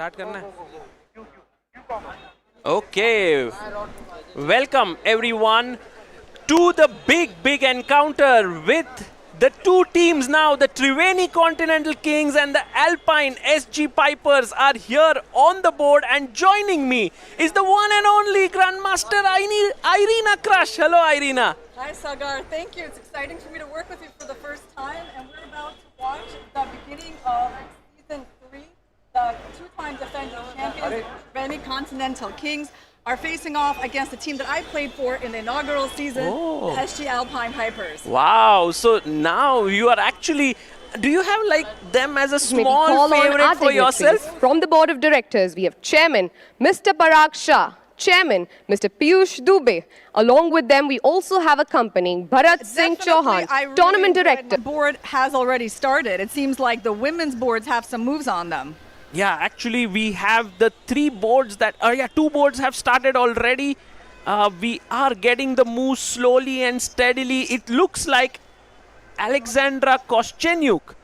Start करना है? Okay. Welcome everyone to the big encounter with the two teams now. The Triveni Continental Kings and the Alpine SG Pipers are here on the board, and joining me is the one and only Grandmaster Irina Crush. Hello, Irina. Hi, Sagar. Thank you. It's exciting for me to work with you for the first time, and we're about to watch the beginning of Season 3. The two-time defending champions, Triveni Continental Kings, are facing off against the team that I played for in the inaugural season, the SG Alpine Pipers. Wow. So now you are actually... Do you have like them as a small favorite for yourself? From the board of directors, we have Chairman Mr. Pragg Shah, Chairman Mr. Piyush Dubey. Along with them, we also have accompanying Bharat Singh Chauhan, Tournament Director. The board has already started. It seems like the women's boards have some moves on them. Yeah, actually we have the three boards that... two boards have started already. We are getting the moves slowly and steadily. It looks like Alexandra Koschenyuk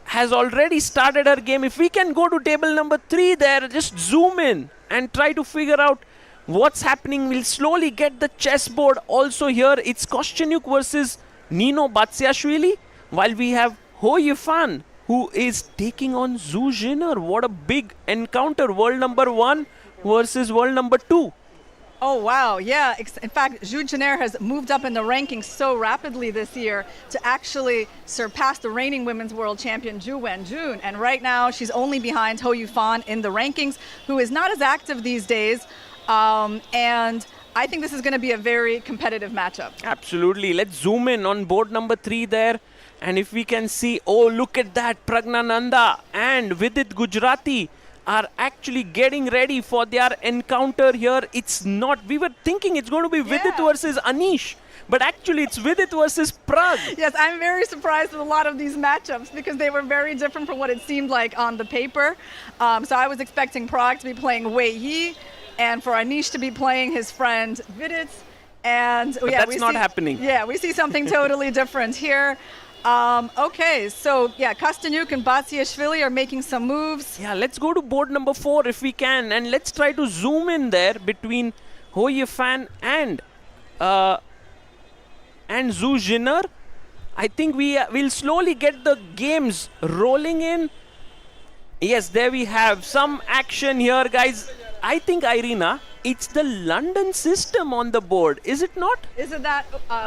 has already started her game. If we can go to table number 3 there, just zoom in and try to figure out what's happening. We'll slowly get the chessboard also here. It's Koschenyuk versus Nino Batsiashvili, while we have Ho Yifan, who is taking on Zhu Jinner. What a big encounter. World number 1 versus world number 2. Oh, wow. Yeah. In fact, Zhu Jinner has moved up in the rankings so rapidly this year to actually surpass the reigning women's world champion, Zhu Wenjun. And right now, she's only behind Ho Yifan in the rankings, who is not as active these days. And I think this is going to be a very competitive matchup. Absolutely. Let's zoom in on board number 3 there. And if we can see, oh, look at that, Pragnananda and Vidit Gujarati are actually getting ready for their encounter here. It's not, we were thinking it's going to be Vidit versus Anish, but actually it's Vidit versus Pragg. Yes, I'm very surprised with a lot of these matchups because they were very different from what it seemed like on the paper. So I was expecting Pragg to be playing Wei Yi and for Anish to be playing his friend Vidit. And but that's not happening. Yeah, we see something totally different here. Okay, so yeah, Koschenyuk and Batsiashvili are making some moves. Yeah, let's go to board number 4 if we can, and let's try to zoom in there between Ho Yifan and Zhu Jinner. I think we'll slowly get the games rolling in. Yes, there we have some action here, guys. I think, Irina, it's the London system on the board, is it not? Is it that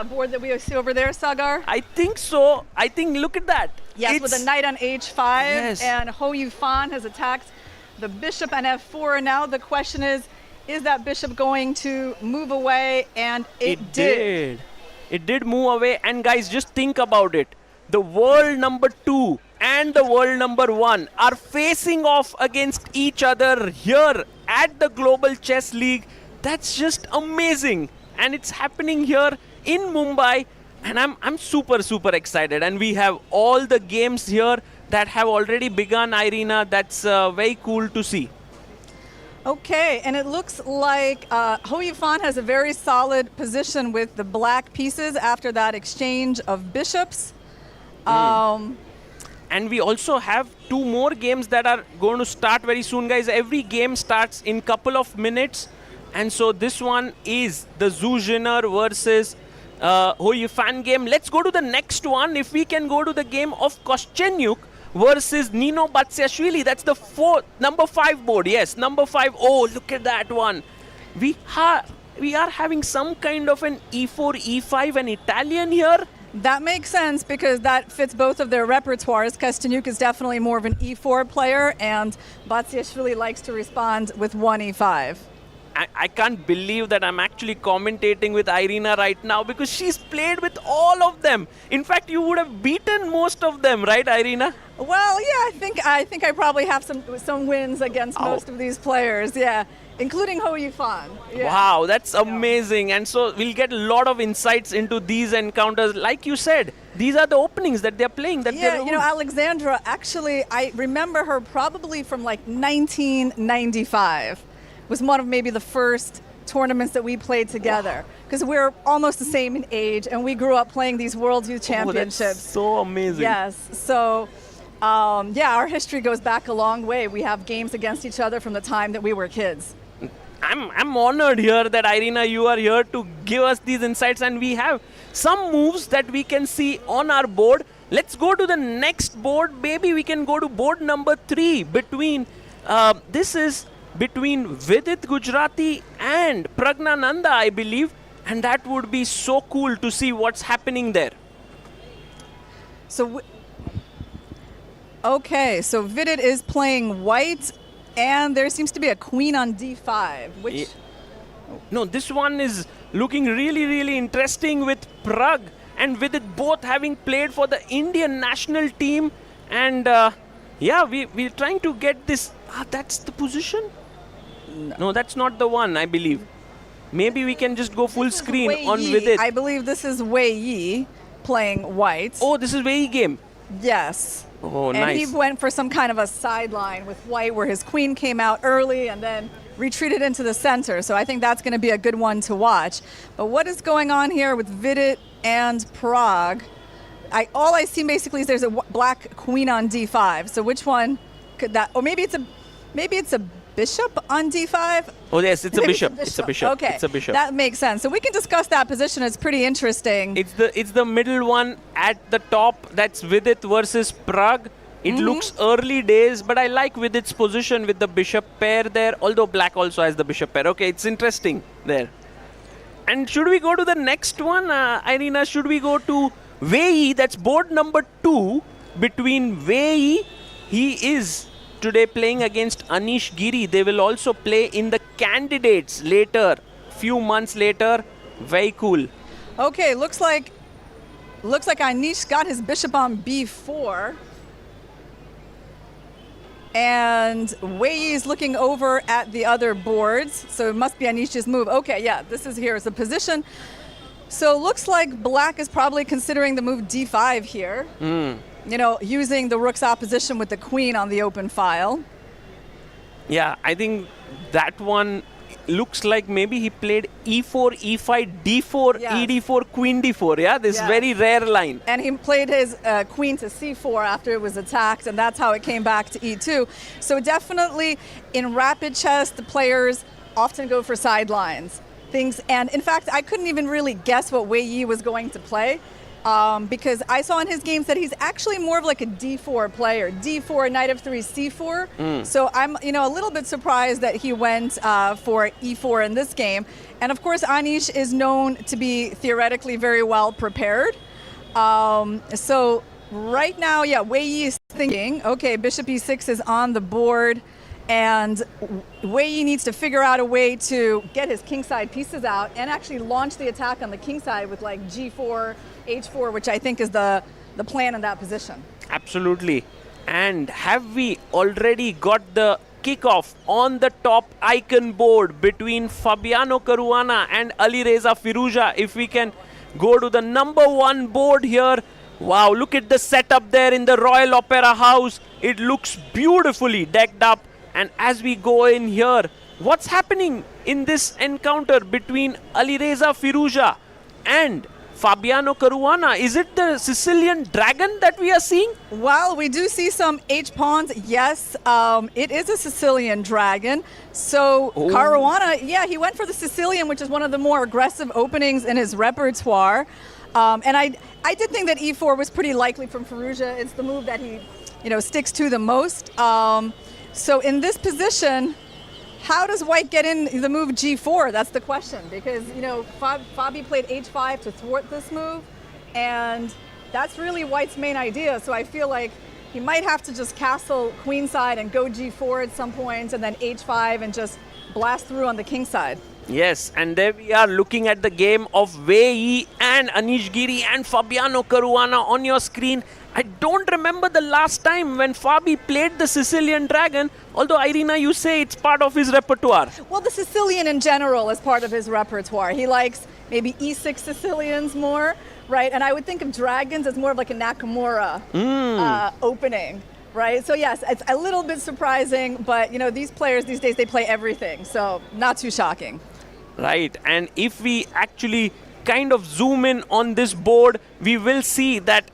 board that we see over there, Sagar? I think so. I think, look at that. Yes, with a knight on h5, and Ho Yifan has attacked the bishop on f4. Now the question is that bishop going to move away? And it did. It did move away. And guys, just think about it. The world number 2 and the world number 1 are facing off against each other here at the Global Chess League. That's just amazing. And it's happening here in Mumbai. And I'm super excited. And we have all the games here that have already begun, Irina. That's very cool to see. Okay, and it looks like Ho Yifan has a very solid position with the black pieces after that exchange of bishops. And we also have 2 more games that are going to start very soon, guys. Every game starts in couple of minutes. And so this one is the Zhu Jinner versus Ho Yifan game. Let's go to the next one. If we can go to the game of Koschenyuk versus Nino Batsiashvili. That's the number 5 board. Yes, number 5. Oh, look at that one. We are having some kind of an e4, e5, an Italian here. That makes sense because that fits both of their repertoires. Koschenyuk is definitely more of an e4 player, and Batsiashvili likes to respond with 1e5. I can't believe that I'm actually commentating with Irina right now because she's played with all of them. In fact, you would have beaten most of them, right, Irina? Well, yeah, I think I probably have some wins against most of these players, yeah, including Ho Yifan. Yeah. Wow, that's amazing. And so we'll get a lot of insights into these encounters. Like you said, these are the openings that they're playing. Yeah, you know, Alexandra, actually, I remember her probably from like 1995. Was one of maybe the first tournaments that we played together because we're almost the same in age and we grew up playing these World Youth Championships. That's so amazing. Yes, so Yeah, our history goes back a long way. We have games against each other from the time that we were kids. I'm honored here that Irina, you are here to give us these insights, and we have some moves that we can see on our board. Let's go to the next board. Maybe we can go to board number 3 between, this is between Vidit Gujarati and Pragnananda, I believe. And that would be so cool to see what's happening there. So, okay, so Vidit is playing white, and there seems to be a queen on d5, which... No, this one is looking really, really interesting with Pragg and Vidit both having played for the Indian national team. And yeah, we're trying to get this. That's the position? No, that's not the one, I believe. Maybe we can just go full screen on Vidit. I believe this is Wei Yi playing white. Oh, this is Wei Yi game. Yes. Oh, and nice. he went for some kind of a sideline with white where his queen came out early and then retreated into the center. So I think that's going to be a good one to watch. But what is going on here with Vidit and Pragg? All I see basically is there's a black queen on d5. So which one could that? Or maybe it's a bishop on d5. Oh yes, it's a bishop. It's a bishop. Okay, it's a bishop. That makes sense. So we can discuss that position. It's pretty interesting. It's the middle one at the top. That's Vidit versus Pragg. It looks early days, but I like Vidit's position with the bishop pair there. Although black also has the bishop pair. Okay, it's interesting there. And should we go to the next one, Irina? Should we go to Wei Yi? That's board number 2 between Wei Yi. He is today playing against Anish Giri. They will also play in the candidates later, few months later. Very cool. Okay, looks like Anish got his bishop on b4. And Wei Yi is looking over at the other boards. So it must be Anish's move. Okay, yeah, this is here. It's a position. So it looks like black is probably considering the move d5 here. You know, using the rook's opposition with the queen on the open file. Yeah, I think that one looks like maybe he played e4, e5, d4, yes. e d4, queen d4. Yeah, this very rare line. And he played his queen to c4 after it was attacked, and that's how it came back to e2. So definitely in rapid chess, the players often go for sidelines. And in fact, I couldn't even really guess what Wei Yi was going to play. Because I saw in his games that he's actually more of like a d4 player. d4, knight of 3, c4. So I'm, a little bit surprised that he went for e4 in this game. And of course, Anish is known to be theoretically very well prepared. So right now, yeah, Wei Yi is thinking, okay, bishop e6 is on the board. And Wei Yi needs to figure out a way to get his kingside pieces out and actually launch the attack on the kingside with like g4, h4, which I think is the plan in that position. Absolutely. And have we already got the kickoff on the top icon board between Fabiano Caruana and Alireza Firouzja? If we can go to the number 1 board here. Wow, look at the setup there in the Royal Opera House. It looks beautifully decked up. And as we go in here, what's happening in this encounter between Alireza Firouzja and Fabiano Caruana? Is it the Sicilian dragon that we are seeing? Well, we do see some H-pawns. Yes, it is a Sicilian dragon. So Caruana, yeah, he went for the Sicilian, which is one of the more aggressive openings in his repertoire. And I did think that E4 was pretty likely from Firouzja. It's the move that he, sticks to the most. So in this position, how does white get in the move g4? That's the question, because Fabi played h5 to thwart this move, and that's really white's main idea. So I feel like he might have to just castle queenside and go g4 at some point, and then h5 and just blast through on the king side. Yes, and there we are looking at the game of Wei Yi and Anish Giri and Fabiano Caruana on your screen. I don't remember the last time when Fabi played the Sicilian dragon, although Irina, you say it's part of his repertoire. Well, the Sicilian in general is part of his repertoire. He likes maybe e6 Sicilians more, right? And I would think of dragons as more of like a Nakamura opening. Right, so yes, it's a little bit surprising, but these players these days, they play everything, so not too shocking. Right, and if we actually kind of zoom in on this board, we will see that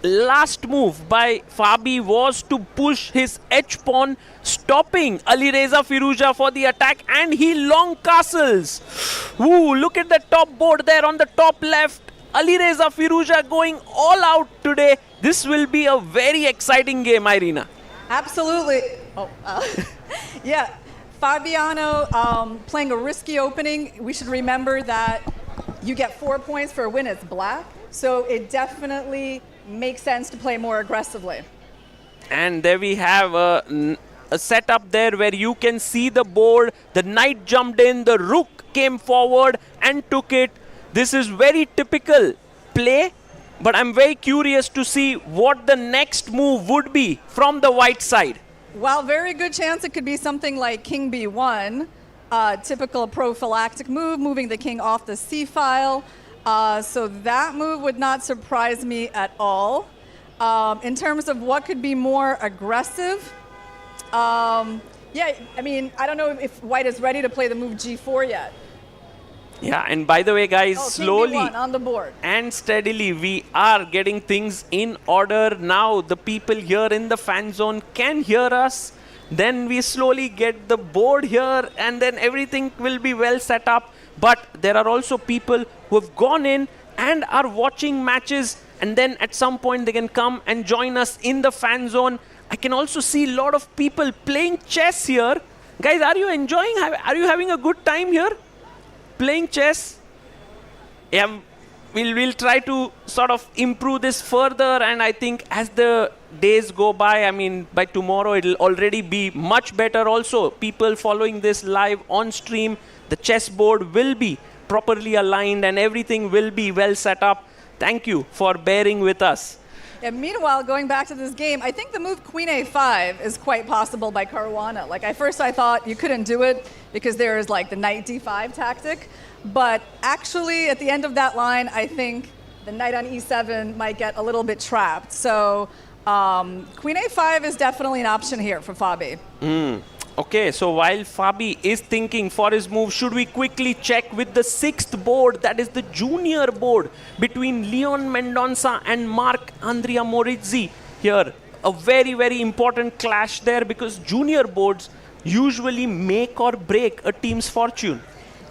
last move by Fabi was to push his h-pawn, stopping Alireza Firouzja for the attack, and he long castles. Ooh, look at the top board there on the top left. Alireza Firouzja going all out today. This will be a very exciting game, Irina. Absolutely. Oh, yeah. Fabiano playing a risky opening. We should remember that you get 4 points for a win. It's black. So it definitely makes sense to play more aggressively. And there we have a setup there where you can see the board. The knight jumped in, the rook came forward and took it. This is very typical play, but I'm very curious to see what the next move would be from the white side. Well, very good chance it could be something like King B1, typical prophylactic move, moving the king off the c file. So that move would not surprise me at all. In terms of what could be more aggressive, yeah, I mean, I don't know if white is ready to play the move G4 yet. Yeah, and by the way, guys, slowly on the board and steadily, we are getting things in order. Now the people here in the fan zone can hear us. Then we slowly get the board here, and then everything will be well set up. But there are also people who have gone in and are watching matches, and then at some point they can come and join us in the fan zone. I can also see a lot of people playing chess here. Guys, are you enjoying? Are you having a good time here? Playing chess? Yeah, we'll try to sort of improve this further, and I think as the days go by, I mean, by tomorrow it'll already be much better also. People following this live on stream, the chessboard will be properly aligned and everything will be well set up. Thank you for bearing with us. And meanwhile, going back to this game, I think the move Queen A5 is quite possible by Caruana. Like, at first I thought you couldn't do it because there is like the knight D5 tactic. But actually, at the end of that line, I think the knight on E7 might get a little bit trapped. So Queen A5 is definitely an option here for Fabi. Okay, so while Fabi is thinking for his move, should we quickly check with the 6th board, that is the junior board between Leon Mendonça and Marc Andrea Morizzi here. A very, very important clash there because junior boards usually make or break a team's fortune.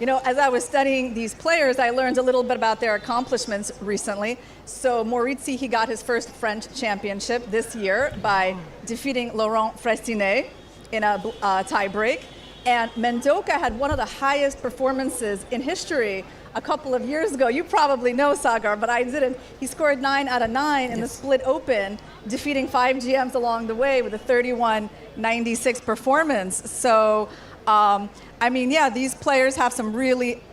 You know, as I was studying these players, I learned a little bit about their accomplishments recently. So Morizzi, he got his first French championship this year by defeating Laurent Frestinet in a tie break. And Mendoca had one of the highest performances in history a couple of years ago. You probably know, Sagar, but I didn't. He scored 9 out of 9 in the split open, defeating 5 GMs along the way with a 31-96 performance. So, I mean, yeah, these players have some really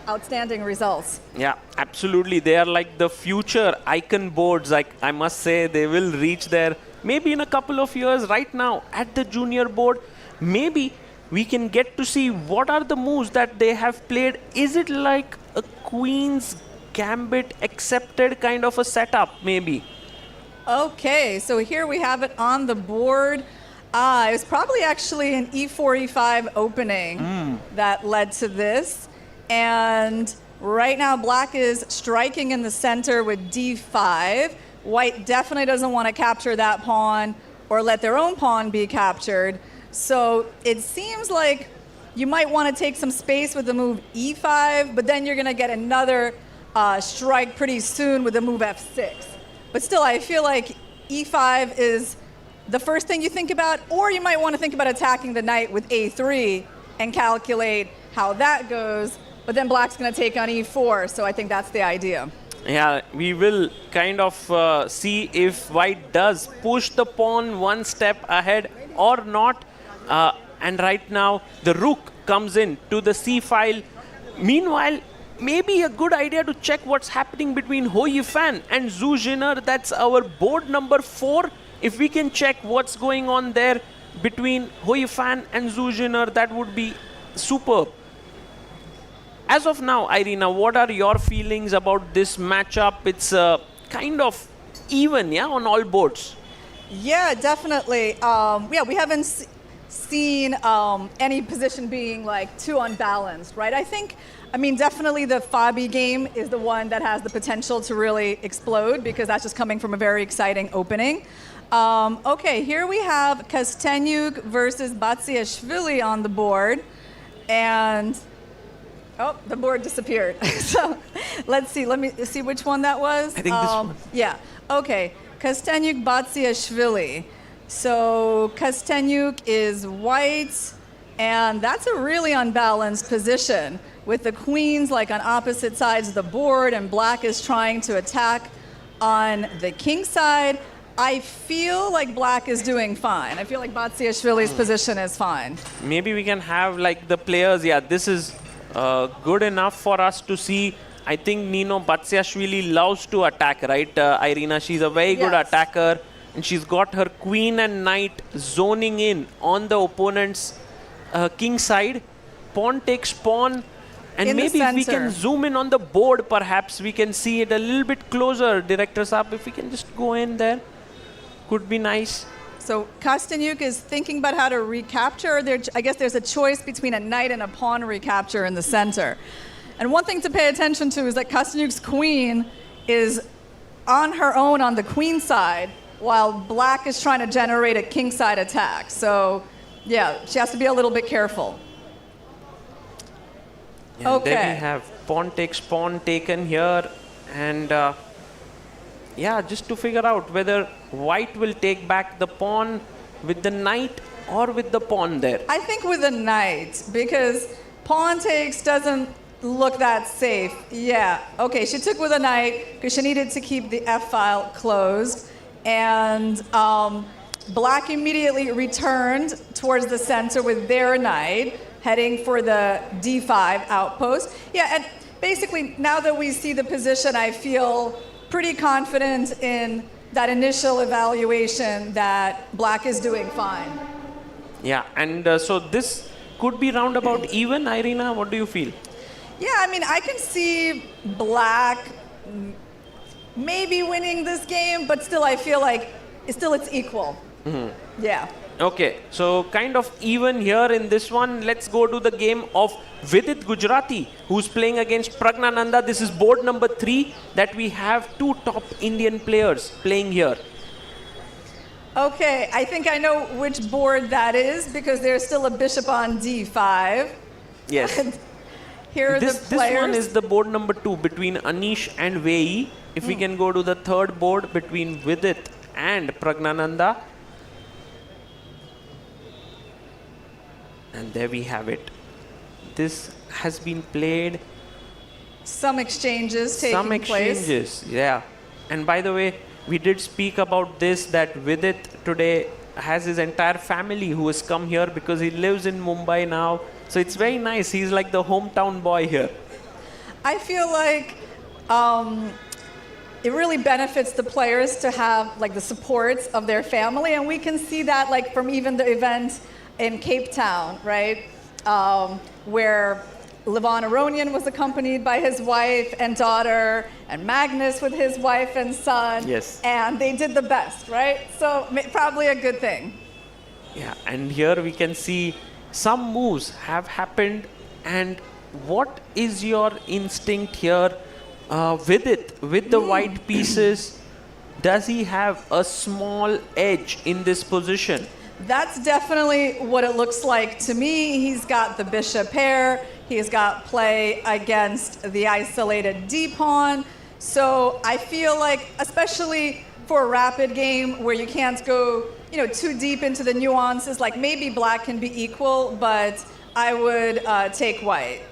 outstanding results. Yeah, absolutely. They are like the future icon boards. Like, I must say, they will reach there maybe in a couple of years. Right now, at the junior board, maybe we can get to see what are the moves that they have played. Is it like a Queen's Gambit accepted kind of a setup, maybe? Okay, so here we have it on the board. It was probably actually an E4, E5 opening that led to this. And right now, Black is striking in the center with D5. White definitely doesn't want to capture that pawn or let their own pawn be captured. So it seems like you might want to take some space with the move E5, but then you're going to get another strike pretty soon with the move F6. But still, I feel like E5 is the first thing you think about, or you might want to think about attacking the knight with A3 and calculate how that goes, but then Black's going to take on E4, so I think that's the idea. Yeah, we will kind of see if White does push the pawn one step ahead or not. And right now, the rook comes in to the C file. Meanwhile, maybe a good idea to check what's happening between Ho Yifan and Zhu Jiner. That's our board number 4. If we can check what's going on there between Ho Yifan and Zhu Jiner, that would be superb. As of now, Irina, what are your feelings about this matchup? It's kind of even, yeah, on all boards. Yeah, definitely. Yeah, we haven't seen any position being like too unbalanced, right? I think I mean, definitely the Fabi game is the one that has the potential to really explode because that's just coming from a very exciting opening. Okay, here we have Kostyanyuk versus Batsiashvili on the board. And, oh, the board disappeared. So let's see. Let me see which one that was. I think this one. Yeah, okay. Kostyanyuk, Batsiashvili. So Kostyanyuk is white, and that's a really unbalanced position with the queens like on opposite sides of the board, and black is trying to attack on the king side. I feel like black is doing fine. I feel like Batsiashvili's position is fine. Maybe we can have like the players. Yeah, this is good enough for us to see. I think Nino Batsiashvili loves to attack, right, Irina? She's a very good attacker, and she's got her queen and knight zoning in on the opponent's king side. Pawn takes pawn. And in maybe if we can zoom in on the board, perhaps we can see it a little bit closer. Director Saab, if we can just go in there, could be nice. So Kostyanyuk is thinking about how to recapture. I guess there's a choice between a knight and a pawn recapture in the center. And one thing to pay attention to is that Kostyanyuk's queen is on her own on the queen side, while black is trying to generate a king side attack. So yeah, she has to be a little bit careful. And okay. Then we have pawn takes pawn taken here, and yeah, just to figure out whether white will take back the pawn with the knight or with the pawn there. I think with the knight, because pawn takes doesn't look that safe. Yeah, okay, she took with a knight because she needed to keep the f-file closed, and black immediately returned towards the center with their knight, heading for the d5 outpost. Yeah, and basically now that we see the position, I feel pretty confident in that initial evaluation that black is doing fine. Yeah, and so this could be roundabout even, Irina. What do you feel? Yeah, I mean, I can see black maybe winning this game, but still I feel like it's equal. Mm-hmm. Yeah. Okay, so kind of even here in this one. Let's go to the game of Vidit Gujarati, who's playing against Pragnananda. This is board number 3 that we have 2 top Indian players playing here. Okay, I think I know which board that is because there's still a bishop on d5. Yes. Here are the players. This one is the board number 2 between Anish and Vei. If we can go to the third board between Vidit and Pragnananda. And there we have it. This has been played. Some exchanges taking place. Yeah. And by the way, we did speak about this, that Vidit today has his entire family who has come here because he lives in Mumbai now. So it's very nice. He's like the hometown boy here. I feel like it really benefits the players to have like the supports of their family, and we can see that like from even the event in Cape Town, right, where Levon Aronian was accompanied by his wife and daughter, and Magnus with his wife and son. Yes. And they did the best, right? So probably a good thing. Yeah, and here we can see some moves have happened. And what is your instinct here with the white pieces? Does he have a small edge in this position? That's definitely what it looks like to me. He's got the bishop pair. He's got play against the isolated d-pawn. So I feel like, especially for a rapid game where you can't go, too deep into the nuances, like maybe black can be equal, but I would take white.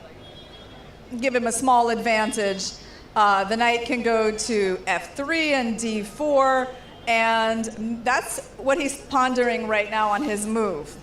Give him a small advantage. The knight can go to f3 and d4. And that's what he's pondering right now on his move.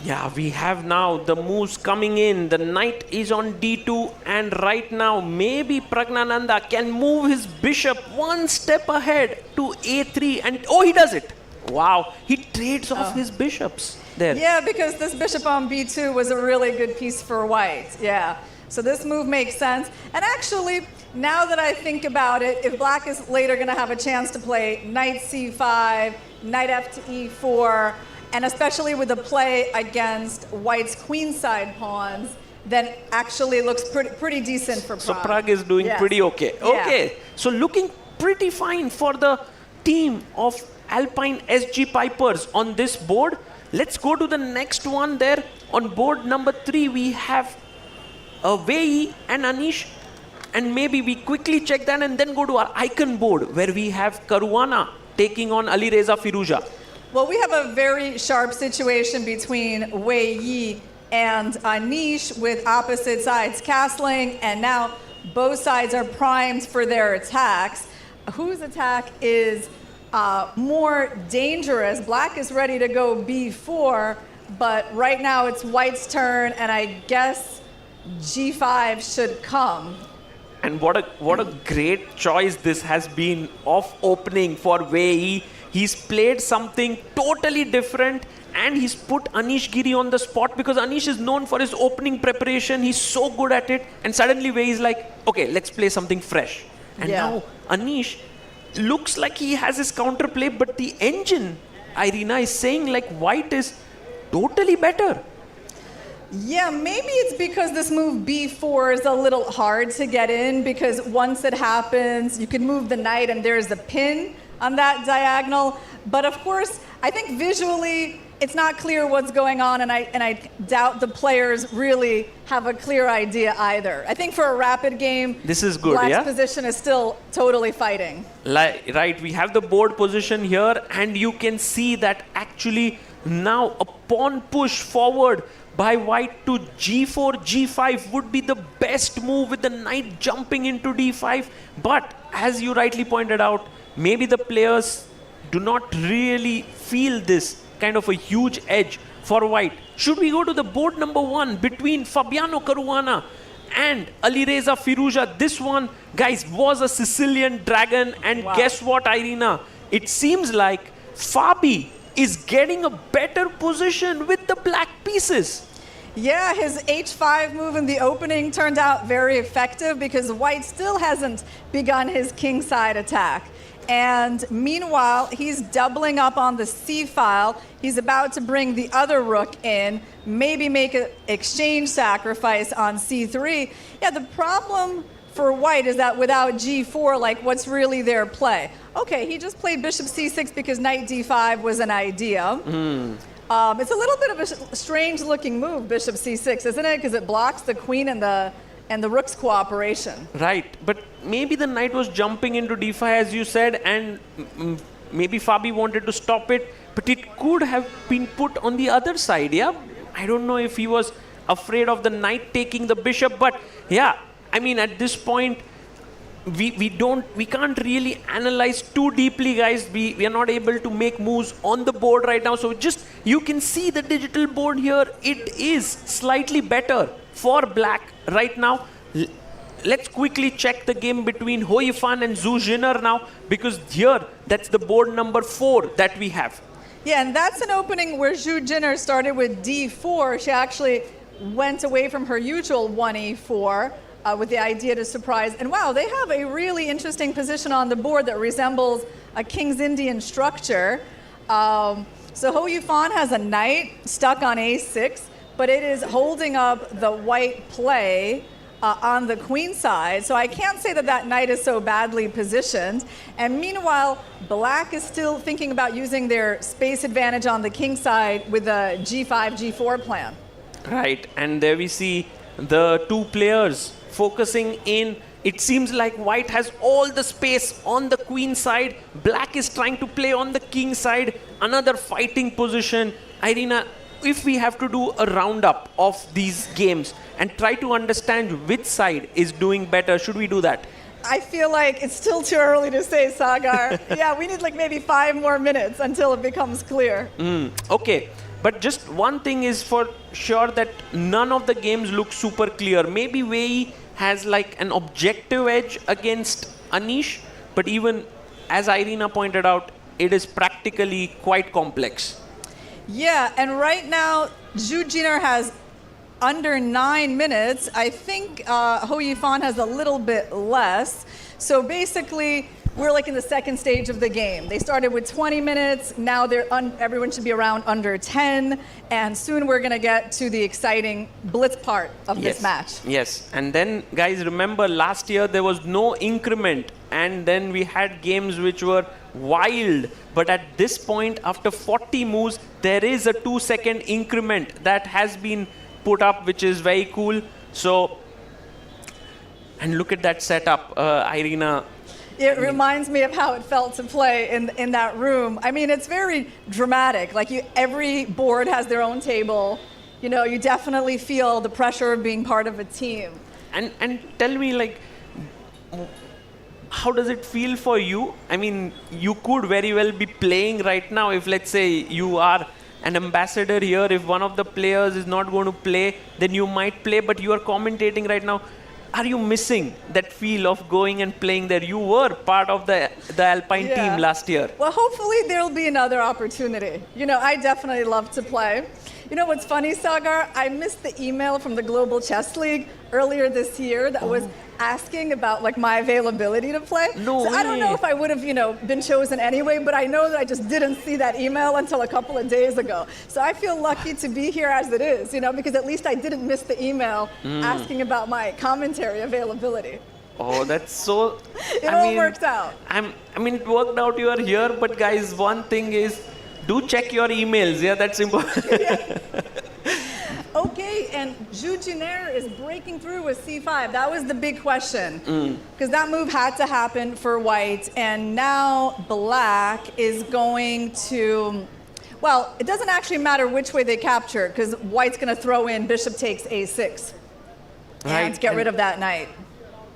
Yeah, we have now the moves coming in. The knight is on d2, and right now maybe Pragnananda can move his bishop one step ahead to a3, and oh, he does it. Wow, he trades off his bishops there. Yeah, because this bishop on b2 was a really good piece for white. Yeah, so this move makes sense. And actually, now that I think about it, if black is later going to have a chance to play knight c5, knight f to e4, and especially with the play against white's queenside pawns, then actually looks pretty decent for Pragg. So Pragg is doing Yes. pretty okay. Yeah. Okay. So looking pretty fine for the team of Alpine SG Pipers on this board. Let's go to the next one there. On board number 3, we have Wei and Anish. And maybe we quickly check that and then go to our icon board where we have Caruana taking on Alireza Firouzja. Well, we have a very sharp situation between Wei Yi and Anish with opposite sides castling, and now both sides are primed for their attacks. Whose attack is more dangerous? Black is ready to go B4, but right now it's White's turn, and I guess G5 should come. And what a great choice this has been of opening for Wei. He's played something totally different and he's put Anish Giri on the spot because Anish is known for his opening preparation. He's so good at it. And suddenly Wei is like, okay, let's play something fresh. And now Anish looks like he has his counterplay, but the engine, Irina, is saying like White is totally better. Yeah, maybe it's because this move B4 is a little hard to get in because once it happens, you can move the knight and there's a pin on that diagonal. But of course, I think visually it's not clear what's going on, and I doubt the players really have a clear idea either. I think for a rapid game, this is good, Black's yeah? position is still totally fighting. Right, we have the board position here, and you can see that actually now a pawn push forward by White to G4, G5 would be the best move with the knight jumping into D5. But as you rightly pointed out, maybe the players do not really feel this kind of a huge edge for White. Should we go to the board number 1 between Fabiano Caruana and Alireza Firouzja? This one, guys, was a Sicilian dragon. And guess what, Irina? It seems like Fabi is getting a better position with the black pieces. Yeah, his H5 move in the opening turned out very effective because White still hasn't begun his kingside attack. And meanwhile, he's doubling up on the C file. He's about to bring the other rook in, maybe make an exchange sacrifice on C3. Yeah, the problem for White is that without G4, like, what's really their play? Okay, he just played bishop C6 because knight D5 was an idea. It's a little bit of a strange looking move, bishop C6, isn't it? Because it blocks the queen and the rook's cooperation. Right, but maybe the knight was jumping into D5 as you said, and maybe Fabi wanted to stop it, but it could have been put on the other side, yeah? I don't know if he was afraid of the knight taking the bishop, but yeah, I mean, at this point, we can't really analyze too deeply, guys. We are not able to make moves on the board right now. So just, you can see the digital board here. It is slightly better for black right now. Let's quickly check the game between Hou Yifan and Zhu Jiner now, because here, that's the board number 4 that we have. Yeah, and that's an opening where Zhu Jiner started with D4. She actually went away from her usual 1E4. With the idea to surprise. And wow, they have a really interesting position on the board that resembles a King's Indian structure. So Hou Yifan has a knight stuck on A6, but it is holding up the white play on the queen side. So I can't say that that knight is so badly positioned. And meanwhile, black is still thinking about using their space advantage on the king side with a G5, G4 plan. Right, and there we see the two players focusing in. It seems like White has all the space on the queen side. Black is trying to play on the king side. Another fighting position. Irina, if we have to do a roundup of these games and try to understand which side is doing better, should we do that? I feel like it's still too early to say, Sagar. Yeah, we need like maybe 5 more minutes until it becomes clear. Okay. But just one thing is for sure, that none of the games look super clear. Maybe Wei has like an objective edge against Anish, but even as Irina pointed out, it is practically quite complex. Yeah, and right now, Zhu Jiner has under 9 minutes. I think Hou Yifan has a little bit less. So basically, we're like in the second stage of the game. They started with 20 minutes. Now everyone should be around under 10. And soon we're going to get to the exciting blitz part of this match. Yes. And then, guys, remember last year there was no increment. And then we had games which were wild. But at this point, after 40 moves, there is a 2-second increment that has been put up, which is very cool. So, and look at that setup, Irina. It reminds me of how it felt to play in that room. I mean, it's very dramatic. Like every board has their own table. You know, you definitely feel the pressure of being part of a team. And tell me, like, how does it feel for you? I mean, you could very well be playing right now if, let's say, you are an ambassador here. If one of the players is not going to play, then you might play, but you are commentating right now. Are you missing that feel of going and playing there? You were part of the Alpine team last year. Well, hopefully there'll be another opportunity. You know, I definitely love to play. You know what's funny, Sagar? I missed the email from the Global Chess League earlier this year that was asking about like my availability to play. No way. I don't know if I would have, you know, been chosen anyway, but I know that I just didn't see that email until a couple of days ago. So I feel lucky to be here as it is, you know, because at least I didn't miss the email asking about my commentary availability. Oh, that's so... It all worked out. I mean, it worked out you are here, but guys, one thing is, do check your emails. Yeah, that's important. Okay, and Zhu Jiner is breaking through with c5. That was the big question. Because that move had to happen for white. And now black is going to... Well, it doesn't actually matter which way they capture, because white's going to throw in bishop takes a6. And get rid of that knight.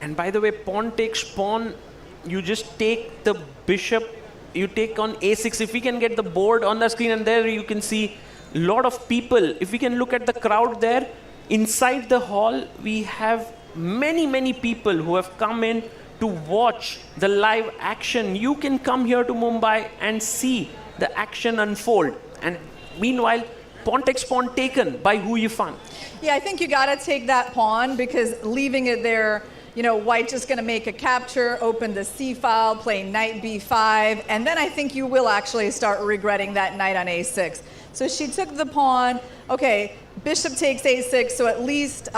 And by the way, pawn takes pawn. You just take the bishop. You take on a6. If we can get the board on the screen, and there you can see a lot of people. If we can look at the crowd there, inside the hall, we have many people who have come in to watch the live action. You can come here to Mumbai and see the action unfold. And meanwhile, pawn takes pawn taken by Hu Yifan. Yeah, I think you got to take that pawn, because leaving it there, you know, white just going to make a capture, open the c file, play knight b5, and then I think you will actually start regretting that knight on a6. So she took the pawn. Okay, bishop takes a6, so at least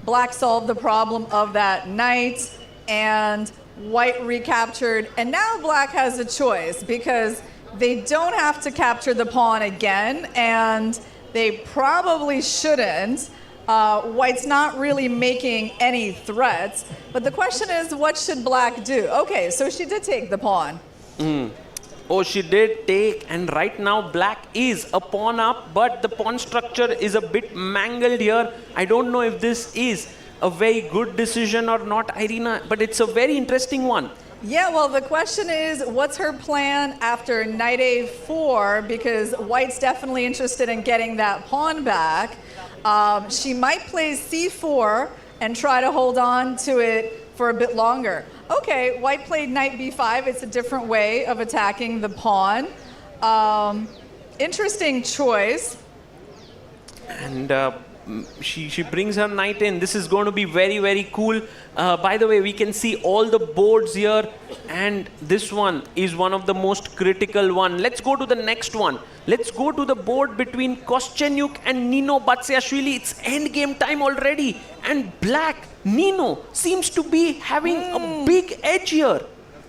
black solved the problem of that knight, and white recaptured. And now black has a choice, because they don't have to capture the pawn again, and they probably shouldn't. White's not really making any threats, but the question is, what should black do? Okay, so she did take the pawn. Oh, she did take, and right now black is a pawn up, but the pawn structure is a bit mangled here. I don't know if this is a very good decision or not, Irina, but it's a very interesting one. Yeah, well, the question is, what's her plan after knight a4? Because white's definitely interested in getting that pawn back. She might play c4 and try to hold on to it for a bit longer. Okay, white played knight b5. It's a different way of attacking the pawn. Interesting choice. And she brings her knight in. This is going to be very cool. By the way, we can see all the boards here, and this one is one of the most critical one. Let's go to the next one. Let's go to the board between Kostyanyuk and Nino Batsiashvili. It's endgame time already, and black, Nino, seems to be having a big edge here.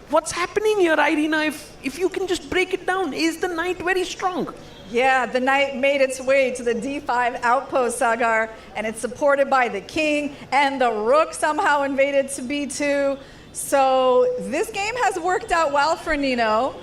What's happening here, Irina? If you can just break it down, is the knight very strong? Yeah, the knight made its way to the d5 outpost, Sagar, and it's supported by the king, and the rook somehow invaded to b2. So this game has worked out well for Nino.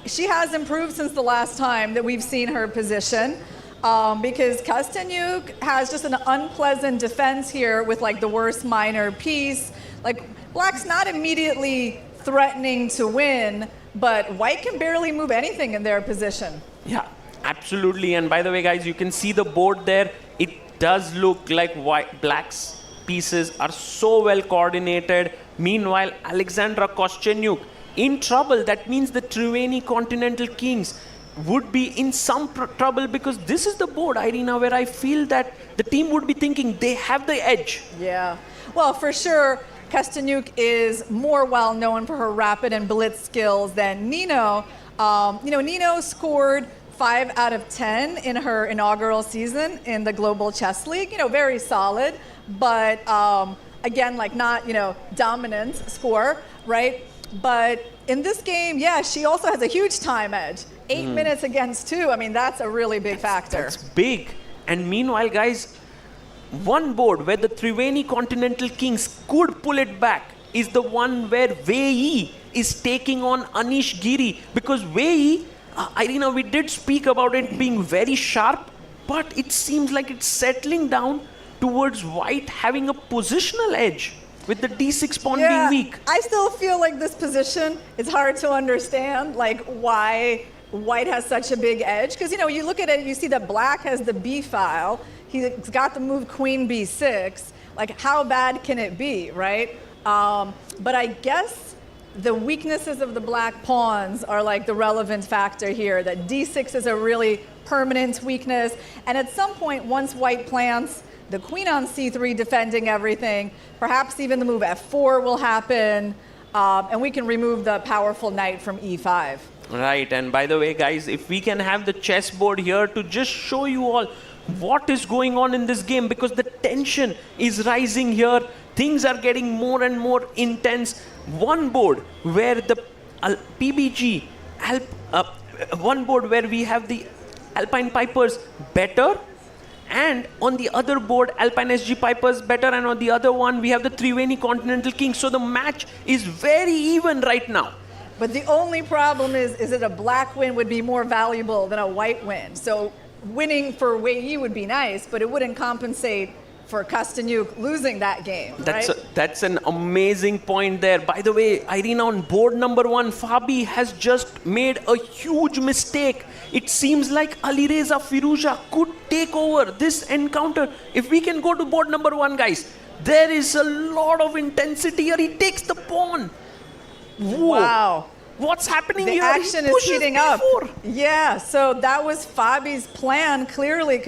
She has improved since the last time that we've seen her position, because Kostyanyuk has just an unpleasant defense here with like the worst minor piece. Like black's not immediately threatening to win, but white can barely move anything in their position. Yeah, absolutely. And by the way, guys, you can see the board there. It does look like black's pieces are so well coordinated. Meanwhile, Alexandra Kostyanyuk in trouble. That means the Triveni Continental Kings would be in some trouble, because this is the board, Irina, where I feel that the team would be thinking they have the edge. Yeah. Well, for sure, Kastanjuk is more well known for her rapid and blitz skills than Nino. Nino scored 5 out of 10 in her inaugural season in the Global Chess League. Very solid, but again, like not, dominant score, right? But in this game, yeah, she also has a huge time edge. 8 minutes against 2. I mean, that's a really big factor. That's big. And meanwhile, guys, one board where the Triveni Continental Kings could pull it back is the one where Wei is taking on Anish Giri. Because Wei, Irina, we did speak about it being very sharp, but it seems like it's settling down towards white having a positional edge with the d6 pawn being weak. I still feel like this position is hard to understand, like why white has such a big edge. Because, you look at it, you see that black has the b file. He's got the move queen b6. Like, how bad can it be, right? But I guess the weaknesses of the black pawns are like the relevant factor here, that d6 is a really permanent weakness. And at some point, once white plants the queen on c3 defending everything, perhaps even the move f4 will happen, and we can remove the powerful knight from e5. Right, and by the way, guys, if we can have the chessboard here to just show you all what is going on in this game, because the tension is rising here, things are getting more and more intense. One board where the PBG, one board where we have the Alpine Pipers better, and on the other board, Alpine SG Pipers better, and on the other one, we have the Triveni Continental Kings. So the match is very even right now. But the only problem is that a black win would be more valuable than a white win. So winning for Wei would be nice, but it wouldn't compensate for Kastanjuk losing that game. That's an amazing point there. By the way, Irina, on board number 1, Fabi has just made a huge mistake. It seems like Alireza Firouzja could take over this encounter. If we can go to board number 1, guys, there is a lot of intensity here. He takes the pawn. Whoa. Wow. What's happening the here? The action is heating up. Yeah, so that was Fabi's plan, clearly,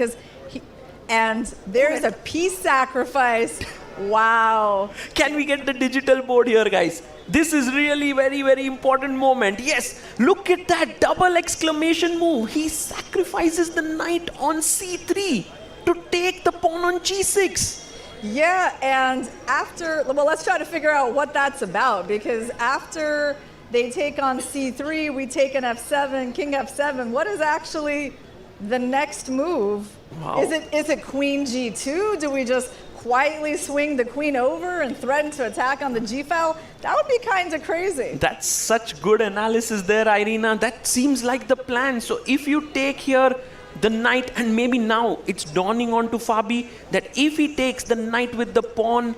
and there's a piece sacrifice. Wow. Can we get the digital board here, guys? This is really very, very important moment. Yes, look at that double exclamation move. He sacrifices the knight on c3 to take the pawn on g6. Yeah, and let's try to figure out what that's about, because after they take on c3, we take an f7, king f7. What is actually the next move? Wow. Is it queen g2? Do we just quietly swing the queen over and threaten to attack on the g file? That would be kind of crazy. That's such good analysis there, Irina. That seems like the plan. So if you take here the knight, and maybe now it's dawning onto Fabi that if he takes the knight with the pawn,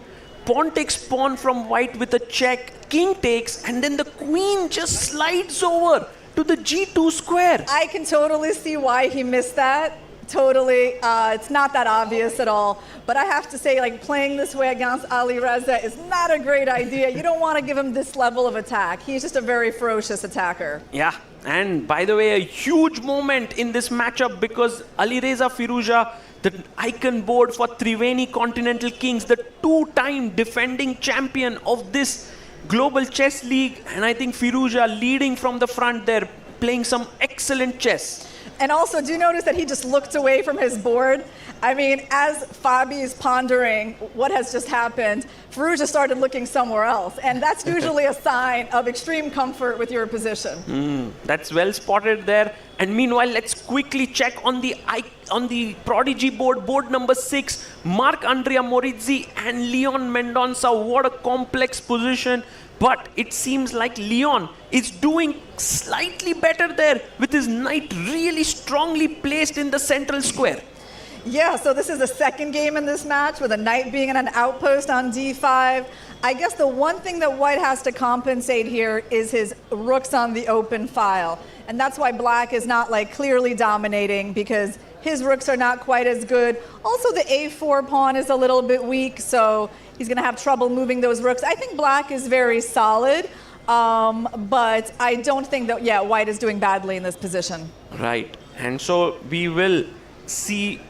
pawn takes pawn from white with a check, king takes, and then the queen just slides over to the g2 square. I can totally see why he missed that. Totally. It's not that obvious at all. But I have to say, like, playing this way against Alireza is not a great idea. You don't want to give him this level of attack. He's just a very ferocious attacker. Yeah. And by the way, a huge moment in this matchup, because Alireza Firouzja, the icon board for Triveni Continental Kings, the 2-time defending champion of this Global Chess League, and I think Firouzja leading from the front there, playing some excellent chess. And also, do you notice that he just looked away from his board? I mean, as Fabi is pondering what has just happened, Firouzja started looking somewhere else. And that's usually a sign of extreme comfort with your position. That's well spotted there. And meanwhile, let's quickly check on the Prodigy board, board number 6, Marc-Andrea Morizzi and Leon Mendonça. What a complex position. But it seems like Leon is doing slightly better there with his knight really strongly placed in the central square. Yeah, so this is the second game in this match with a knight being in an outpost on d5. I guess the one thing that white has to compensate here is his rooks on the open file. And that's why black is not like clearly dominating, because his rooks are not quite as good. Also, the a4 pawn is a little bit weak, so he's going to have trouble moving those rooks. I think black is very solid, but I don't think that, white is doing badly in this position. Right. And so we will see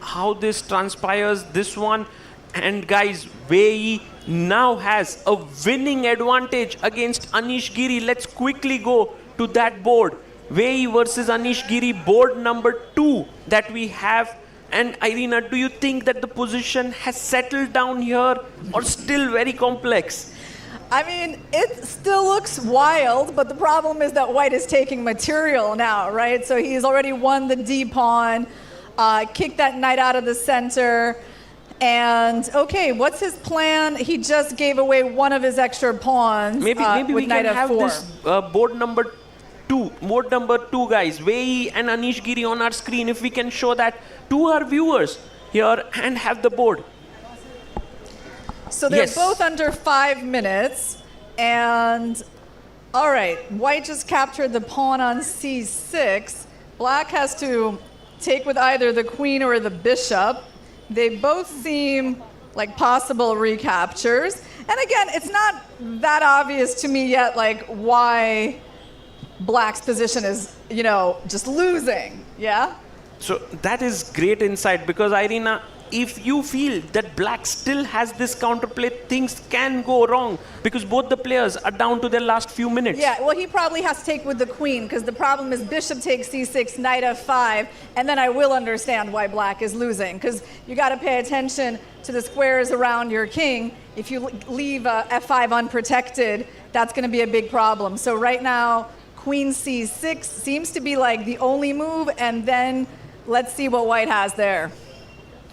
how this transpires, this one. And guys, Wei now has a winning advantage against Anish Giri. Let's quickly go to that board. Wei versus Anish Giri, board number 2 that we have. And Irina, do you think that the position has settled down here or still very complex? I mean, it still looks wild, but the problem is that white is taking material now, right? So he's already won the D pawn, kicked that knight out of the center. And okay, what's his plan? He just gave away one of his extra pawns. Maybe we can have this board number 2. Board number 2, guys. Wei and Anish Giri on our screen. If we can show that to our viewers here and have the board. So they're both under 5 minutes. And all right, white just captured the pawn on c6. Black has to take with either the queen or the bishop. They both seem like possible recaptures. And again, it's not that obvious to me yet, like why Black's position is, you know, just losing, yeah? So that is great insight, because Irina, if you feel that Black still has this counterplay, things can go wrong because both the players are down to their last few minutes. Yeah, well, he probably has to take with the queen because the problem is bishop takes c6, knight f5, and then I will understand why Black is losing, because you got to pay attention to the squares around your king. If you leave f5 unprotected, that's going to be a big problem. So right now, queen c6 seems to be like the only move, and then let's see what white has there.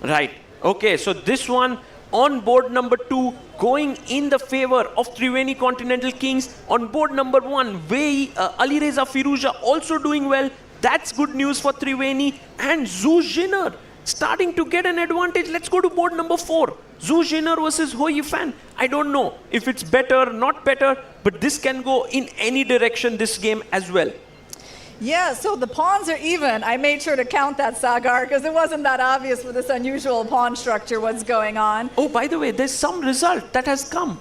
Right. Okay, so this one on board number 2 going in the favor of Triveni Continental Kings. On board number 1, Wei, Alireza Firouzja also doing well. That's good news for Triveni. And Zhu Jinner starting to get an advantage. Let's go to board number 4. Zhu Jinner versus Ho Yifan. I don't know if it's better, not better, but this can go in any direction this game as well. Yeah, so the pawns are even. I made sure to count that, Sagar, because it wasn't that obvious with this unusual pawn structure what's going on. Oh, by the way, there's some result that has come.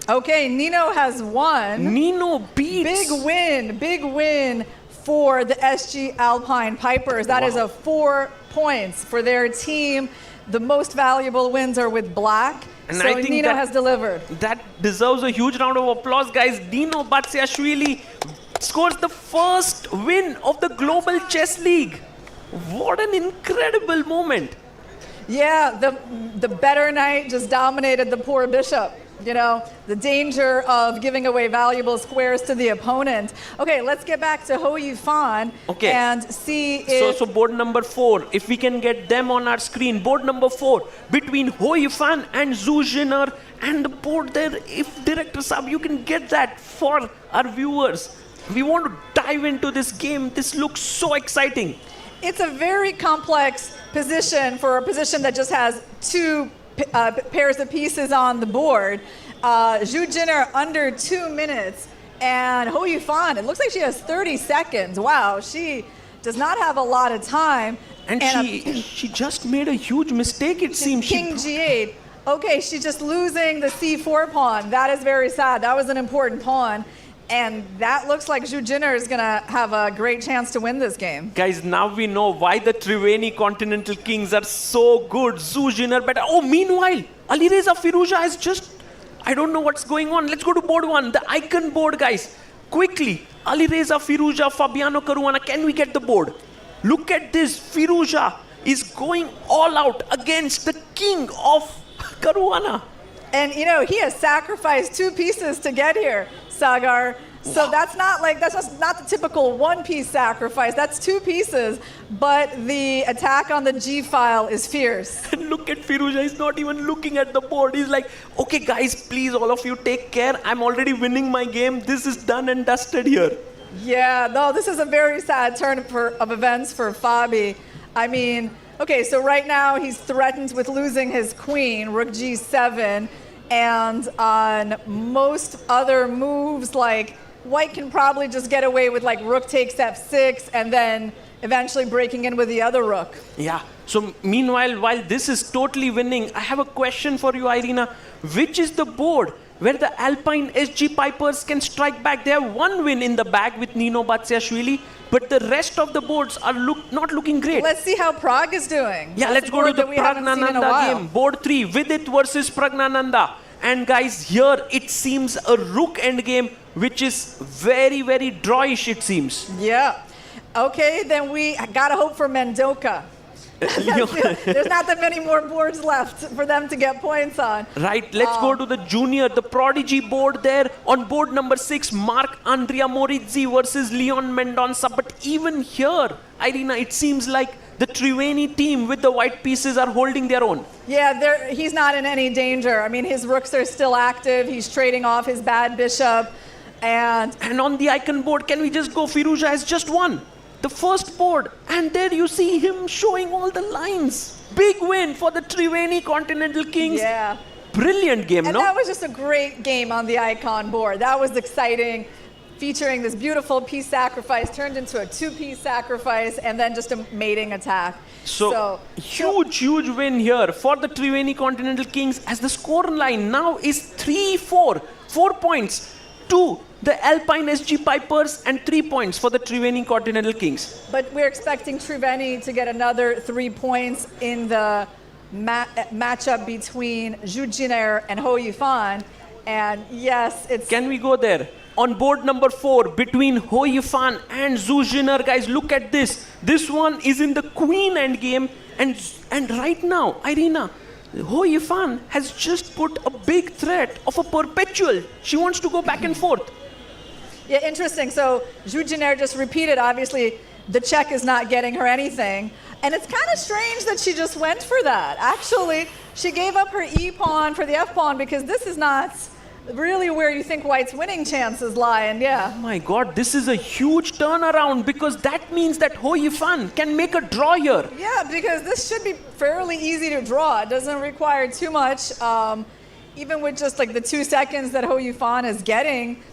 Okay, Nino has won. Nino beats. Big win for the SG Alpine Pipers. That is a 4 points for their team. The most valuable wins are with Black. And so I think Nino has delivered. That deserves a huge round of applause, guys. Nino Batsiashvili scores the first win of the Global Chess League. What an incredible moment. Yeah, the better knight just dominated the poor bishop. You know, the danger of giving away valuable squares to the opponent. Okay, let's get back to Ho Yifan and see if... So board number 4, if we can get them on our screen. Board number 4 between Ho Yifan and Zhu Jinner, and the board there, if Director Saab, you can get that for our viewers. We want to dive into this game. This looks so exciting. It's a very complex position for a position that just has 2 pairs of pieces on the board. Zhu Jinner under 2 minutes, and Ho Yifan, it looks like she has 30 seconds. Wow, she does not have a lot of time. And she just made a huge mistake, it seems. King G8. Okay, she's just losing the c4 pawn. That is very sad. That was an important pawn. And that looks like Zhu Jinner is going to have a great chance to win this game. Guys, now we know why the Triveni Continental Kings are so good. Zhu Jinner better. Oh, meanwhile, Alireza Firouzja has just... I don't know what's going on. Let's go to board 1, the icon board, guys. Quickly, Alireza Firouzja, Fabiano Caruana. Can we get the board? Look at this. Firouzja is going all out against the king of Caruana. And, you know, he has sacrificed 2 pieces to get here, Sagar. So that's just not the typical 1-piece sacrifice. That's 2 pieces, but the attack on the G file is fierce. And look at Firouzja, he's not even looking at the board. He's like, okay guys, please all of you take care. I'm already winning my game. This is done and dusted here. Yeah, no, this is a very sad turn of events for Fabi. I mean, okay, so right now he's threatened with losing his queen, rook g7, and on most other moves, like white can probably just get away with like rook takes f6 and then eventually breaking in with the other rook. Yeah, so meanwhile, while this is totally winning, I have a question for you, Irina. Which is the board where the Alpine SG Pipers can strike back? They have 1 win in the bag with Nino Batsiashvili. but the rest of the boards are not looking great. Let's see how Pragg is doing. Yeah, let's go to the Pragnananda game. Board 3, Vidit versus Pragnananda. And guys, here it seems a rook endgame, which is very, very drawish, it seems. Yeah. Okay, then we gotta hope for Mendoka. There's not that many more boards left for them to get points on. Right, let's go to the junior, the prodigy board there. On board number 6, Mark Andrea Morizzi versus Leon Mendonça. But even here, Irina, it seems like the Triveni team with the white pieces are holding their own. Yeah, he's not in any danger. I mean, his rooks are still active. He's trading off his bad bishop. And on the icon board, can we just go? Firouzja has just won the first board, and there you see him showing all the lines. Big win for the Triveni Continental Kings. Yeah. Brilliant game, and no? That was just a great game on the icon board. That was exciting, featuring this beautiful piece sacrifice turned into a 2-piece sacrifice, and then just a mating attack. So huge win here for the Triveni Continental Kings, as the score line now is 3-4. 4 points to the Alpine SG Pipers and 3 points for the Triveni Continental Kings. But we're expecting Triveni to get another 3 points in the matchup between Zhu Jiner and Ho Yifan. And yes, it's... Can we go there? On board number 4, between Ho Yifan and Zhu Jiner, guys, look at this. This one is in the queen endgame, and right now, Irina, Ho Yifan has just put a big threat of a perpetual. She wants to go back and forth. Yeah, interesting. So Zhu Jiner just repeated, obviously, the check is not getting her anything. And it's kind of strange that she just went for that. Actually, she gave up her e-pawn for the f-pawn because this is not really where you think white's winning chances lie. And yeah. Oh my God, this is a huge turnaround, because that means that Ho Yifan can make a draw here. Yeah, because this should be fairly easy to draw. It doesn't require too much. Even with just like the 2 seconds that Ho Yifan is getting.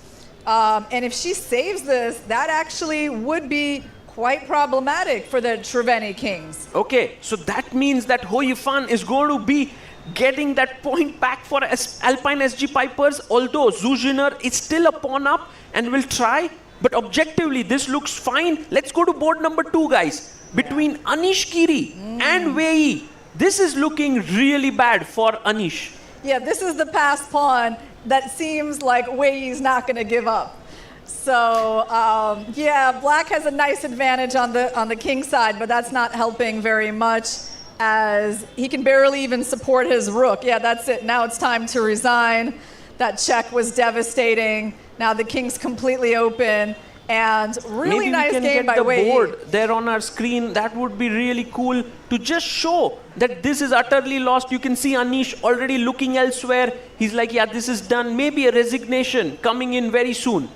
And if she saves this, that actually would be quite problematic for the Triveni Kings. Okay, so that means that Ho Yifan is going to be getting that point back for Alpine SG Pipers, although Zhu Jiner is still a pawn up and will try. But objectively, this looks fine. Let's go to board number 2, guys. Between Anish Kiri and Wei. This is looking really bad for Anish. Yeah, this is the passed pawn that seems like Wei is not going to give up. So yeah, black has a nice advantage on the king side, but that's not helping very much, as he can barely even support his rook. Yeah, that's it. Now it's time to resign. That check was devastating. Now the king's completely open. And really nice game by Wei. Maybe we can get the board there on our screen. That would be really cool to just show that this is utterly lost. You can see Anish already looking elsewhere. He's like, yeah, this is done. Maybe a resignation coming in very soon.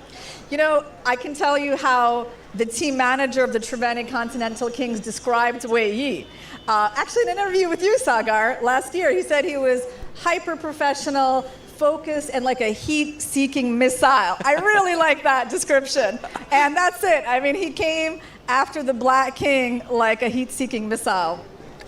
You know, I can tell you how the team manager of the Triveni Continental Kings described Wei Yi. Actually, in an interview with you, Sagar, last year, he said he was hyper-professional, focused, and like a heat-seeking missile. I really like that description. And that's it. I mean, he came after the Black King like a heat-seeking missile.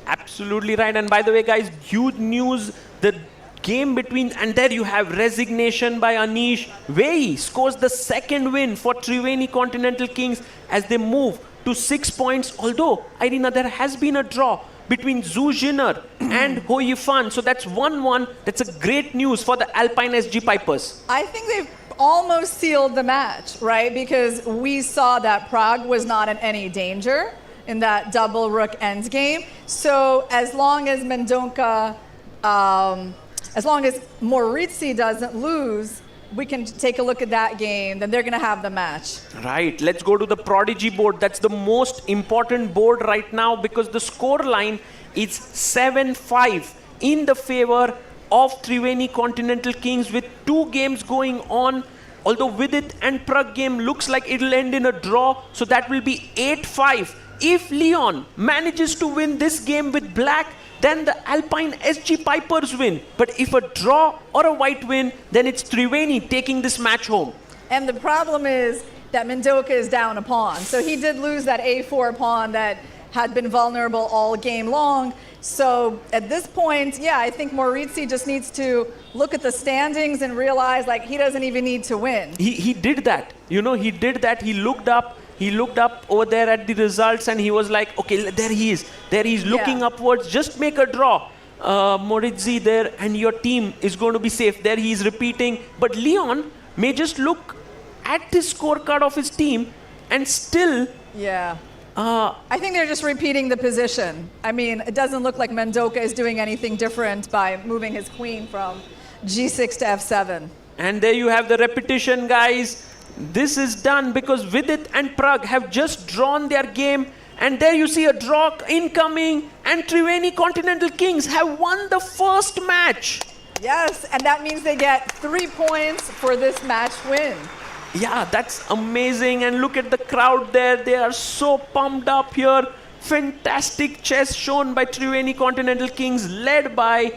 Absolutely right. And by the way, guys, huge news. The game between, and there you have resignation by Anish. Wei scores the second win for Triveni Continental Kings as they move to 6 points. Although, Irina, there has been a draw between Zhu Jiner and Ho Yifan. So that's 1-1. That's a great news for the Alpine SG Pipers. I think they've almost sealed the match, right? Because we saw that Pragg was not in any danger in that double rook endgame. So as long as Mendonça, as long as Morizzi doesn't lose, we can take a look at that game, then they're going to have the match. Right. Let's go to the Prodigy board. That's the most important board right now because the score line is 7-5 in the favor of Triveni Continental Kings with 2 games going on. Although Vidit and Pragg game looks like it'll end in a draw, so that will be 8-5. If Leon manages to win this game with black, then the Alpine SG Pipers win. But if a draw or a white win, then it's Triveni taking this match home. And the problem is that Mendonça is down a pawn. So he did lose that A4 pawn that had been vulnerable all game long. So at this point, yeah, I think Morizzi just needs to look at the standings and realize like he doesn't even need to win. He did that. You know, he did that. He looked up He looked up over there at the results and he was like, okay, there he is. There he is looking upwards. Just make a draw. Moritzi there and your team is going to be safe. There he is repeating. But Leon may just look at the scorecard of his team and still... Yeah. I think they're just repeating the position. I mean, it doesn't look like Mendoka is doing anything different by moving his queen from G6 to F7. And there you have the repetition, guys. This is done because Vidit and Pragg have just drawn their game. And there you see a draw incoming. And Triveni Continental Kings have won the first match. Yes, and that means they get 3 points for this match win. Yeah, that's amazing. And look at the crowd there. They are so pumped up here. Fantastic chess shown by Triveni Continental Kings, led by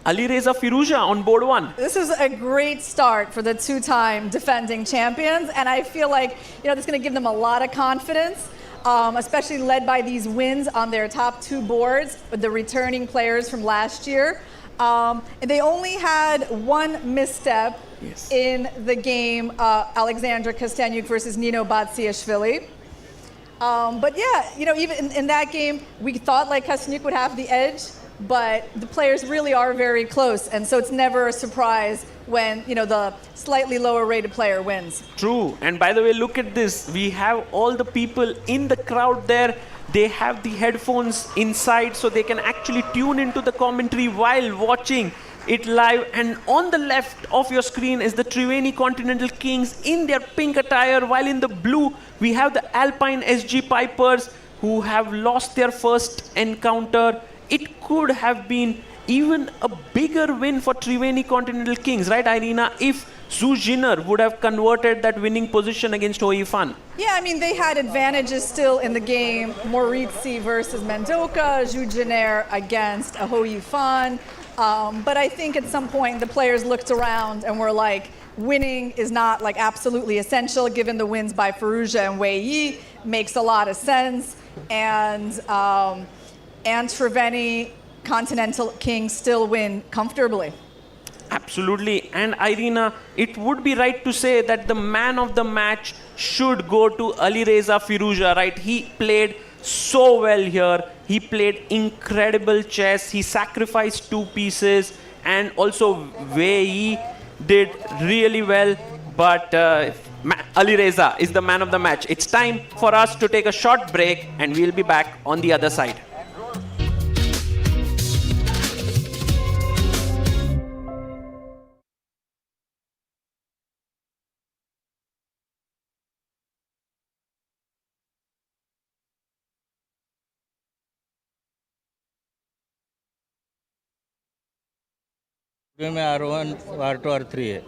Alireza Firouzja on board 1. This is a great start for the two-time defending champions, and I feel like this is going to give them a lot of confidence, especially led by these wins on their top 2 boards with the returning players from last year. And they only had one misstep in the game, Alexandra Kosteniuk versus Nino Batsiashvili. But yeah, even in that game, we thought like Kosteniuk would have the edge, but the players really are very close, and so it's never a surprise when the slightly lower rated player wins. True. And by the way, look at this. We have all the people in the crowd there. They have the headphones inside so they can actually tune into the commentary while watching it live. And on the left of your screen is the Triveni Continental Kings in their pink attire, while in the blue we have the Alpine SG Pipers who have lost their first encounter. It could have been even a bigger win for Triveni Continental Kings, right, Irina, if Zhu Jinner would have converted that winning position against Hou Yifan. Yeah, I mean, they had advantages still in the game. Moritzi versus Mendoka, Zhu Jinner against Hou Yifan. But I think at some point the players looked around and were like, winning is not like absolutely essential, given the wins by Firouzja and Wei Yi. Makes a lot of sense. And Triveni Continental Kings still win comfortably. Absolutely. And Irina, it would be right to say that the man of the match should go to Alireza Firouzja, right? He played so well here. He played incredible chess. He sacrificed 2 pieces, and also Wei Yi did really well. But Alireza is the man of the match. It's time for us to take a short break, and we'll be back on the other side. में R1, R2, R3 है.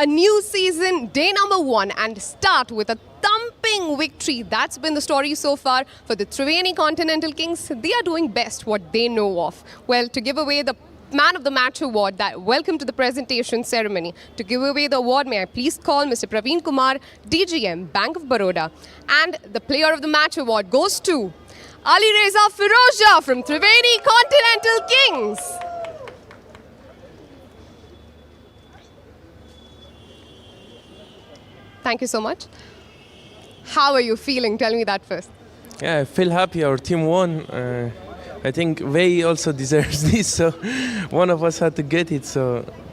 a new season, day number 1, and start with a thumping victory. That's been the story so far for the Triveni Continental Kings. They are doing best what they know of. Well, to give away the Man of the Match award, welcome to the presentation ceremony. To give away the award, may I please call Mr. Praveen Kumar, DGM, Bank of Baroda. And the Player of the Match award goes to Ali Reza Firouzja from Triveni Continental Kings. Thank you so much. How are you feeling? Tell me that first. Yeah, I feel happy. Our team won. I think Wei also deserves this, so one of us had to get it.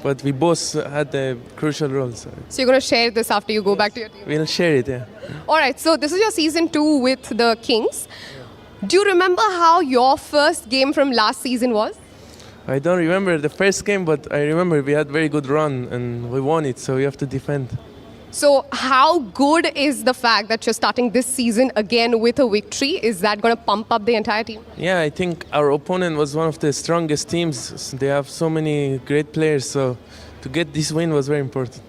But we both had a crucial role. So you're going to share this after you go back to your team? We'll share it, yeah. All right, so this is your season 2 with the Kings. Do you remember how your first game from last season was? I don't remember the first game, but I remember we had very good run and we won it, so we have to defend. So how good is the fact that you're starting this season again with a victory? Is that going to pump up the entire team? Yeah, I think our opponent was one of the strongest teams. They have so many great players, so to get this win was very important.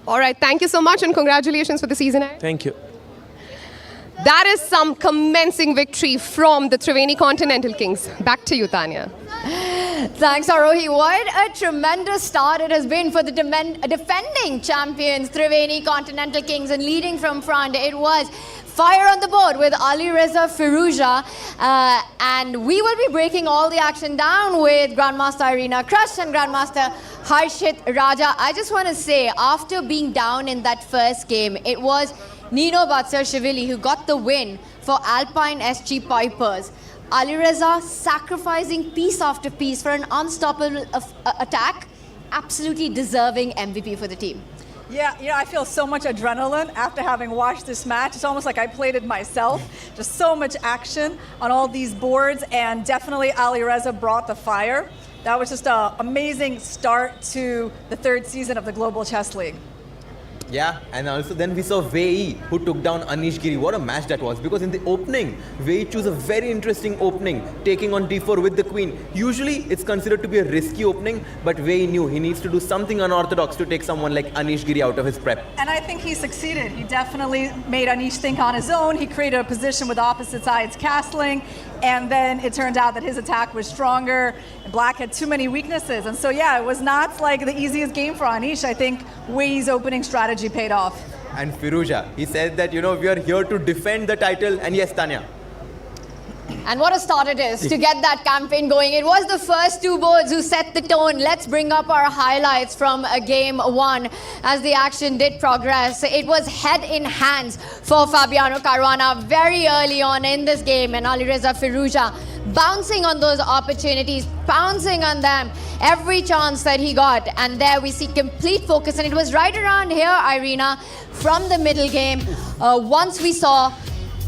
All right, thank you so much and congratulations for the season. Thank you. That is some commencing victory from the Triveni Continental Kings. Back to you, Tanya. Thanks, Arohi. What a tremendous start it has been for the defending champions, Triveni Continental Kings, and leading from front. It was fire on the board with Ali Reza Firouzja, and we will be breaking all the action down with Grandmaster Irina Krush and Grandmaster Harshit Raja. I just want to say, after being down in that first game, it was Nino Batsarashvili who got the win for Alpine SG Pipers. Ali Reza sacrificing piece after piece for an unstoppable attack, absolutely deserving MVP for the team. Yeah, I feel so much adrenaline after having watched this match. It's almost like I played it myself. Just so much action on all these boards, and definitely Ali Reza brought the fire. That was just an amazing start to the 3rd season of the Global Chess League. Yeah, and also then we saw Wei, who took down Anish Giri. What a match that was, because in the opening, Wei chose a very interesting opening, taking on d4 with the queen. Usually, it's considered to be a risky opening, but Wei knew he needs to do something unorthodox to take someone like Anish Giri out of his prep. And I think he succeeded. He definitely made Anish think on his own. He created a position with opposite sides castling, and then it turned out that his attack was stronger. Black had too many weaknesses, and so yeah, it was not like the easiest game for Anish. I think Wei's opening strategy paid off. And Firouzja, he said that, we are here to defend the title, and yes, Tanya. And what a start it is to get that campaign going. It was the first 2 boards who set the tone. Let's bring up our highlights from game 1 as the action did progress. It was head in hands for Fabiano Caruana very early on in this game, and Ali Reza Firouzja bouncing on those opportunities, pouncing on them every chance that he got. And there we see complete focus, and it was right around here, Irina, from the middle game, once we saw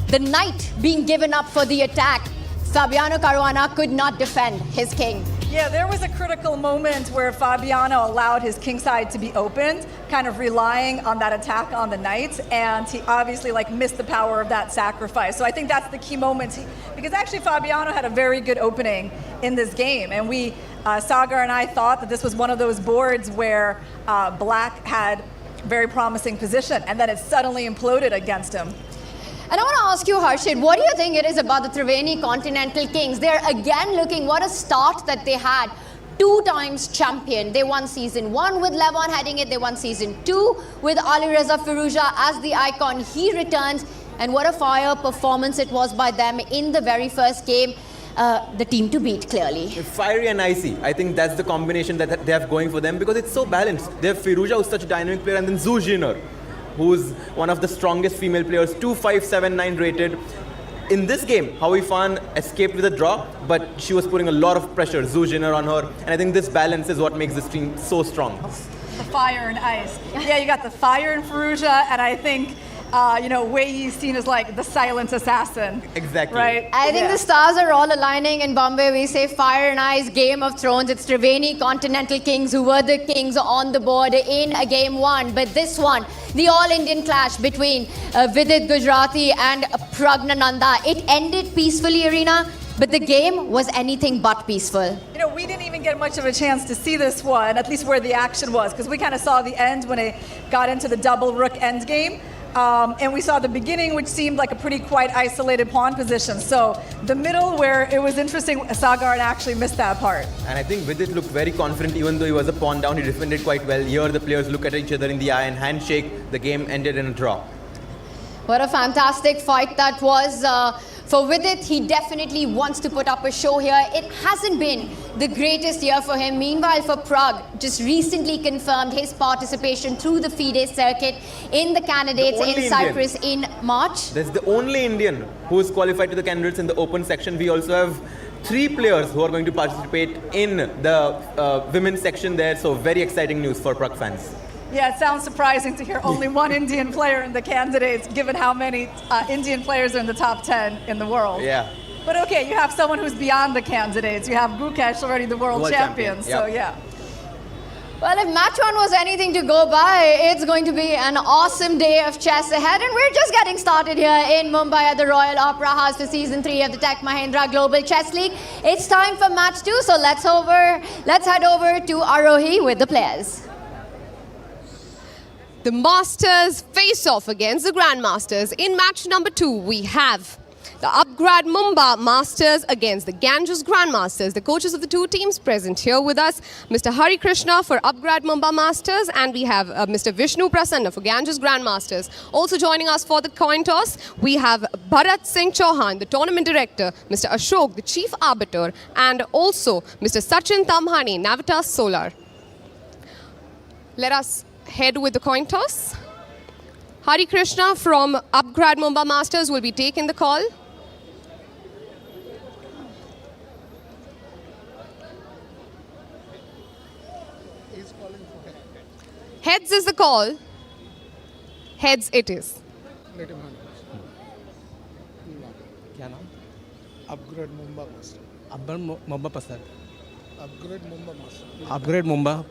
the knight being given up for the attack, Fabiano Caruana could not defend his king. Yeah, there was a critical moment where Fabiano allowed his kingside to be opened, kind of relying on that attack on the knight, and he obviously missed the power of that sacrifice. So I think that's the key moment, because actually Fabiano had a very good opening in this game, and Sagar and I thought that this was one of those boards where Black had very promising position, and then it suddenly imploded against him. And I want to ask you, Harshit, what do you think it is about the Triveni Continental Kings? They're again looking, what a start that they had. 2 times champion. They won season 1 with Levon heading it. They won season 2 with Ali Reza Firouzja as the icon. He returns, and what a fire performance it was by them in the very first game. The team to beat, clearly. Fiery and icy. I think that's the combination that they have going for them, because it's so balanced. They have Firouzja, who's such a dynamic player, and then Zhu Jiner, who's one of the strongest female players, 2.579 rated. In this game, Howie Fan escaped with a draw, but she was putting a lot of pressure, Zhu Jiner, on her. And I think this balance is what makes this team so strong. The fire and ice. Yeah, you got the fire in Firouzja, and I think Wei he's seen as the silent assassin. Exactly. Right? I think the stars are all aligning in Bombay. We say fire and ice, Game of Thrones. It's Triveni Continental Kings who were the kings on the board in game 1. But this one, the all-Indian clash between Vidit Gujarati and Pragg Nanda, it ended peacefully, Arena. but the game was anything but peaceful. You know, we didn't even get much of a chance to see this one, at least where the action was, because we kind of saw the end when it got into the double rook endgame. And we saw the beginning, which seemed like a pretty quite isolated pawn position. So the middle, where it was interesting, Sagar actually missed that part. And I think Vidit looked very confident, even though he was a pawn down. He defended quite well. Here, the players look at each other in the eye and handshake. The game ended in a draw. What a fantastic fight that was. For Vidit, he definitely wants to put up a show here. It hasn't been the greatest year for him. Meanwhile, for Pragg, just recently confirmed his participation through the FIDE circuit in the candidates in Cyprus in March. That's the only Indian who is qualified to the candidates in the open section. We also have 3 players who are going to participate in the women's section there. So very exciting news for Pragg fans. Yeah, it sounds surprising to hear only one Indian player in the candidates, given how many Indian players are in the top 10 in the world. Yeah. But okay, you have someone who's beyond the candidates. You have Gukesh, already the world champion. So yeah. Well, if match 1 was anything to go by, it's going to be an awesome day of chess ahead. And we're just getting started here in Mumbai at the Royal Opera House for Season 3 of the Tech Mahindra Global Chess League. It's time for match 2, so let's head over to Arohi with the players. The Masters face off against the Grandmasters. In match number 2, we have the Upgrad Mumbai Masters against the Ganges Grandmasters. The coaches of the two teams present here with us, Mr. Hari Krishna for Upgrad Mumbai Masters, and we have Mr. Vishnu Prasanna for Ganges Grandmasters. Also joining us for the coin toss, we have Bharat Singh Chauhan, the tournament director, Mr. Ashok, the chief arbiter, and also Mr. Sachin Tamhani, Navitas Solar. Let us head with the coin toss. Hari Krishna from Upgrad Mumbai Masters will be taking the call. Heads is the call. Heads it is. क्या नाम? Upgrade Mumbai master. Upgrade Mumbai master. Upgrade Mumbai.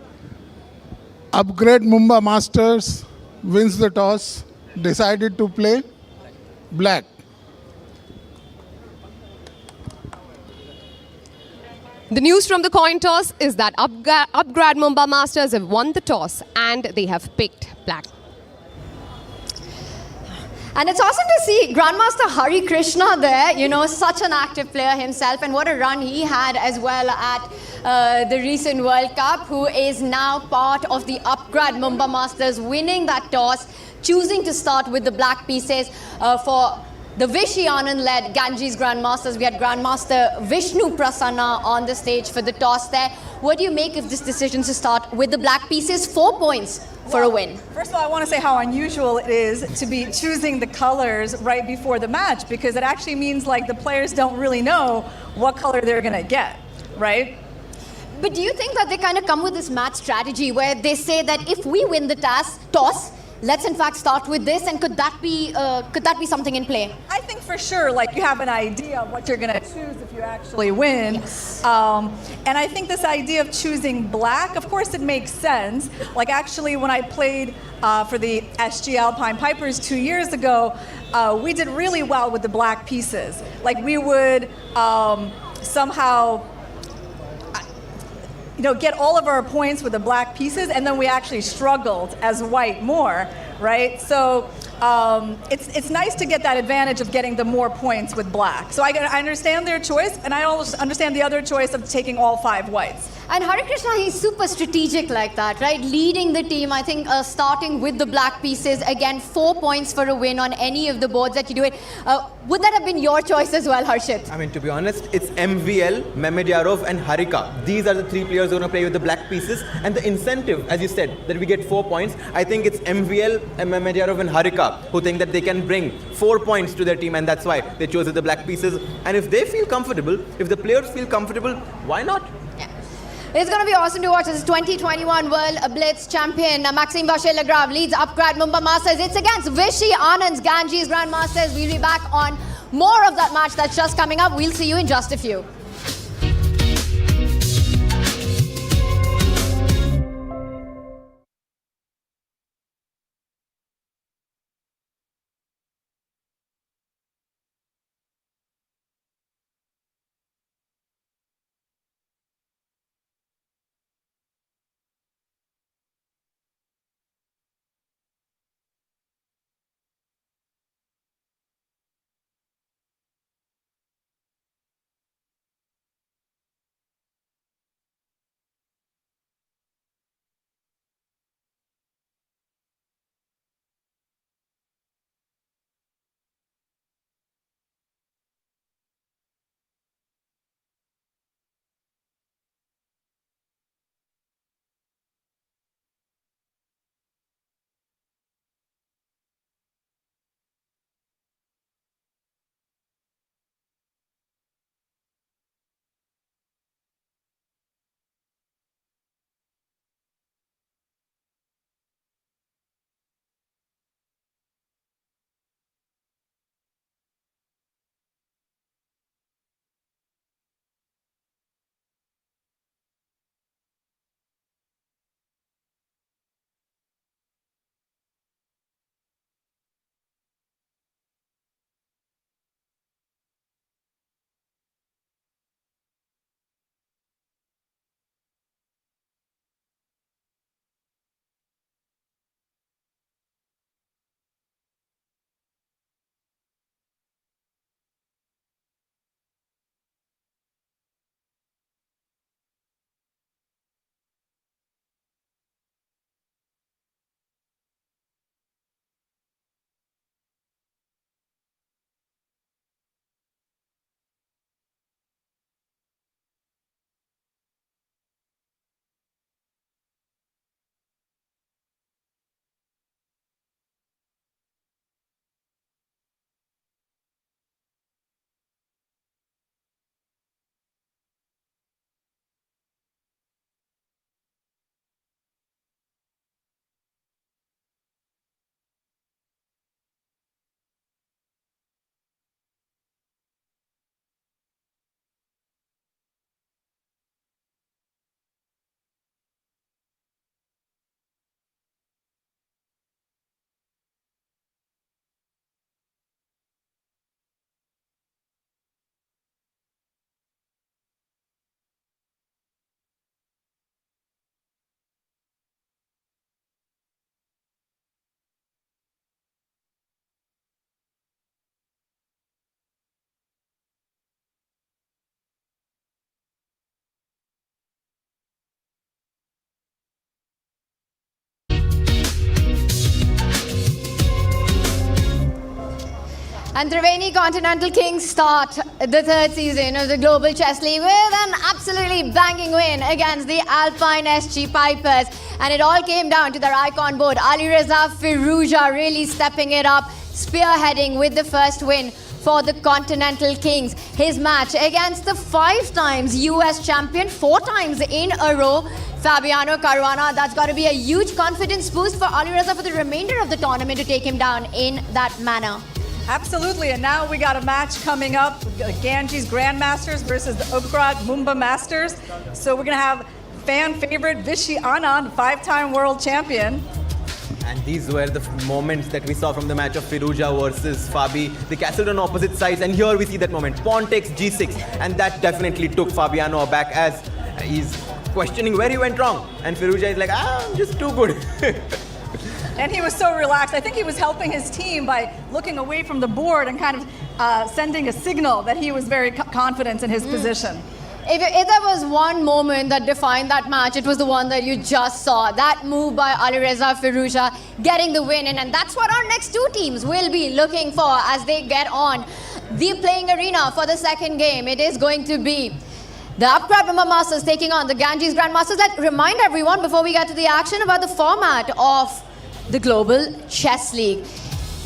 Upgrade Mumbai Masters wins the toss, decided to play black. The news from the coin toss is that Upgrad Mumbai Masters have won the toss and they have picked black. And it's awesome to see Grandmaster Hari Krishna there, you know, such an active player himself, and what a run he had as well at the recent World Cup, who is now part of the Upgrad Mumbai Masters, winning that toss, choosing to start with the black pieces for the Vishy Anand-led Ganges Grandmasters. We had Grandmaster Vishnu Prasanna on the stage for the toss there. What do you make of this decision to start with the black pieces? 4 points for a win. First of all, I want to say how unusual it is to be choosing the colors right before the match, because it actually means like the players don't really know what color they're going to get, right? But do you think that they kind of come with this match strategy where they say that if we win the toss, let's in fact start with this, and could that be something in play? I think for sure, like, you have an idea of what you're going to choose if you actually win. Yes. And I think this idea of choosing black, of course it makes sense. Like, actually, when I played for the SG Alpine Pipers 2 years ago, we did really well with the black pieces. Like, we would somehow get all of our points with the black pieces, and then we actually struggled as white more, right? So it's nice to get that advantage of getting the more points with black. So I understand their choice, and I also understand the other choice of taking all 5 whites. And Hari Krishna, he's super strategic like that, right? Leading the team, I think starting with the black pieces, again, 4 points for a win on any of the boards that you do it. Would that have been your choice as well, Harshit? I mean, to be honest, it's MVL, Mehmedyarov and Harika. These are the 3 players who are going to play with the black pieces. And the incentive, as you said, that we get 4 points, I think it's MVL, and Mehmedyarov and Harika who think that they can bring 4 points to their team, and that's why they chose the black pieces. And if they feel comfortable, if the players feel comfortable, why not? It's going to be awesome to watch. This is 2021 World Blitz champion Maxime Vacher-Lagrave leads Upgrad Mumbai Masters. It's against Vishy Anand's Ganges Grandmasters. We'll be back on more of that match that's just coming up. We'll see you in just a few. And Triveni Continental Kings start the third season of the Global Chess League with an absolutely banging win against the Alpine SG Pipers. And it all came down to their icon board, Alireza Firouzja really stepping it up, spearheading with the first win for the Continental Kings. His match against the 5 times US champion, 4 times in a row, Fabiano Caruana. That's got to be a huge confidence boost for Alireza for the remainder of the tournament to take him down in that manner. Absolutely, and now we got a match coming up, Ganges Grandmasters versus the Pragg Mumba Masters. So we're going to have fan favorite Vishy Anand, 5-time world champion. And these were the moments that we saw from the match of Firouzja versus Fabi. They castled on opposite sides, and here we see that moment. Pawn takes G6, and that definitely took Fabiano aback as he's questioning where he went wrong. And Firouzja is like, I'm just too good. And he was so relaxed. I think he was helping his team by looking away from the board and kind of sending a signal that he was very confident in his position. If there was one moment that defined that match, it was the one that you just saw. That move by Alireza Firouzja getting the win in. And that's what our next 2 teams will be looking for as they get on the playing arena for the second game. It is going to be the Pragg Masters taking on the Ganges Grandmasters. Let's remind everyone before we get to the action about the format of the Global Chess League.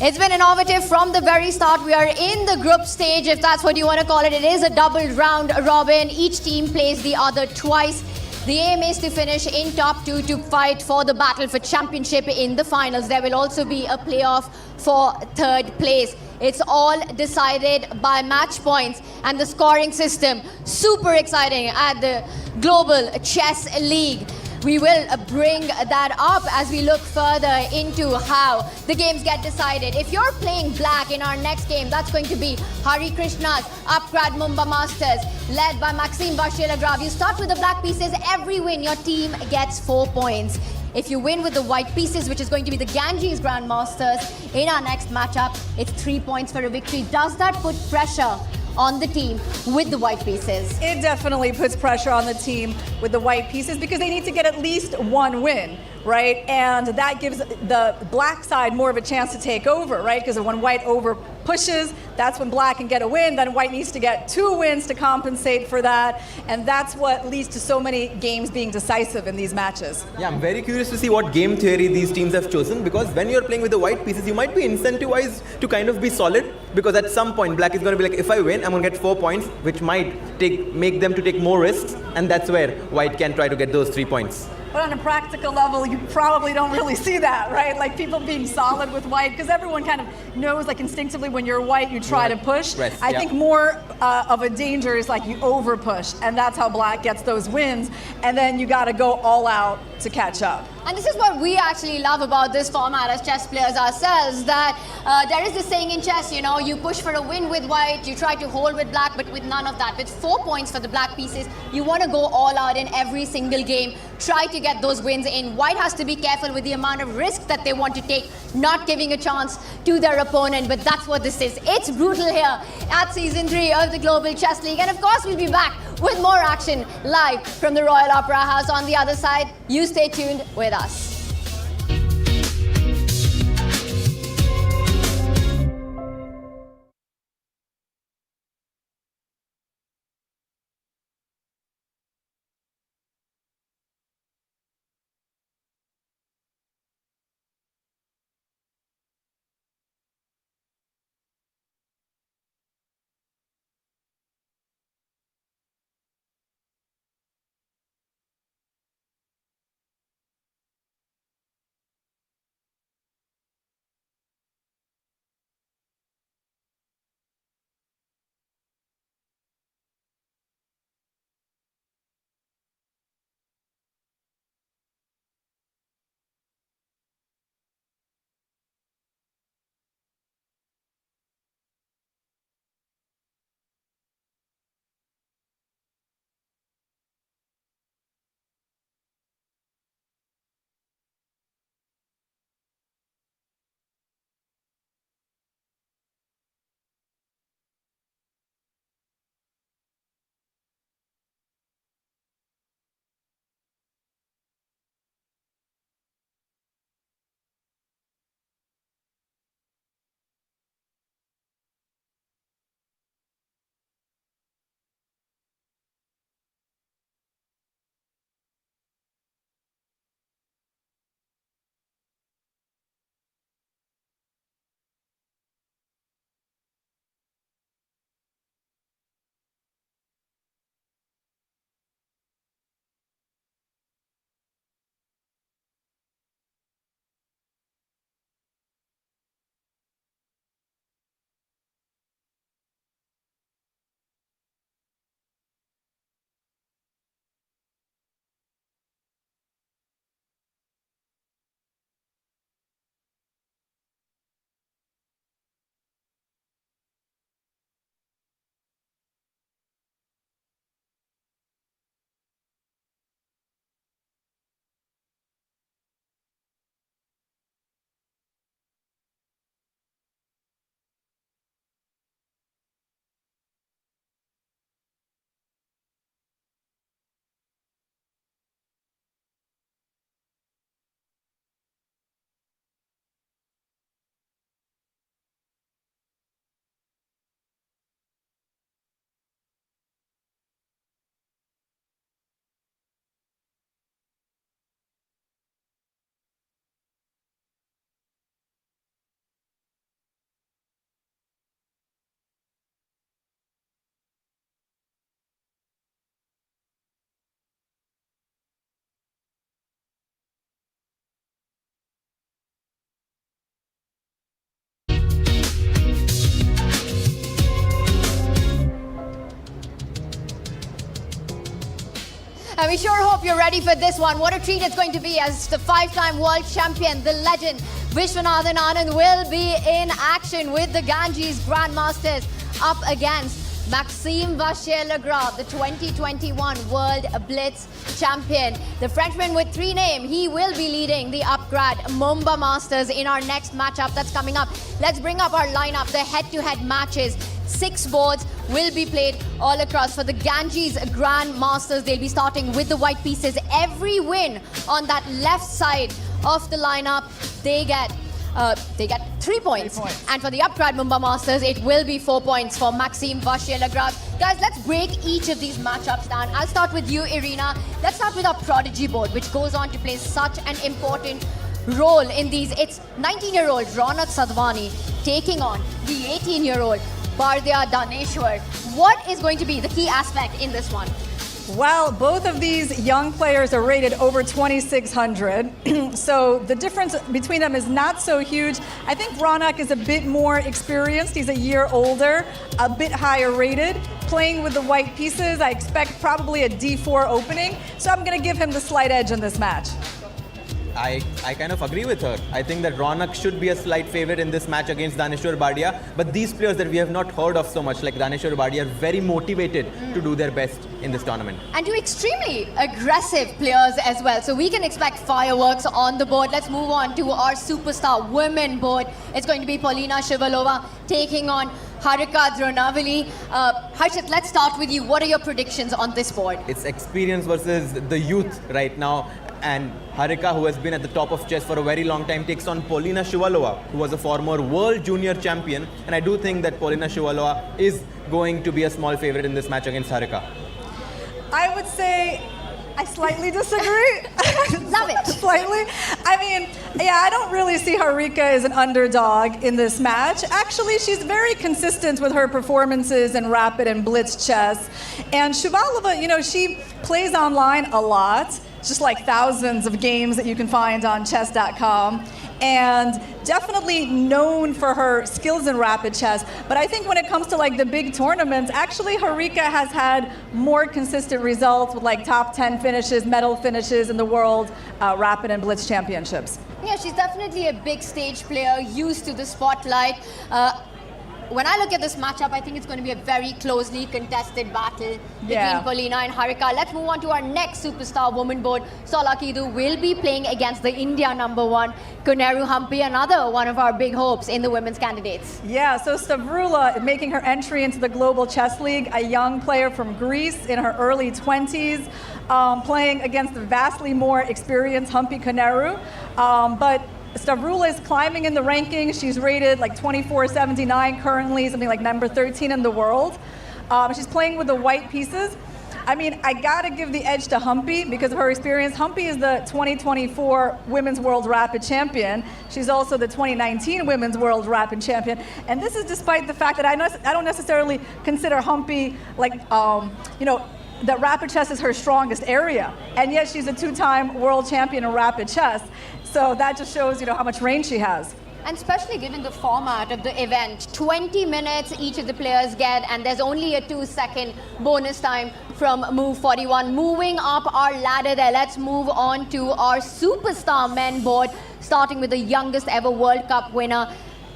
It's been innovative from the very start. We are in the group stage, if that's what you want to call it. It is a double round robin. Each team plays the other twice. The aim is to finish in top 2 to fight for the battle for championship in the finals. There will also be a playoff for 3rd place. It's all decided by match points and the scoring system. Super exciting at the Global Chess League. We will bring that up as we look further into how the games get decided. If you're playing black in our next game, that's going to be Hari Krishna's Pragg Mumba Masters, led by Maxime Vachier-Lagrave. You start with the black pieces. Every win, your team gets 4 points. If you win with the white pieces, which is going to be the Ganges Grandmasters in our next matchup, it's 3 points for a victory. Does that put pressure on the team with the white pieces? It definitely puts pressure on the team with the white pieces because they need to get at least 1 win, right? And that gives the black side more of a chance to take over, right? Because when white over pushes, that's when black can get a win. Then white needs to get 2 wins to compensate for that. And that's what leads to so many games being decisive in these matches. Yeah, I'm very curious to see what game theory these teams have chosen, because when you're playing with the white pieces, you might be incentivized to kind of be solid, because at some point black is going to be like, if I win, I'm going to get 4 points, which might make them to take more risks, and that's where white can try to get those 3 points. But on a practical level, you probably don't really see that, right? Like people being solid with white, because everyone kind of knows, like instinctively, when you're white, you try to push. I think more of a danger is like you over push, and that's how black gets those wins, and then you got to go all out to catch up. And this is what we actually love about this format as chess players ourselves, that there is this saying in chess, you know, you push for a win with white, you try to hold with black, but with none of that. With 4 points for the black pieces, you want to go all out in every single game, try to get those wins in. White has to be careful with the amount of risk that they want to take, not giving a chance to their opponent, but that's what this is. It's brutal here at Season 3 of the Global Chess League, and of course we'll be back with more action live from the Royal Opera House on the other side. You stay tuned with us. And we sure hope you're ready for this one. What a treat it's going to be as the 5-time world champion, the legend, Vishwanathan Anand will be in action with the Ganges Grandmasters up against Maxime Vachier-Lagrave, the 2021 World Blitz champion. The Frenchman with 3 names, he will be leading the upgrad Mumbai Masters in our next matchup that's coming up. Let's bring up our lineup, the head-to-head matches. 6 boards will be played all across for the Ganges Grand Masters. They'll be starting with the white pieces. Every win on that left side of the lineup, they get 3 points. And for the upgrade Mumbai Masters, it will be 4 points for Maxime Vachier-Lagrave. Guys, let's break each of these matchups down. I'll start with you, Irina. Let's start with our Prodigy board, which goes on to play such an important role in these. It's 19-year-old Ronak Sadhwani taking on the 18-year-old Bardya Daneshwar. What is going to be the key aspect in this one? Well, both of these young players are rated over 2,600. So the difference between them is not so huge. I think Ronak is a bit more experienced. He's a year older, a bit higher rated. Playing with the white pieces, I expect probably a D4 opening. So I'm going to give him the slight edge in this match. I kind of agree with her. I think that Ronak should be a slight favorite in this match against Daneshwar Bhadia. But these players that we have not heard of so much, like Daneshwar Bhadia, are very motivated to do their best in this tournament. And 2 extremely aggressive players as well. So we can expect fireworks on the board. Let's move on to our superstar women board. It's going to be Polina Shivalova taking on Harika Dronavali. Harshit, let's start with you. What are your predictions on this board? It's experience versus the youth right now. And Harika, who has been at the top of chess for a very long time, takes on Polina Shivalova, who was a former world junior champion. And I do think that Polina Shivalova is going to be a small favorite in this match against Harika. I would say I slightly disagree. Love it. Slightly. I mean, yeah, I don't really see Harika as an underdog in this match. Actually, she's very consistent with her performances in rapid and blitz chess. And Shivalova, you know, she plays online a lot, just like thousands of games that you can find on chess.com. And definitely known for her skills in rapid chess. But I think when it comes to like the big tournaments, actually Harika has had more consistent results with like top 10 finishes, medal finishes in the world rapid and blitz championships. Yeah, she's definitely a big stage player, used to the spotlight. When I look at this matchup, I think it's going to be a very closely contested battle between Polina and Harika. Let's move on to our next superstar woman board. Solakidu will be playing against the India #1, Koneru Hampi, another one of our big hopes in the women's candidates. Yeah, so Stavroula making her entry into the Global Chess League, a young player from Greece in her early 20s, playing against the vastly more experienced Hampi Koneru. But Stavroula is climbing in the rankings. She's rated like 2479 currently, something like number 13 in the world. She's playing with the white pieces. I mean, I gotta give the edge to Hampi because of her experience. Hampi is the 2024 Women's World Rapid Champion. She's also the 2019 Women's World Rapid Champion. And this is despite the fact that I don't necessarily consider Hampi like, you know, that rapid chess is her strongest area. And yet she's a 2-time world champion in rapid chess. So that just shows, you know, how much range she has. And especially given the format of the event, 20 minutes each of the players get, and there's only a 2-second bonus time from move 41. Moving up our ladder there, let's move on to our superstar men board, starting with the youngest ever World Cup winner,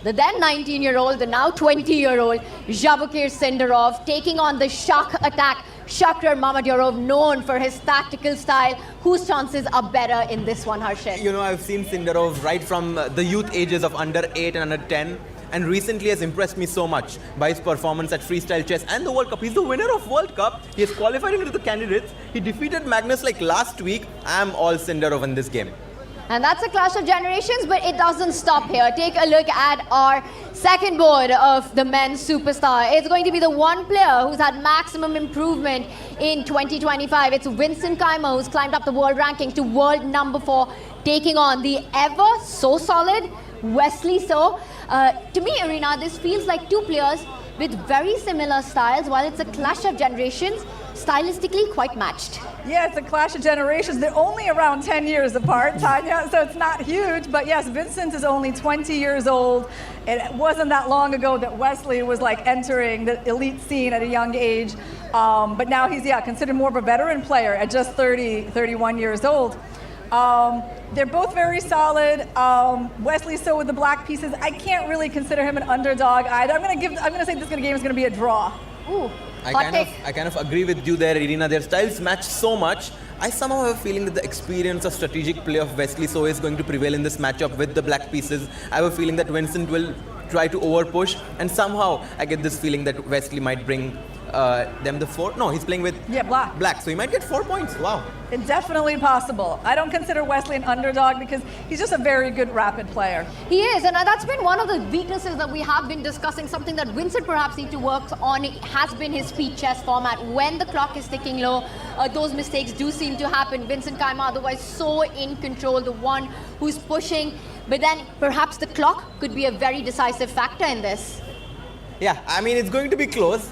the then 19-year-old, the now 20-year-old Javukir Sindarov, taking on the shock attack Shakrar Mamedyarov, known for his tactical style. Whose chances are better in this one, Harshit? You know, I've seen Sindarov right from the youth ages of under 8 and under 10, and recently has impressed me so much by his performance at freestyle chess and the World Cup. He's the winner of World Cup. He has qualified into the candidates. He defeated Magnus like last week. I'm all Sindarov in this game. And that's a clash of generations, but it doesn't stop here. Take a look at our second board of the men's superstar. It's going to be the one player who's had maximum improvement in 2025. It's Vincent Keimer, who's climbed up the world rankings to world #4, taking on the ever so solid Wesley So. To me, Irina, this feels like 2 players with very similar styles. While it's a clash of generations, stylistically quite matched. Yeah, it's a clash of generations. They're only around 10 years apart, Tanya, so it's not huge. But yes, Vincent is only 20 years old. It wasn't that long ago that Wesley was like entering the elite scene at a young age. But now he's, considered more of a veteran player at just 31 years old. They're both very solid. Wesley so with the black pieces. I can't really consider him an underdog either. I'm gonna say this game is gonna be a draw. Ooh, I kind of agree with you there, Irina. Their styles match so much. I somehow have a feeling that the experience of strategic play of Wesley So is going to prevail in this matchup with the black pieces. I have a feeling that Vincent will try to overpush, and somehow I get this feeling that Wesley might bring them the 4. No, he's playing with black. Black, so he might get 4 points. Wow. It's definitely possible. I don't consider Wesley an underdog because he's just a very good rapid player. He is, and that's been one of the weaknesses that we have been discussing. Something that Vincent perhaps needs to work on has been his speed chess format. When the clock is ticking low, those mistakes do seem to happen. Vincent Kaima otherwise so in control, the one who's pushing, but then perhaps the clock could be a very decisive factor in this. Yeah, I mean, it's going to be close.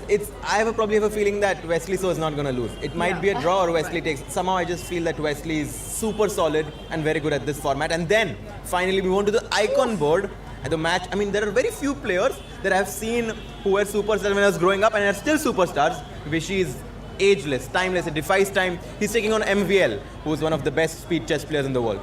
I probably have a feeling that Wesley So is not going to lose. It might be a draw or Wesley takes. Somehow I just feel that Wesley is super solid and very good at this format. And then, finally, we move to the icon board. At the match, I mean, there are very few players that I've seen who were superstars when I was growing up and are still superstars. Vishy is ageless, timeless, it defies time. He's taking on MVL, who's one of the best speed chess players in the world.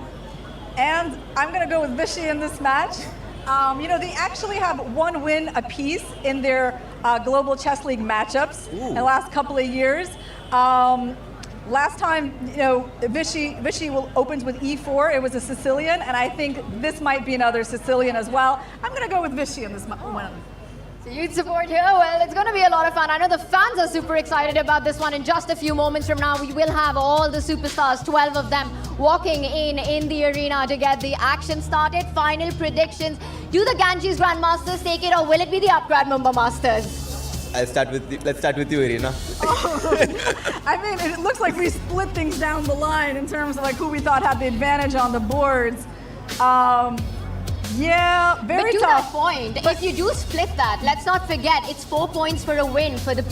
And I'm going to go with Vishy in this match. They actually have 1 win apiece in their Global Chess League matchups in the last couple of years. Last time, Vishy opens with E4. It was a Sicilian, and I think this might be another Sicilian as well. I'm going to go with Vishy in this one. So you'd support here? Well, it's going to be a lot of fun. I know the fans are super excited about this one. In just a few moments from now, we will have all the superstars, 12 of them, walking in the arena to get the action started. Final predictions. Do the Ganges Grandmasters take it, or will it be the Upgrad Mumbai Masters? Let's start with you, Irina. I mean, it looks like we split things down the line in terms of like who we thought had the advantage on the boards. Yeah, very but tough. To that point, if you do split that, let's not forget it's 4 points for a win for the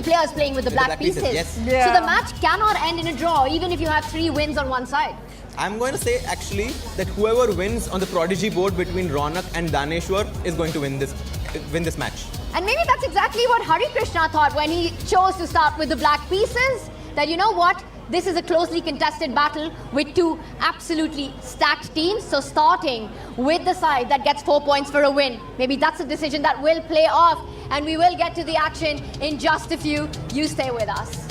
players playing with the black pieces. Yes. Yeah. So the match cannot end in a draw, even if you have 3 wins on one side. I'm going to say actually that whoever wins on the Prodigy board between Ronak and Daneshwar is going to win this match. And maybe that's exactly what Hari Krishna thought when he chose to start with the black pieces. That you know what? This is a closely contested battle with 2 absolutely stacked teams. So starting with the side that gets 4 points for a win, maybe that's a decision that will play off, and we will get to the action in just a few. You stay with us.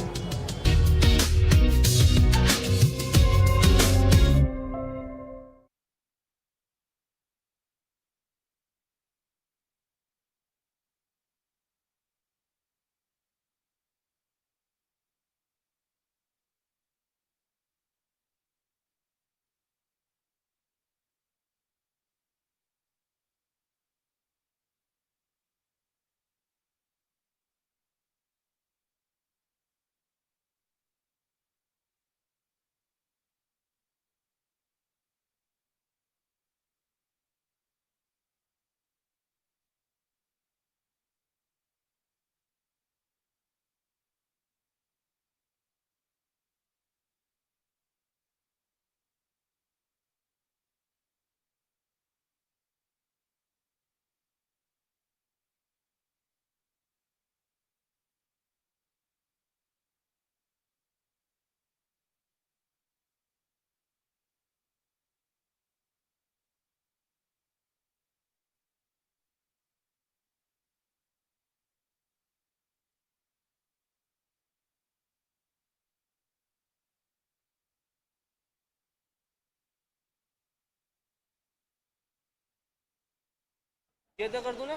ये तो कर दूं ना?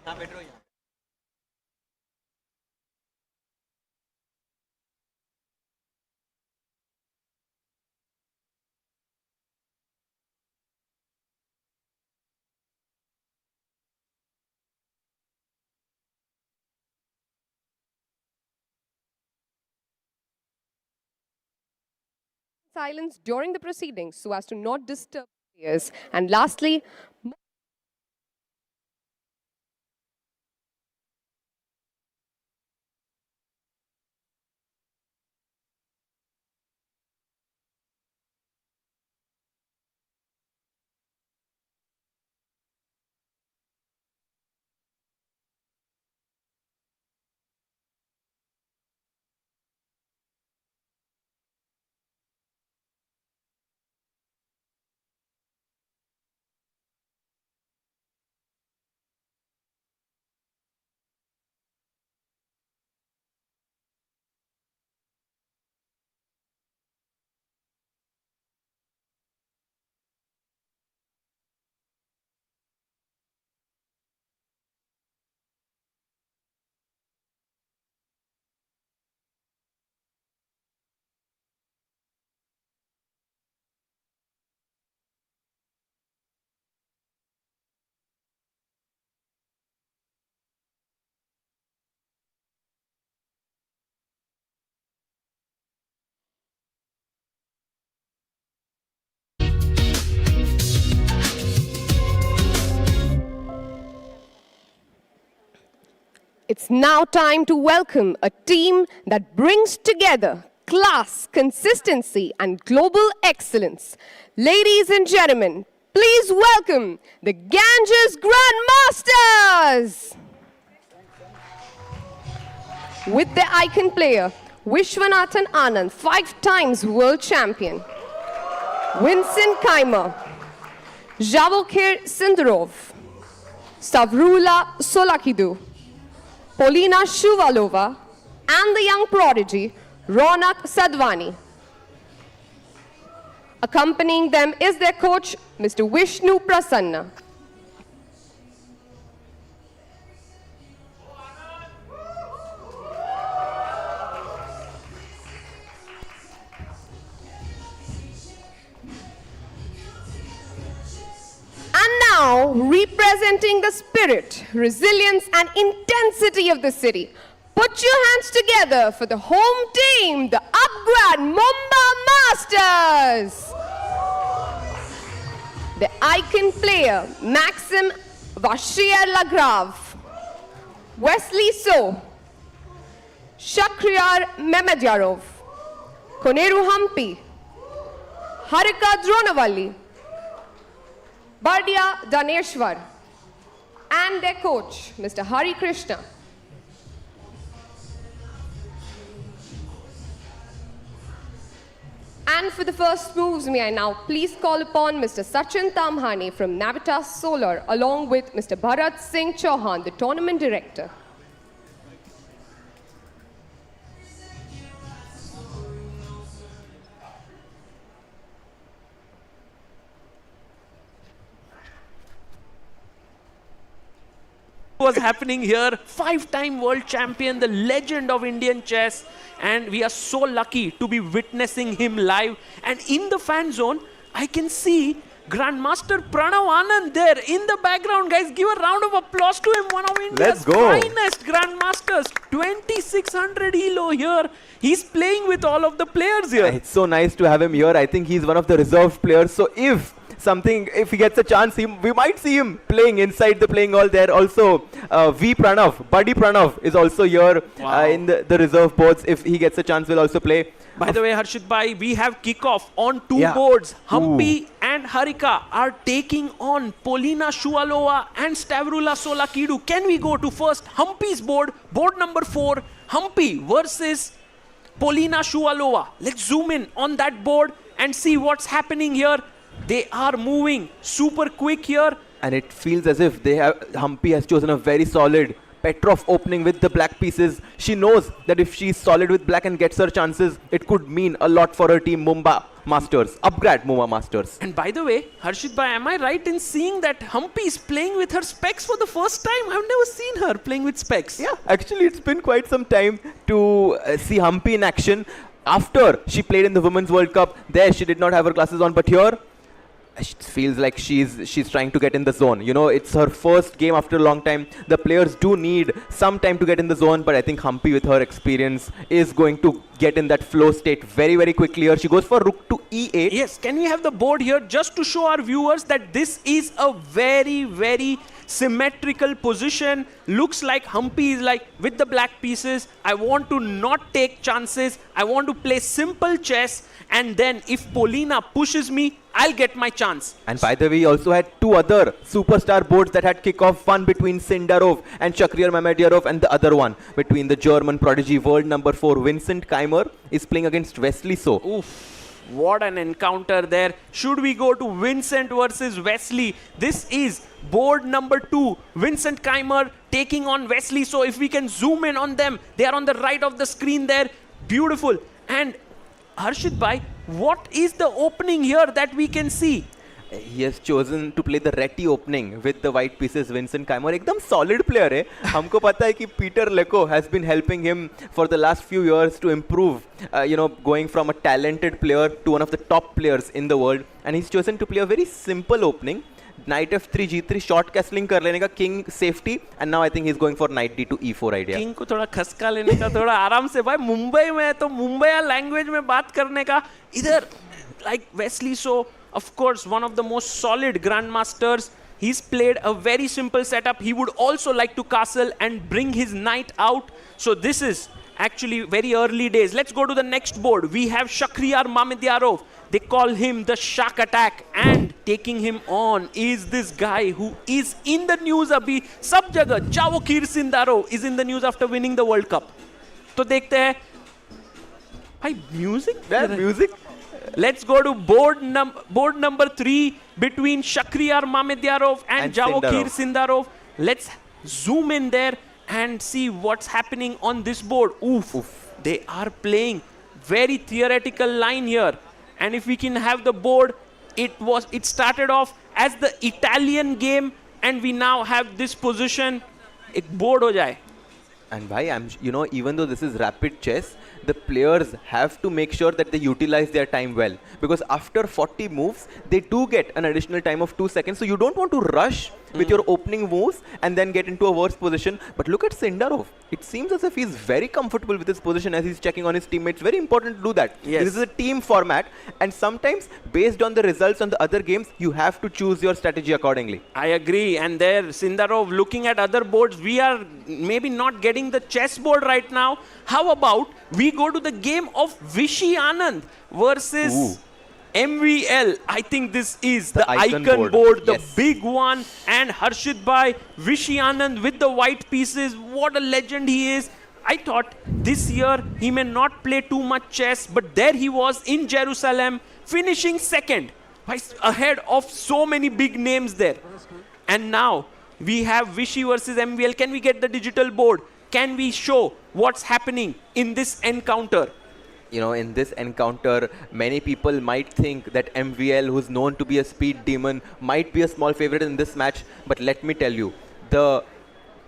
हाँ बैठो यहाँ. Silence during the proceedings so as to not disturb players. And lastly, It's now time to welcome a team that brings together class, consistency, and global excellence. Ladies and gentlemen, please welcome the Ganges Grandmasters! With their icon player, Vishwanathan Anand, 5 times world champion. Vincent Kaimer, Javokir Sindarov, Stavrula Solakidu, Polina Shuvalova, and the young prodigy, Ronak Sadhwani. Accompanying them is their coach, Mr. Vishnu Prasanna. And now, representing the spirit, resilience, and intensity of the city, put your hands together for the home team, the Upgrad Mumbai Masters. The icon player, Maxim Vashier-Lagrave, Wesley So, Shakhriyar Mehmedyarov, Koneru Hampi, Harika Dronawali, Bardia Daneshwar, and their coach, Mr. Hari Krishna. And for the first moves, may I now please call upon Mr. Sachin Tamhane from Navitas Solar, along with Mr. Bharat Singh Chauhan, the tournament director. Was happening here, 5-time world champion, the legend of Indian chess, and we are so lucky to be witnessing him live. And in the fan zone, I can see Grandmaster Pranav Anand there in the background. Guys, give a round of applause to him, one of India's finest Grandmasters. 2600 elo here. He's playing with all of the players here. It's so nice to have him here. I think he's one of the reserve players. So if he gets a chance, we might see him playing inside the playing hall there. Also, Buddy Pranav is also here in the reserve boards. If he gets a chance, we'll also play. By the way, Harshit Bhai, we have kickoff on 2 boards. Hampi and Harika are taking on Polina Shuvalova and Stavrula Solakidu. Can we go to first Hampi's board, board number 4, Hampi versus Polina Shuvalova. Let's zoom in on that board and see what's happening here. They are moving super quick here. And it feels as if Hampi has chosen a very solid Petrov opening with the black pieces. She knows that if she's solid with black and gets her chances, it could mean a lot for her team Mumbai Masters, Upgrad Mumbai Masters. And by the way, Harshit Bhai, am I right in seeing that Hampi is playing with her specs for the first time? I've never seen her playing with specs. Yeah, actually it's been quite some time to see Hampi in action. After she played in the Women's World Cup, there she did not have her glasses on, but here it feels like she's trying to get in the zone. You know, it's her first game after a long time. The players do need some time to get in the zone, but I think Hampi with her experience is going to get in that flow state very, very quickly here. She goes for rook to e8. Yes, can we have the board here just to show our viewers that this is a very, very symmetrical position. Looks like Hampi is like, with the black pieces, I want to not take chances. I want to play simple chess. And then if Polina pushes me, I'll get my chance. And by the way, he also had 2 other superstar boards that had kickoff. One between Sindarov and Shakhriyar Mehmedyarov, and the other one between the German prodigy world number 4 Vincent Kaimer is playing against Wesley So. Oof, what an encounter there. Should we go to Vincent versus Wesley? This is board number 2. Vincent Kaimer taking on Wesley So. If we can zoom in on them, they are on the right of the screen there. Beautiful. And Harshit Bhai, what is the opening here that we can see? He has chosen to play the Reti opening with the white pieces. Vincent Kaimer, एकदम solid player है. हमको पता है कि Peter Lecco has been helping him for the last few years to improve, going from a talented player to one of the top players in the world. And he's chosen to play a very simple opening. Knight f3 g3 short castling कर लेने का, king safety, and now I think he's going for knight d to e4 idea. King को थोड़ा खसका लेने का, थोड़ा आराम से. भाई मुंबई में है तो मुंबई लैंग्वेज में बात करने का. इधर like Wesley So, of course, one of the most solid grandmasters. He's played a very simple setup. He would also like to castle and bring his knight out. So this is actually very early days. Let's go to the next board. We have Shakhriyar Mamedyarov. They call him the Shark Attack, and taking him on is this guy who is in the news abhi sab jagah. Javokir Sindarov is in the news after winning the World Cup. तो देखते हैं भाई music. Yeah, music. Let's go to board number 3 between Shakhriyar Mamedyarov and Javokir Sindarov. Let's zoom in there and see what's happening on this board. Oof. They are playing very theoretical line here. And if we can have the board, it started off as the Italian game, and we now have this position. Ek board ho jaye. And bhai, even though this is rapid chess, the players have to make sure that they utilize their time well. Because after 40 moves, they do get an additional time of 2 seconds. So you don't want to rush with your opening moves and then get into a worse position. But look at Sindarov. It seems as if he's very comfortable with his position as he's checking on his teammates. Very important to do that. Yes. This is a team format. And sometimes, based on the results on the other games, you have to choose your strategy accordingly. I agree. And there, Sindarov looking at other boards. We are maybe not getting the chessboard right now. How about we go to the game of Vishy Anand versus MVL. I think this is the icon board, the big one. And Harshit Bhai, Vishy Anand with the white pieces. What a legend he is. I thought this year he may not play too much chess, but there he was in Jerusalem, finishing second, ahead of so many big names there. And now we have Vishy versus MVL. Can we get the digital board? Can we show what's happening in this encounter? In this encounter, many people might think that MVL, who's known to be a speed demon, might be a small favorite in this match. But let me tell you,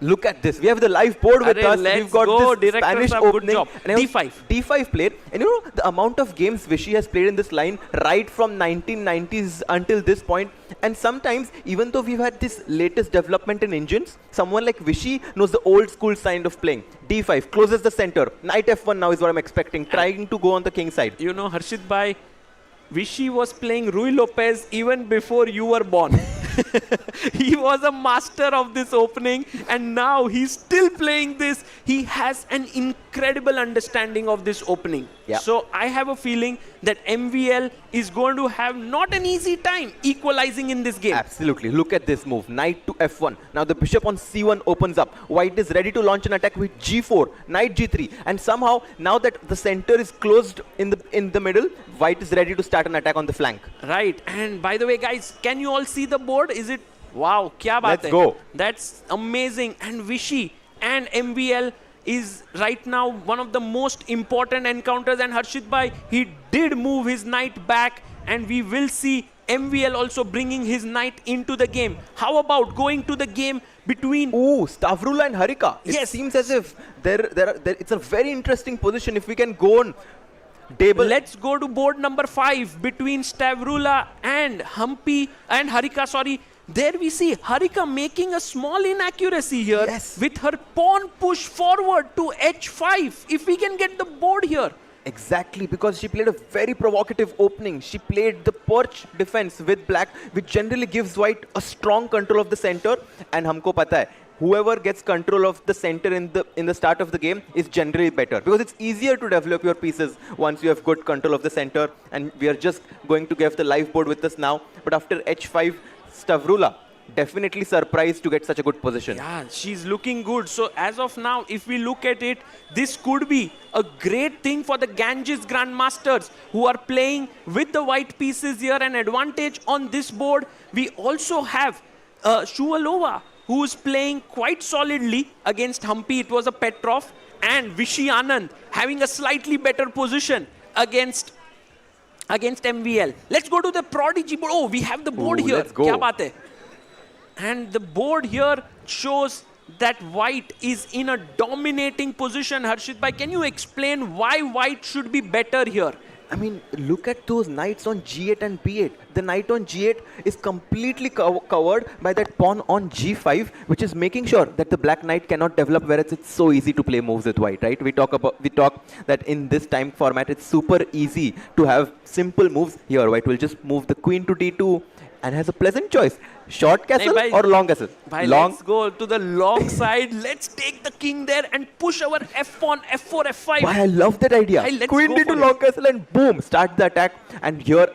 look at this. We have the live board with us. We've got this Spanish opening. D5. D5 played. And the amount of games Vishy has played in this line right from 1990s until this point. And sometimes, even though we've had this latest development in engines, someone like Vishy knows the old school side of playing. D5, closes the center. Knight F1 now is what I'm expecting. Trying to go on the king side. Harshit Bhai, Vishy was playing Rui Lopez even before you were born. He was a master of this opening, and now he's still playing this. He has an incredible understanding of this opening. Yeah. So I have a feeling that MVL is going to have not an easy time equalizing in this game. Absolutely. Look at this move. Knight to F1. Now the bishop on C1 opens up. White is ready to launch an attack with G4, Knight G3. And somehow, now that the center is closed in the middle, White is ready to start an attack on the flank. Right. And by the way, guys, can you all see the board? Is it? Wow, kya baat Let's hai? go. That's amazing. And Vishy and MVL is right now one of the most important encounters. And Harshit Bhai, he did move his knight back, and we will see MVL also bringing his knight into the game. How about going to the game between... Stavrula and Harika. It seems as if it's a very interesting position if we can go on table. Let's go to board number 5 between Stavrula and Harika. There we see Harika making a small inaccuracy here with her pawn push forward to H5. If we can get the board here. Exactly, because she played a very provocative opening. She played the perch defense with black, which generally gives white a strong control of the center. And humko pata hai, whoever gets control of the center in the start of the game is generally better, because it's easier to develop your pieces once you have good control of the center. And we are just going to give the live board with us now. But after H5, Stavrula definitely surprised to get such a good position. Yeah, she's looking good. So as of now, if we look at it, this could be a great thing for the Ganges Grandmasters who are playing with the white pieces here. An advantage on this board. We also have Shuvalova, who is playing quite solidly against Humpy. It was a Petrov. And Vishy Anand having a slightly better position against MVL. Let's go to the Prodigy board. Oh, we have the board here. Let's go. Kya baat hai? And the board here shows that white is in a dominating position. Harshit Bhai, can you explain why white should be better here? I mean, look at those knights on G8 and B8. The knight on G8 is completely covered by that pawn on G5, which is making sure that the black knight cannot develop, whereas it's so easy to play moves with white, right? We talk that in this time format, it's super easy to have simple moves. Here, white will just move the queen to D2, and has a pleasant choice. Short castle bhai, or long castle? Bhai, Long. let's go to the long side. Let's take the king there and push our f pawn, f4, f5. Why, I love that idea. Bhai, let's Queen go d to for it. long castle and boom, start the attack. And here,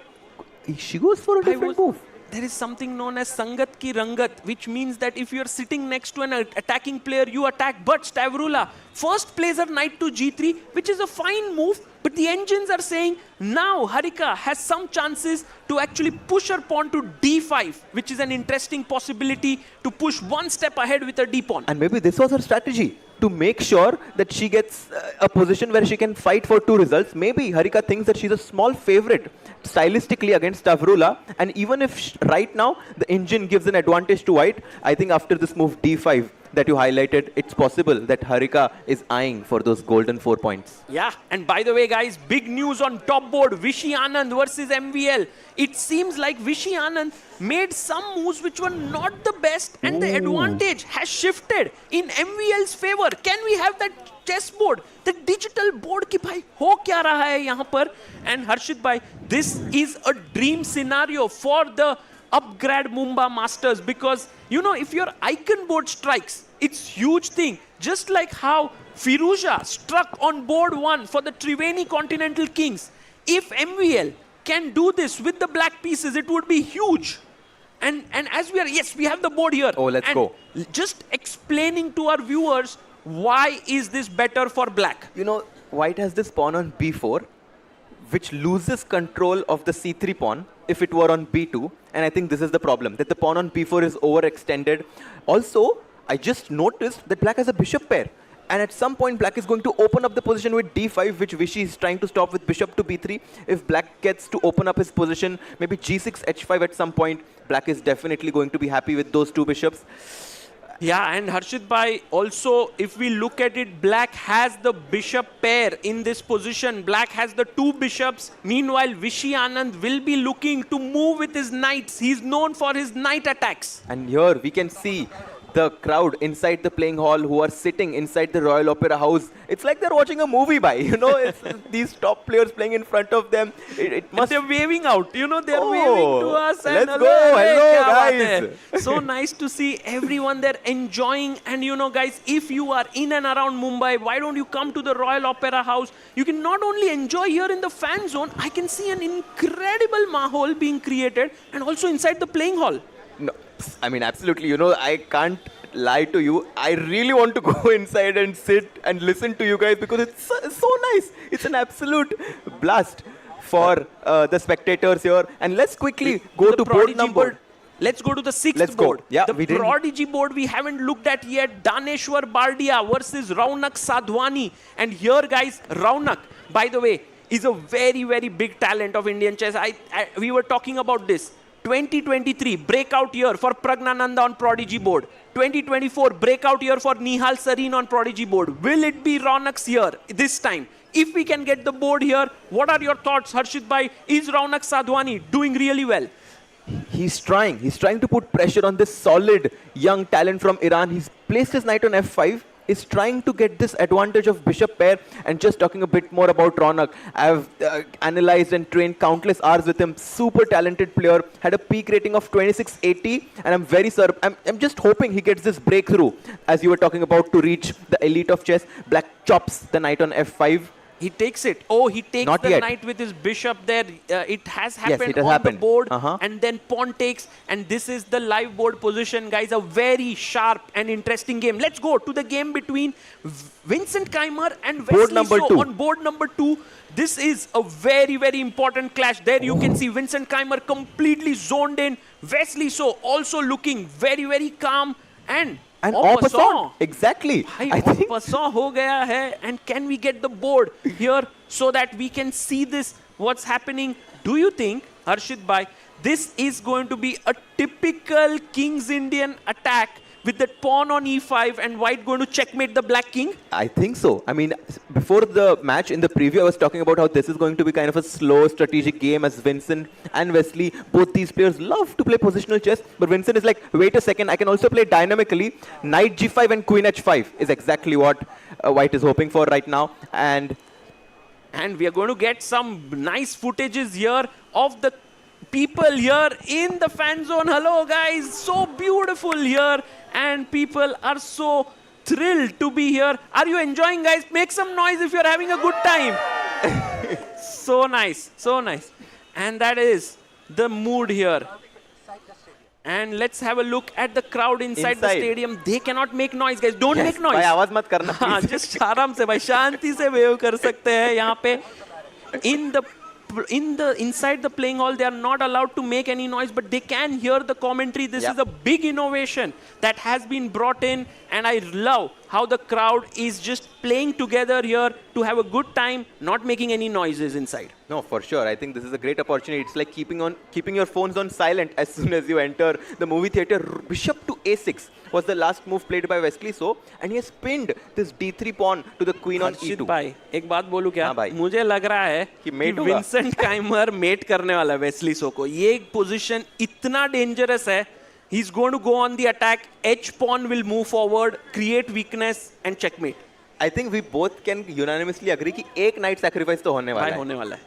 she goes for a different move. There is something known as Sangat ki Rangat, which means that if you're sitting next to an attacking player, you attack. But Stavrula first plays her knight to g3, which is a fine move. But the engines are saying now Harika has some chances to actually push her pawn to d5, which is an interesting possibility to push one step ahead with her d pawn. And maybe this was her strategy, to make sure that she gets a position where she can fight for two results. Maybe Harika thinks that she's a small favorite stylistically against Stavrula, and even if right now the engine gives an advantage to white, I think after this move d5 that you highlighted, it's possible that Harika is eyeing for those golden 4 points. Yeah, and by the way, guys, big news on top board. Vishy Anand versus MVL. It seems like Vishy Anand made some moves which were not the best, and the advantage has shifted in MVL's favor. Can we have that chessboard, the digital board ki bhai ho kya raha hai yahan par? And Harshit bhai, this is a dream scenario for the upgrade Mumbai Masters, because you know, if your icon board strikes, it's huge thing. Just like how Firouzja struck on board 1 for the Triveni Continental Kings. If MVL can do this with the black pieces, it would be huge. And as we are, yes, we have the board here. Oh, let's go. Just explaining to our viewers, why is this better for black? You know, white has this pawn on b4, which loses control of the c3 pawn if it were on b2. And I think this is the problem, that the pawn on b4 is overextended. Also, I just noticed that black has a bishop pair. And at some point, black is going to open up the position with d5, which Vishy is trying to stop with bishop to b3. If black gets to open up his position, maybe g6, h5 at some point, black is definitely going to be happy with those two bishops. Yeah, and Harshit bhai, also, if we look at it, black has the bishop pair in this position. Black has the two bishops. Meanwhile, Vishy Anand will be looking to move with his knights. He's known for his knight attacks. And here we can see the crowd inside the playing hall who are sitting inside the Royal Opera House. It's like they're watching a movie, you know, it's these top players playing in front of them. It must... They're waving out, you know, they're waving to us. And let's go, hello guys. So nice to see everyone there enjoying. And you know, guys, if you are in and around Mumbai, why don't you come to the Royal Opera House? You can not only enjoy here in the fan zone, I can see an incredible mahol being created, and also inside the playing hall. No, I mean, absolutely. You know, I can't lie to you. I really want to go inside and sit and listen to you guys, because it's so nice. It's an absolute blast for the spectators here. And let's quickly go to board number. Let's go to the sixth board. Yeah, the Prodigy board we haven't looked at yet. Daneshwar Bardia versus Raunak Sadhwani. And here, guys, Raunak, by the way, is a very, very big talent of Indian chess. We were talking about this. 2023 breakout year for Pragnananda on Prodigy board. 2024 breakout year for Nihal Sareen on Prodigy board. Will it be Raunak's year this time? If we can get the board here, what are your thoughts, Harshit bhai? Is Raunak Sadhwani doing really well? He's trying to put pressure on this solid young talent from Iran. He's placed his knight on f5. Is trying to get this advantage of bishop pair. And just talking a bit more about Raunak, I've analyzed and trained countless hours with him. Super talented player, had a peak rating of 2680, and I'm just hoping he gets this breakthrough, as you were talking about, to reach the elite of chess. Black chops the knight on f5. He takes it. Oh, he takes Not the yet. knight with his bishop there. It has happened Yes, it has on happened. the board. Uh-huh. And then pawn takes. And this is the live board position, guys. A very sharp and interesting game. Let's go to the game between Vincent Keimer and Wesley. Board number So 2. on board number 2, this is a very, very important clash. There you can see Vincent Keimer completely zoned in. Wesley So also looking very, very calm. And en passant. Exactly. I think ho gaya hai. And can we get the board here so that we can see this, what's happening? Do you think, Harshit bhai, this is going to be a typical King's Indian attack with that pawn on e5 and white going to checkmate the black king? I think so. I mean, before the match, in the preview, I was talking about how this is going to be kind of a slow strategic game, as Vincent and Wesley, both these players love to play positional chess. But Vincent is like, wait a second, I can also play dynamically. Knight g5 and queen h5 is exactly what white is hoping for right now. And we are going to get some nice footages here of the people here in the fan zone. Hello, guys. So beautiful here. And people are so thrilled to be here. Are you enjoying, guys? Make some noise if you're having a good time. So nice. So nice. And that is the mood here. And let's have a look at the crowd inside the stadium. They cannot make noise, guys. Don't make noise. भाई आवाज मत करना. हाँ, just आराम से भाई शांति से wave कर सकते हैं यहाँ पे. Inside the playing hall, they are not allowed to make any noise, but they can hear the commentary. This is a big innovation that has been brought in, and I love how the crowd is just playing together here to have a good time, not making any noises inside. No, for sure. I think this is a great opportunity. It's like keeping your phones on silent as soon as you enter the movie theater. Bishop to a6 was the last move played by Wesley So, and he has pinned this d3 pawn to the queen on e2. भाई एक बात बोलूं क्या? हाँ भाई. मुझे लग रहा है कि mate होगा. विंसेंट काइमर मेट करने वाला है वेस्ली सो को. ये पोजीशन इतना डेंजरस है. He's going to go on the attack. H pawn will move forward, create weakness and checkmate. I think we both can unanimously agree कि एक knight sacrifice तो होने वाला है. होने वाला है.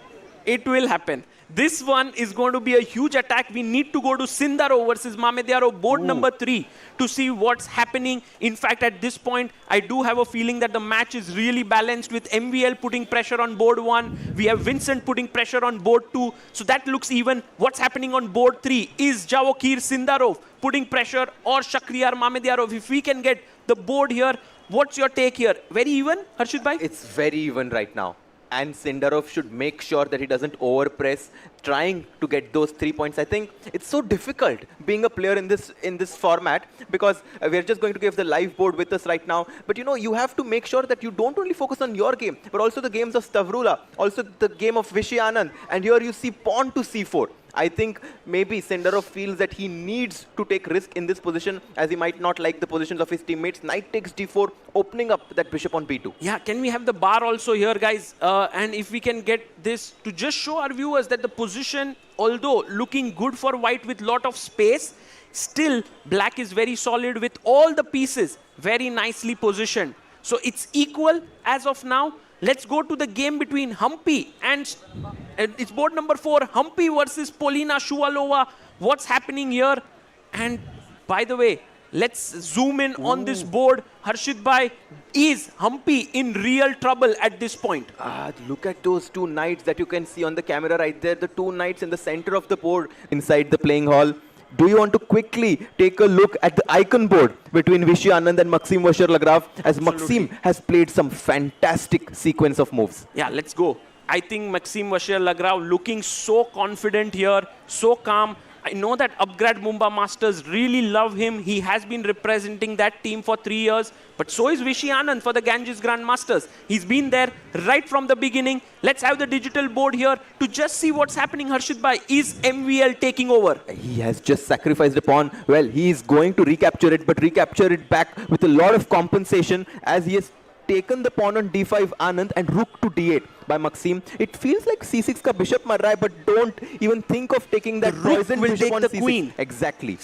It will happen. This one is going to be a huge attack. We need to go to Sindarov versus Mahindra, board number 3, to see what's happening. In fact, at this point, I do have a feeling that the match is really balanced with MVL putting pressure on board 1. We have Vincent putting pressure on board 2. So that looks even. What's happening on board 3? Is Javokir Sindarov putting pressure or Shakhriyar Mahindra? If we can get the board here, what's your take here? Very even, Harshit bhai? It's very even right now. And Sindarov should make sure that he doesn't overpress, trying to get those 3 points. I think it's so difficult being a player in this format because we're just going to give the live board with us right now. But you know, you have to make sure that you don't only focus on your game, but also the games of Stavrula, also the game of Vishy Anand. And here you see pawn to c4. I think maybe Sindarov feels that he needs to take risk in this position as he might not like the positions of his teammates. Knight takes d4, opening up that bishop on b2. Yeah, can we have the bar also here, guys? And if we can get this to just show our viewers that the position, although looking good for white with lot of space, still black is very solid with all the pieces very nicely positioned. So it's equal as of now. Let's go to the game between Humpy and it's board number 4, Humpy versus Polina Shuvalova. What's happening here? And by the way, let's zoom in on this board. Harshit bhai, is Humpy in real trouble at this point? Look at those 2 knights that you can see on the camera right there. The 2 knights in the center of the board inside the playing hall. Do you want to quickly take a look at the icon board between Vishy Anand and Maxime Vacher-Lagrave, as Maxime has played some fantastic sequence of moves? Yeah, let's go. I think Maxime Vacher-Lagrave looking so confident here, so calm. I know that Upgrade Mumbai Masters really love him. He has been representing that team for 3 years. But so is Vishy Anand for the Ganges Grand Masters. He's been there right from the beginning. Let's have the digital board here to just see what's happening. Harshit bhai, is MVL taking over? He has just sacrificed a pawn. Well, he is going to recapture it, but recapture it back with a lot of compensation as he has taken the pawn on d5 Anand and rook to d8 by Maxime. It feels like c6 ka bishop mar raha hai, but don't even think of taking that poison bishop on the c6. queen. Exactly.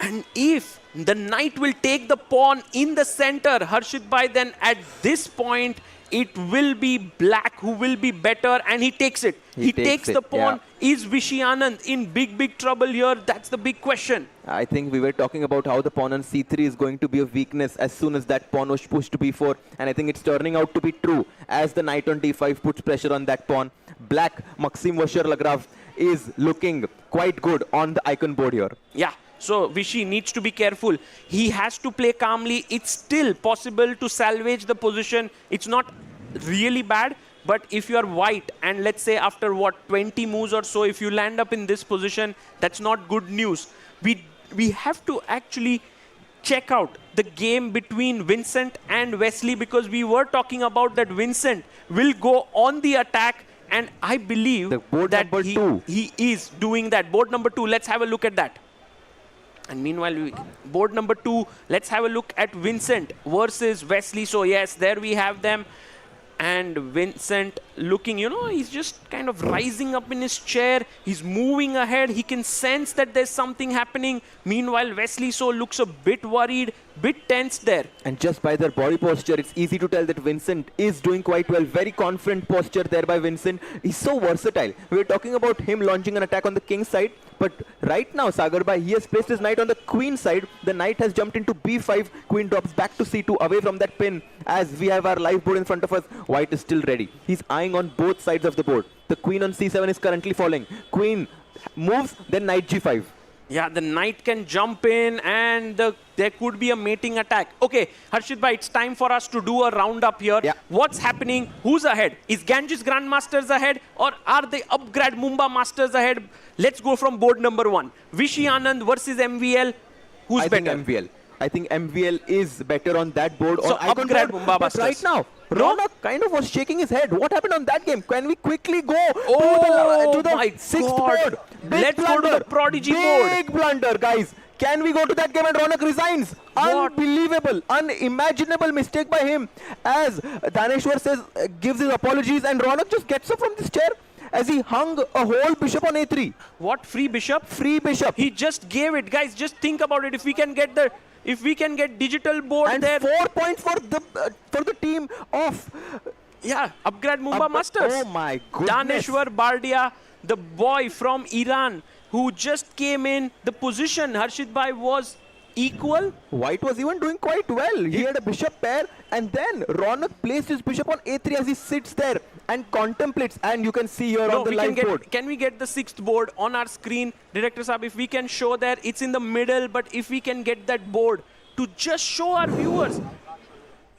And if the knight will take the pawn in the center, Harshit bhai, then at this point, it will be black who will be better, and he takes it. He takes the pawn. Yeah. Is Vishy Anand in big trouble here? That's the big question. I think we were talking about how the pawn on c3 is going to be a weakness as soon as that pawn was pushed to b4. And I think it's turning out to be true as the knight on d5 puts pressure on that pawn. Black, Maxime Vacher-Lagrave, is looking quite good on the icon board here. Yeah. So Vishy needs to be careful. He has to play calmly. It's still possible to salvage the position. It's not really bad. But if you are white and let's say after what 20 moves or so, if you land up in this position, that's not good news. We have to actually check out the game between Vincent and Wesley, because we were talking about that Vincent will go on the attack, and I believe that he is doing that. Board number 2, let's have a look at that. And meanwhile, board number 2, let's have a look at Vincent versus Wesley. So yes, there we have them. And Vincent looking, you know, he's just kind of rising up in his chair. He's moving ahead. He can sense that there's something happening. Meanwhile, Wesley So looks a bit worried. bit tense there. And just by their body posture, it's easy to tell that Vincent is doing quite well. Very confident posture there by Vincent. He's so versatile. We were talking about him launching an attack on the king side, but right now, Sagar Bhai, he has placed his knight on the queen side. The knight has jumped into b5. Queen drops back to c2, away from that pin. As we have our live board in front of us, white is still ready. He's eyeing on both sides of the board. The queen on c7 is currently falling. Queen moves, then knight g5. Yeah, the knight can jump in and there could be a mating attack. Okay, Harshit bhai, it's time for us to do a roundup here. Yeah. What's happening? Who's ahead? Is Ganges Grandmasters ahead or are the Upgrade Mumba Masters ahead? Let's go from board number 1. Vishy Anand versus MVL. Who's I better? think MVL. I think MVL is better on that board. So on icon upgrade board. Mumba But Masters. right now, No? Ronak kind of was shaking his head. What happened on that game? Can we quickly go Oh to the my 6th God. board? Big Let's go to blunder. the Prodigy board. Big blunder, guys. Can we go to that game and Ronak resigns? What? Unbelievable, unimaginable mistake by him. As Daneshwar says, gives his apologies, and Ronak just gets up from this chair as he hung a whole bishop on a3. What? Free bishop? Free bishop. He just gave it. Guys, just think about it. If we can get digital board And there. 4 points for the team of Yeah, Upgrade Mumba Masters. Oh my goodness. Daneshwar Bardia, the boy from Iran who just came in. The position, Harshit bhai, was equal. White was even doing quite well. He had a bishop pair, and then Ronak placed his bishop on a3 as he sits there and contemplates. And you can see here on the live board. Can we get the 6th board on our screen? Director Saab, if we can show that, it's in the middle, but if we can get that board to just show our viewers.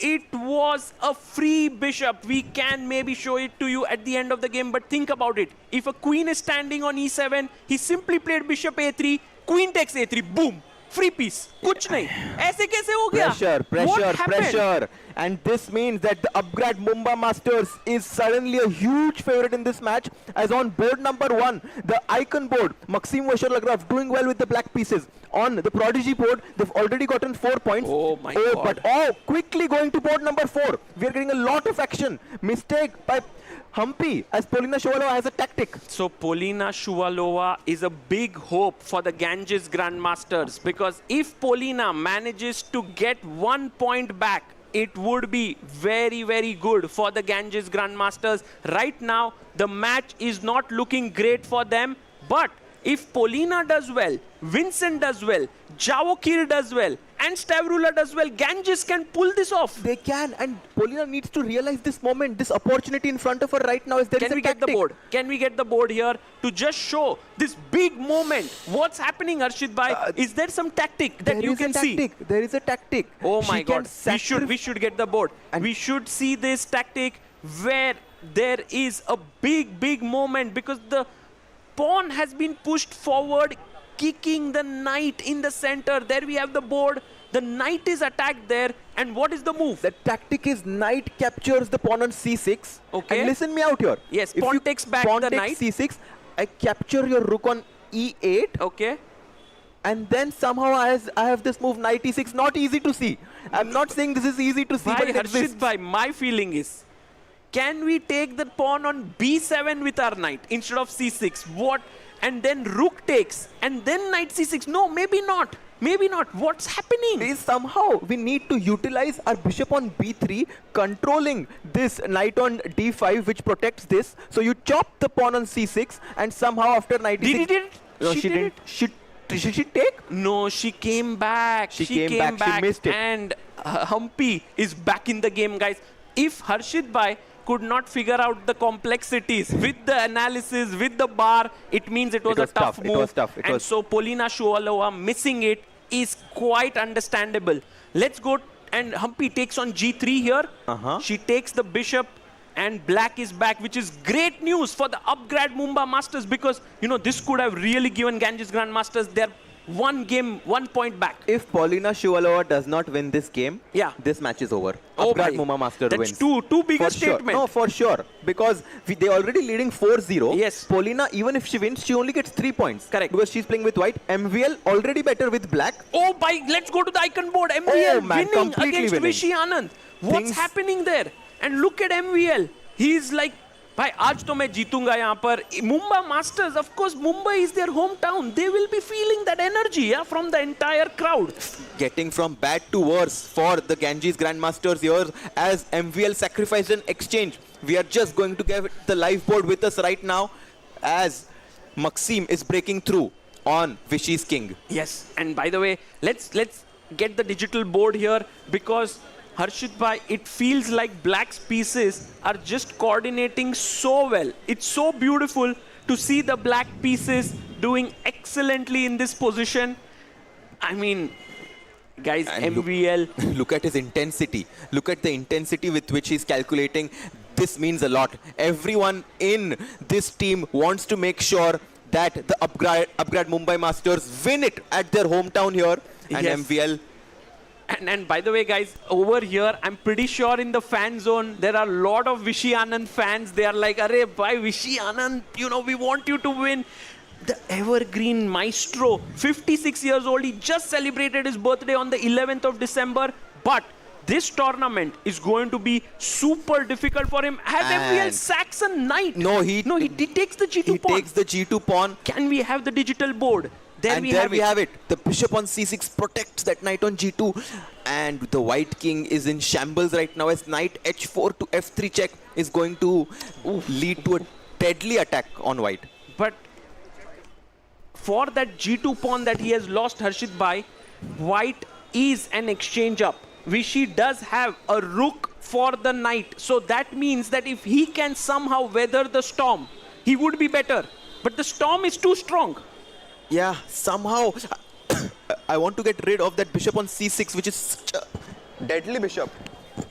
It was a free bishop. We can maybe show it to you at the end of the game, but think about it. If a queen is standing on e7, he simply played bishop a3, queen takes a3, boom, free piece. Kuch nahi. ऐसे कैसे हो गया? What happened? Pressure. And this means that the Upgrade Mumba Masters is suddenly a huge favorite in this match. As on board number 1, the icon board, Maxim Vasher doing well with the black pieces. On the Prodigy board, they've already gotten 4 points. Oh my God. But quickly going to board number 4. We are getting a lot of action. Mistake by Humpy, as Polina Shovalova has a tactic. So Polina Shuvalova is a big hope for the Ganges Grandmasters, because if Polina manages to get 1 point back, it would be very, very good for the Ganges Grandmasters. Right now, the match is not looking great for them, but if Polina does well, Vincent does well, Javokir does well, and Stavrula does well, Ganges can pull this off. They can, and Polina needs to realize this moment, this opportunity in front of her right now is there. Can we get the board? Can we get the board here to just show this big moment? What's happening, Harshit bhai? Is there some tactic that you can see? There is a tactic. Oh my She can God! We should get the board. And we should see this tactic where there is a big moment, because the pawn has been pushed forward, kicking the knight in the center. There we have the board. The knight is attacked there. And what is the move? The tactic is knight captures the pawn on c6. Okay. And listen me out here. Yes, If pawn you takes back pawn the takes knight. c6, I capture your rook on e8. Okay. And then somehow I have this move knight e6. Not easy to see. I'm not saying this is easy to see, but Bhai, it exists. Harshit bhai, my feeling is, can we take the pawn on b7 with our knight instead of c6? What? And then rook takes, and then knight c6. No, maybe not. Maybe not. What's happening? Is somehow we need to utilize our bishop on b3, controlling this knight on d5, which protects this. So you chop the pawn on c6, and somehow after knight Did e6, he did it? No, She she did didn't. Did she take? No, she came back. She came back. She missed it. And Humpy is back in the game, guys. If Harshit bhai could not figure out the complexities with the analysis, with the bar, it means it was a tough move. It was tough. And so Polina Shuvalova missing it is quite understandable. Let's go, and Humpy takes on g3 here. She takes the bishop, and black is back, which is great news for the Upgrade Mumba Masters, because, you know, this could have really given Ganges Grandmasters their 1 game, 1 point back. If Polina Shuvalova does not win this game, Yeah. this match is over. Oh Upgrade my. Mumba Master That's wins. too big a For sure. statement. No, for sure. Because they're already leading 4-0. Yes. Polina, even if she wins, she only gets 3 points. Correct. Because she's playing with white. MVL already better with black. Oh, let's go to the icon board. MVL Oh, man, winning completely against winning. Vishy Anand. What's Things- happening there? And look at MVL. He's like भाई आज तो मैं जीतूंगा यहाँ पर. Mumbai Masters, of course, Mumbai is their hometown. They will be feeling that energy, yeah, from the entire crowd. Getting from bad to worse for the Ganges Grandmasters here as MVL sacrificed an exchange. We are just going to get the live board with us right now as Maxim is breaking through on Vishy's king. Yes, and by the way, let's get the digital board here because Harshit bhai, it feels like Black's pieces are just coordinating so well. It's so beautiful to see the Black pieces doing excellently in this position. I mean, guys, And MVL. Look at his intensity. Look at the intensity with which he's calculating. This means a lot. Everyone in this team wants to make sure that the upgrade Mumbai Masters win it at their hometown here. And Yes. MVL. And by the way, guys, over here, I'm pretty sure in the fan zone, there are a lot of Vishy Anand fans. They are like, Arey, bhai, Vishy Anand, you know, we want you to win. The evergreen maestro, 56 years old, he just celebrated his birthday on the 11th of December. But this tournament is going to be super difficult for him. Has MVL And- sacks a knight? No, he takes the G2 he pawn. takes the G2 pawn. Can we have the digital board? And there we have it. The bishop on c6 protects that knight on g2. And the white king is in shambles right now as knight h4 to f3 check is going to lead to a deadly attack on white. But for that G2 pawn that he has lost, Harshit bhai, white is an exchange up. Vishy does have a rook for the knight. So that means that if he can somehow weather the storm, he would be better. But the storm is too strong. Yeah, somehow I want to get rid of that bishop on c6, which is such a deadly bishop.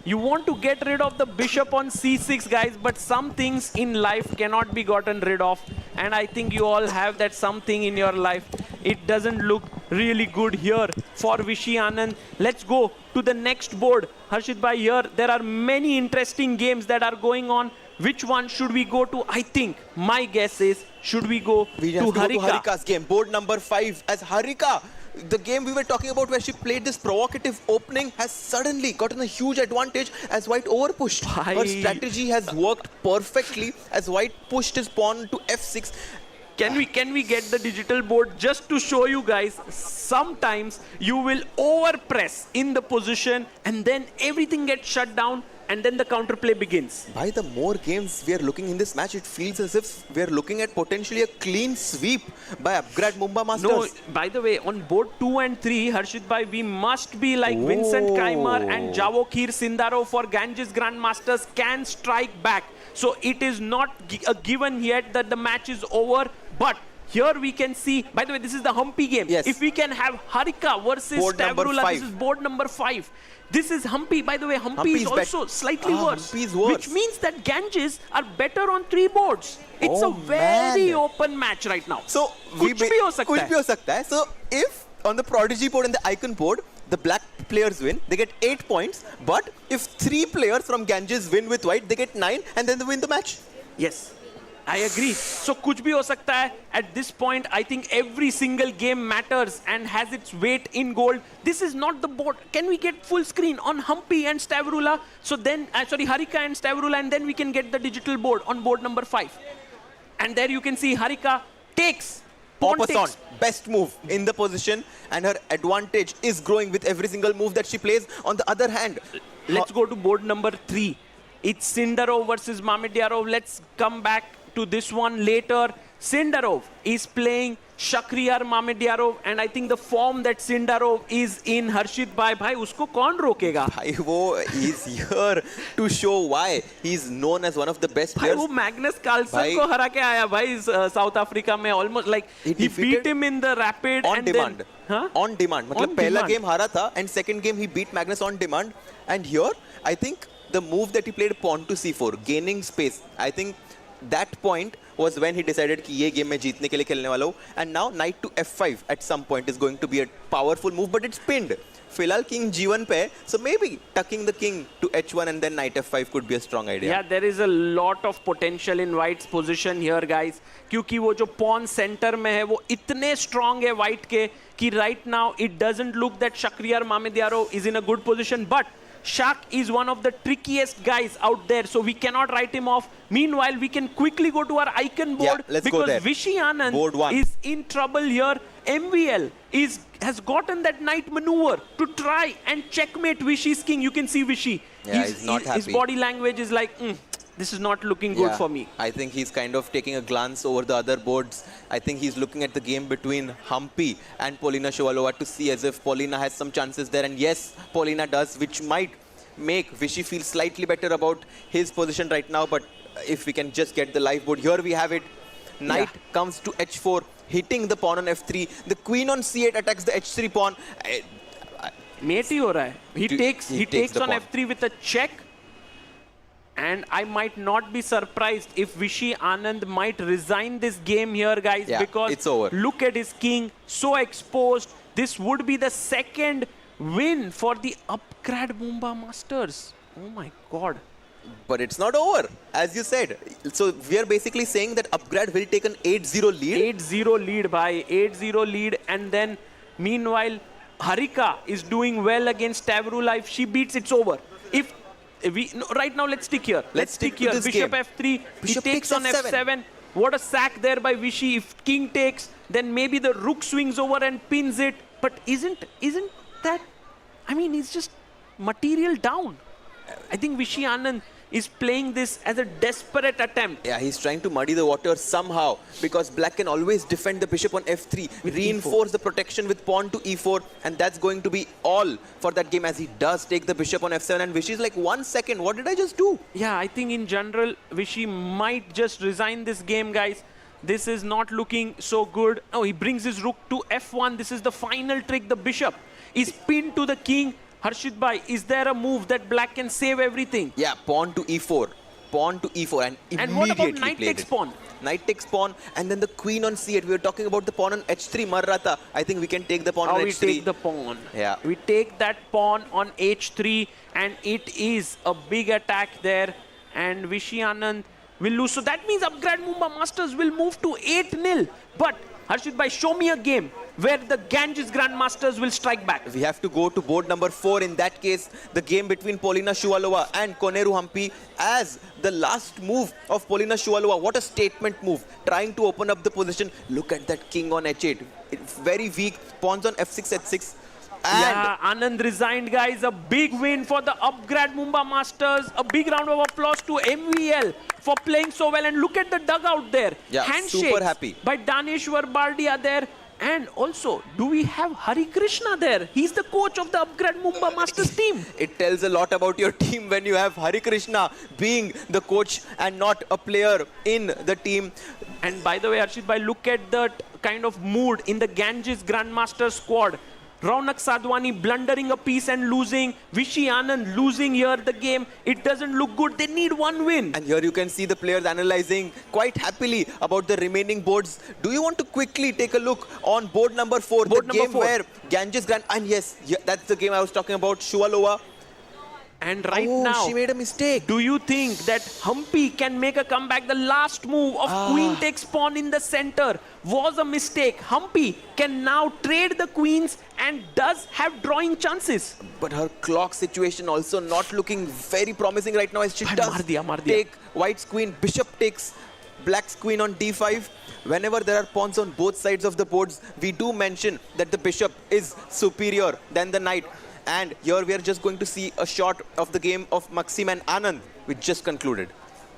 You want to get rid of the bishop on c6, guys, but some things in life cannot be gotten rid of. And I think you all have that something in your life. It doesn't look really good here for Vishy Anand. Let's go to the next board. Harshit bhai, here there are many interesting games that are going on. Which one should we go to? I think my guess is, should we go We to have to go to Harika? Harika's game. Board number 5 as Harika, the game we were talking about where she played this provocative opening, has suddenly gotten a huge advantage as white overpushed. Her Bhai. strategy has worked perfectly as white pushed his pawn to f6. Can we get the digital board just to show you guys? Sometimes you will overpress in the position and then everything gets shut down and then the counterplay begins. By the more games we are looking in this match, it feels as if we are looking at potentially a clean sweep by upgrade Mumbai Masters. No, by the way, on board 2 and 3, Harshit bhai, we must be like Vincent Keimer and Javokir Sindarov for Ganges Grandmasters can strike back. So it is not a given yet that the match is over, but here we can see, by the way, this is the Humpy game. Yes. If we can have Harika versus Board number Stavrula, 5. this is board number 5. This is Humpy. By the way, Humpy Humpy is is also slightly worse. Humpy is worse. Which means that Ganges are better on 3 boards. It's Oh, a very man. open match right now. So कुछ भी हो सकता कुछ है. भी हो सकता है. So if on the Prodigy board and the Icon board, the black players win, they get 8 points. But if 3 players from Ganges win with white, they get 9 and then they win the match. Yes, I agree. So कुछ भी हो सकता है. At this point, I think every single game matters and has its weight in gold. This is not the board. Can we get full screen on Humpy and Stavrula? So then, Harika and Stavrula, and then we can get the digital board on board number 5. And there you can see Harika takes. Pawn Pop on, takes. best move in the position, and her advantage is growing with every single move that she plays. On the other hand, Let's go to board number 3. It's Sindarov versus Mamedyarov. Let's come back to this one later. Sindarov is playing Shakhriyar Mamedyarov, and I think the form that Sindarov is in, Harshit bhai, usko kaun rokega? Bhai, wo is here to show why he's known as one of the best Bhai, players. वो Magnus Carlsen Bhai- को हरा के आया भाई South Africa में, almost like He he defeated beat him in the rapid on and demand. then huh? On demand. मतलब On पहला demand. game हारा था and second game he beat Magnus on demand. And here, I think the move that he played pawn to c4, gaining space, I think that point was when he decided कि ये game मैं जीतने के लिए खेलने वाला हूँ. And now knight to f5 at some point is going to be a powerful move, but it's pinned. फिलहाल king g1 पे है, so maybe tucking the king to h1 and then knight f5 could be a strong idea. Yeah, there is a lot of potential in White's position here, guys. क्योंकि वो जो pawn center में है, वो इतने strong है White के कि right now it doesn't look that Shakhriyar Mamedyarov is in a good position, but Shak is one of the trickiest guys out there, so we cannot write him off. Meanwhile, we can quickly go to our icon board let's go because there. Vishy Anand Board 1. is in trouble here. MVL has gotten that knight maneuver to try and checkmate Vishy's king. You can see Vishy. Yeah, he's not His happy. body language is like, this is not looking good for me. I think he's kind of taking a glance over the other boards. I think he's looking at the game between Humpy and Polina Shuvalova to see as if Polina has some chances there. And yes, Polina does, which might make Vishy feel slightly better about his position right now. But if we can just get the live board, here we have it. Knight comes to h4, hitting the pawn on f3. The queen on c8 attacks the h3 pawn. Mate hi ho raha hai. He takes the on pawn. f3 with a check. And I might not be surprised if Vishy Anand might resign this game here, guys, because it's over. Look at his king, so exposed. This would be the second win for the Upgrad Mumbai Masters. Oh my God. But it's not over, as you said. So we are basically saying that Upgrad will take an 8-0 lead. 8-0 lead by 8-0 lead, and then meanwhile Harika is doing well against Tavrula. If she beats, it's over. If we right now, let's stick here. Let's stick to this Bishop game. f3. Bishop he takes takes on f7. f7. What a sack there by Vishy. If king takes, then maybe the rook swings over and pins it. But isn't that? I mean, it's just material down. I think Vishy Anand is playing this as a desperate attempt. Yeah, he's trying to muddy the water somehow because black can always defend the bishop on f3, reinforce the protection with pawn to e4, and that's going to be all for that game as he does take the bishop on f7. And Vishy's like, 1 second, what did I just do? Yeah, I think in general, Vishy might just resign this game, guys. This is not looking so good. Oh, he brings his rook to f1. This is the final trick. The bishop is pinned to the king. Harshit Bhai, is there a move that black can save everything? Yeah, pawn to e4. Pawn to e4 and immediately And what about knight played takes it. pawn? Knight takes pawn and then the queen on c8. We were talking about the pawn on h3, Marrata. I think we can take the pawn on we h3. take the pawn. Yeah. We take that pawn on h3 and it is a big attack there and Vishy Anand will lose. So that means Upgrad Mumbai Masters will move to 8-0. But Harshit Bhai, show me a game where the Ganges Grandmasters will strike back. We have to go to board number 4. In that case, the game between Polina Shuvalova and Koneru Humpy as the last move of Polina Shuvalova. What a statement move. Trying to open up the position. Look at that king on h8. It's very weak. Pawns on f6, h6. And yeah, Anand resigned, guys. A big win for the Upgrad Mumbai Masters. A big round of applause to MVL for playing so well. And look at the dugout there. Yeah, Handshakes super happy. by Daneshwar Bardia there. And also, do we have Hari Krishna there? He's the coach of the Upgrad Mumbai Masters team. It tells a lot about your team when you have Hari Krishna being the coach and not a player in the team. And by the way, Arshit Bhai, look at the kind of mood in the Ganges Grandmaster squad. Raunak Sadhwani blundering a piece and losing. Vishy Anand losing here the game. It doesn't look good. They need one win. And here you can see the players analyzing quite happily about the remaining boards. Do you want to quickly take a look on board number 4? Board the number game 4. where Ganges Grand... And yes, that's the game I was talking about. Shuvalova. And right now, she made a mistake. do you think that Humpy can make a comeback? The last move of queen takes pawn in the center was a mistake. Humpy can now trade the queens and does have drawing chances. But her clock situation also not looking very promising right now as she Bhai, does maar diya. take white's queen. Bishop takes black's queen on d5. Whenever there are pawns on both sides of the boards, we do mention that the bishop is superior than the knight. And here we are just going to see a shot of the game of Maxim and Anand, which just concluded.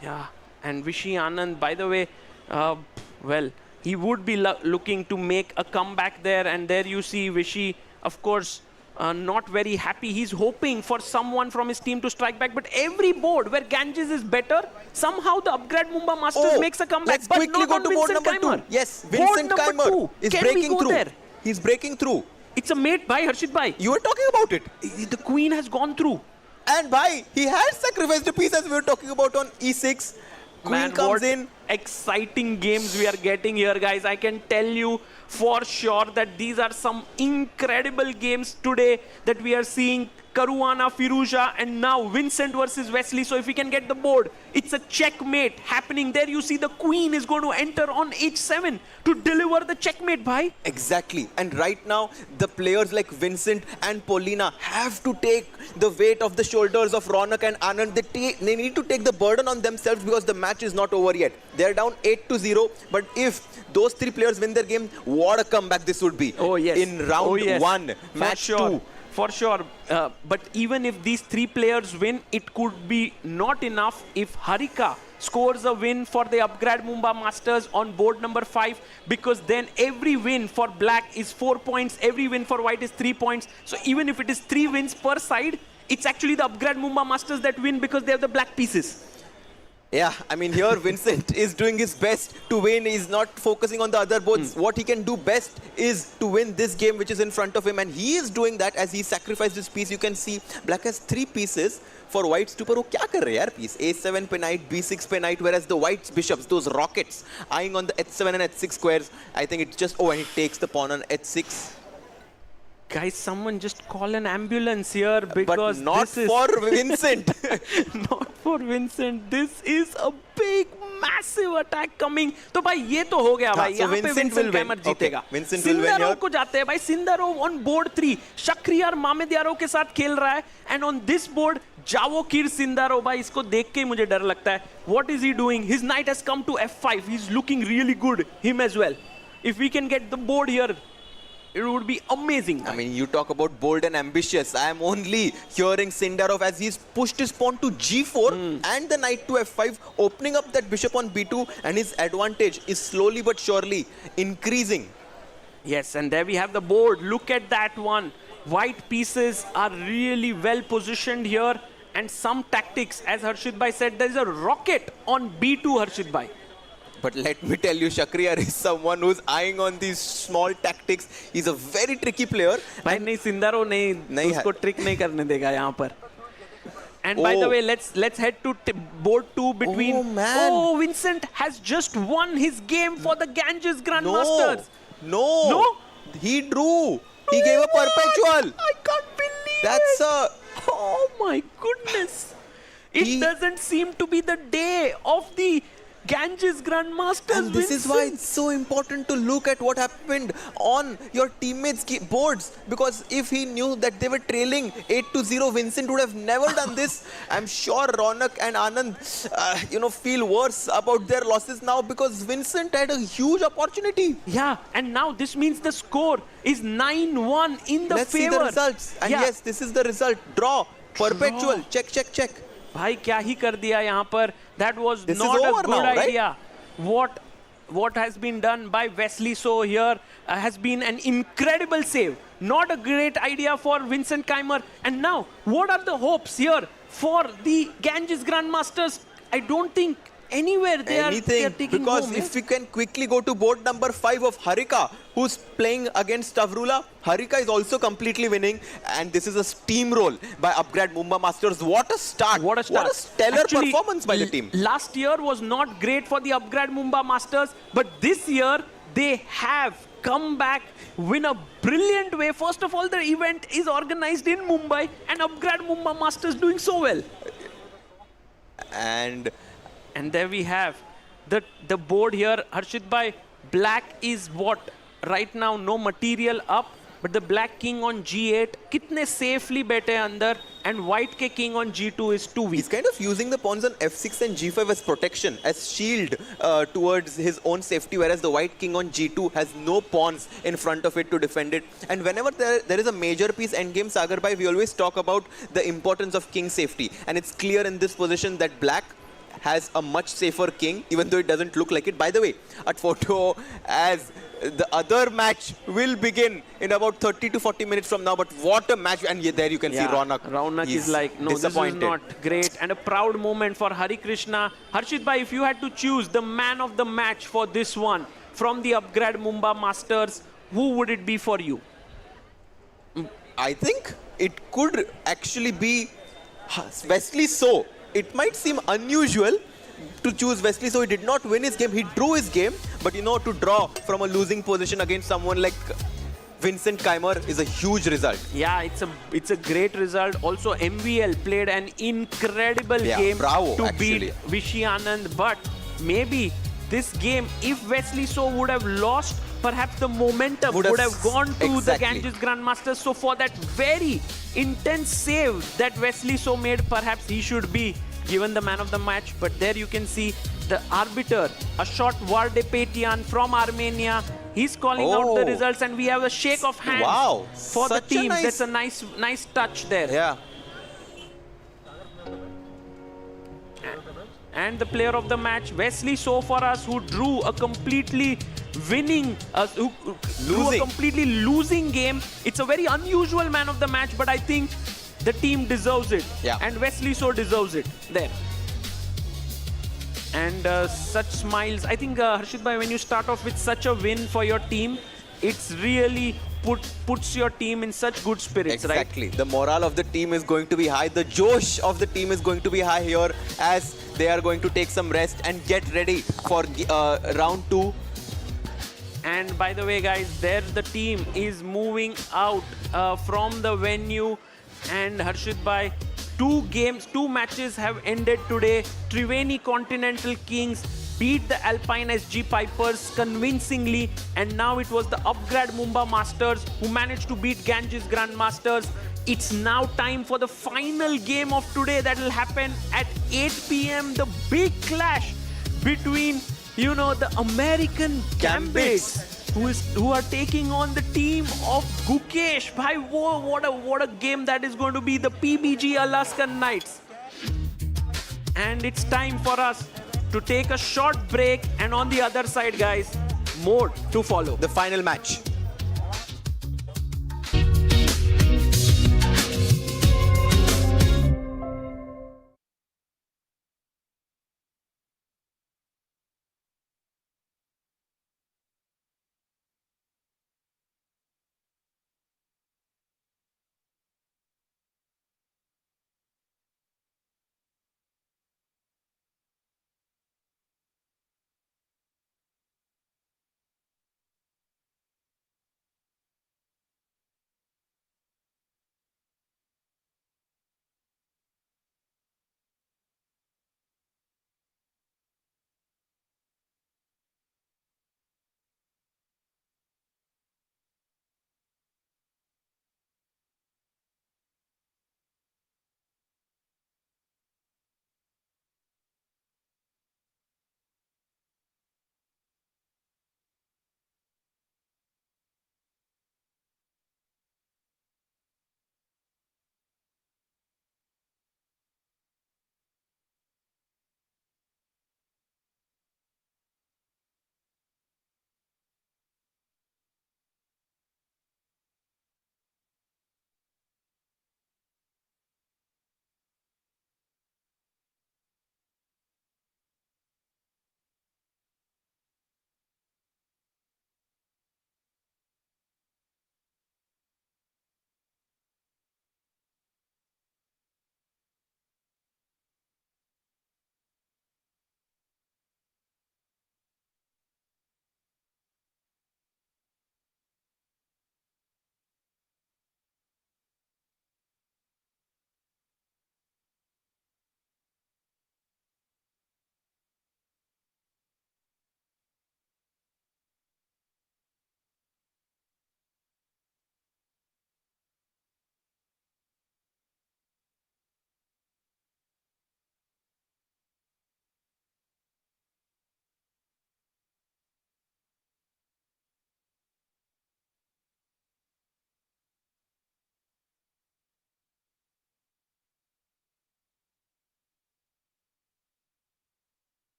Yeah, and Vishy Anand, by the way, well, he would be looking to make a comeback there. And there you see Vishy, of course, not very happy. He's hoping for someone from his team to strike back. But every board where Ganges is better, somehow the Upgrad Mumbai Masters makes a comeback. Let's but quickly not go on to board Vincent number Keimer. 2. Yes, Board Vincent number Keimer 2. is Can we breaking go through. there? He's breaking through. It's a mate by Harshit Bhai. You were talking about it. The queen has gone through. And Bhai, he has sacrificed a piece as we were talking about on e6. Queen Man, comes what in. exciting games we are getting here, guys. I can tell you for sure that these are some incredible games today that we are seeing. Caruana, Firouzja, and now Vincent versus Wesley. So if we can get the board, it's a checkmate happening there. You see the queen is going to enter on h7 to deliver the checkmate, bhai. Exactly. And right now, the players like Vincent and Paulina have to take the weight of the shoulders of Ronak and Anand. They need to take the burden on themselves because the match is not over yet. They're down 8-0. But if those three players win their game, what a comeback this would be. Oh, yes. In round one, match two. For sure. But even if these three players win, it could be not enough if Harika scores a win for the Upgrade Mumbai Masters on board number 5, because then every win for black is 4 points, every win for white is 3 points. So even if it is 3 wins per side, it's actually the Upgrade Mumbai Masters that win because they have the black pieces. Yeah, I mean, here Vincent is doing his best to win. He's not focusing on the other boards. What he can do best is to win this game, which is in front of him. And he is doing that as he sacrificed his piece. You can see Black has 3 pieces for White's 2. But what kya kar rahe yaar piece? A7 pe knight, B6 pe knight, whereas the White's bishops, those rockets, eyeing on the H7 and H6 squares. I think it's just, oh, and he takes the pawn on H6. Guys, someone just call an ambulance here, because but not this is for Vincent. not for Vincent. This is a big, massive attack coming. तो भाई ये तो हो गया भाई. so यहाँ पे Vincent कैमर जीतेगा. Vincent will win here. को जाते हैं भाई. Sindarov on board 3. Shakhriyar Mamedyarov के साथ खेल रहा है. And on this board, Javokir Sindarov, भाई इसको देख के मुझे डर लगता है. What is he doing? His knight has come to F5. He's looking really good. Him as well. If we can get the board here, it would be amazing. I mean, you talk about bold and ambitious. I am only hearing Sindarov as he's pushed his pawn to G4 and the knight to F5, opening up that bishop on B2, and his advantage is slowly but surely increasing. Yes, and there we have the board. Look at that one. White pieces are really well positioned here, and some tactics, as Harshit Bhai said, there is a rocket on B2, Harshit Bhai. But let me tell you, Shakhriyar is someone who's eyeing on these small tactics. He's a very tricky player. भाई नहीं, Sindarov नहीं उसको trick नहीं करने देगा यहाँ पर. And by the way, let's head to board 2 between. Oh man! Oh, Vincent has just won his game for the Ganges Grandmasters. No, he drew. He gave a perpetual. I can't believe That's it. Oh my goodness! It doesn't seem to be the day of the Ganges Grandmasters. And this is why it's so important to look at what happened on your teammates' boards, because if he knew that they were trailing 8-0, Vincent would have never done this. I'm sure Ronak and Anand, feel worse about their losses now, because Vincent had a huge opportunity. Yeah, and now this means the score is 9-1 in the favor. Let's see the results. And yes, this is the result. Draw. Perpetual. Check. भाई क्या ही कर दिया यहाँ पर. That was not a good idea. What has been done by Wesley So here has been an incredible save. Not a great idea for Vincent Keimer. And now, what are the hopes here for the Ganges Grandmasters? I don't think anywhere they are taking because home, if we can quickly go to board number 5 of Harika, who's playing against Tavrula. Harika is also completely winning, and this is a steamroll by Upgrade Mumbai Masters. What a start! What a stellar performance by the team. Last year was not great for the Upgrade Mumbai Masters, but this year they have come back, win a brilliant way. First of all, the event is organized in Mumbai, and Upgrade Mumbai Masters doing so well. And there we have the board here. Harshit Bhai, black is what? Right now, no material up, but the black king on G8, kitne safely bete under, and white ke king on G2 is too weak. He's kind of using the pawns on F6 and G5 as protection, as shield towards his own safety, whereas the white king on G2 has no pawns in front of it to defend it. And whenever there is a major piece endgame, Sagar Bhai, we always talk about the importance of king safety. And it's clear in this position that black has a much safer king, even though it doesn't look like it. By the way, at photo as the other match will begin in about 30 to 40 minutes from now. But what a match. And there you can see Ronak. Ronak is like, no, this is not great. And a proud moment for Hari Krishna. Harshit Bhai, if you had to choose the man of the match for this one from the Upgrade Mumbai Masters, who would it be for you? I think it could actually be Wesley So. It might seem unusual to choose Wesley So. He did not win his game. He drew his game. But to draw from a losing position against someone like Vincent Keimer is a huge result. Yeah, it's a great result. Also, MVL played an incredible Yeah, game bravo, to actually. beat Vishy Anand. But maybe this game, if Wesley So would have lost, perhaps the momentum would have gone to the Ganges Grandmasters. So for that very intense save that Wesley So made, perhaps he should be given the man of the match. But there you can see the arbiter, Ashot Vardepetian from Armenia. He's calling out the results, and we have a shake of hands for the team. That's a nice touch there. Yeah. And the player of the match, Wesley So for us, who drew a completely winning, drew a completely losing game. It's a very unusual man of the match, but I think the team deserves it. Yeah. And Wesley So deserves it there. And such smiles. I think, Harshit bhai, when you start off with such a win for your team, it's really puts your team in such good spirits, right? Exactly. The morale of the team is going to be high. The josh of the team is going to be high here as they are going to take some rest and get ready for round 2. And by the way, guys, there the team is moving out from the venue. And Harshit bhai, 2 matches have ended today. Triveni Continental Kings beat the Alpine SG Pipers convincingly, and now it was the Upgrade Mumbai Masters who managed to beat Ganges Grandmasters. It's now time for the final game of today that will happen at 8 p.m. The big clash between, you know, the American Gambits who are taking on the team of Gukesh. Bhai, whoa, what a game that is going to be, the PBG Alaskan Knights. And it's time for us to take a short break, and on the other side, guys, more to follow. The final match.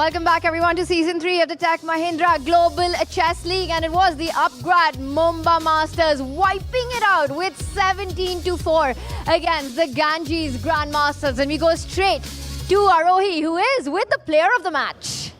Welcome back, everyone, to Season 3 of the Tech Mahindra Global Chess League. And it was the upgrad Mumbai Masters wiping it out with 17-4 against the Ganges Grandmasters. And we go straight to Arohi, who is with the player of the match.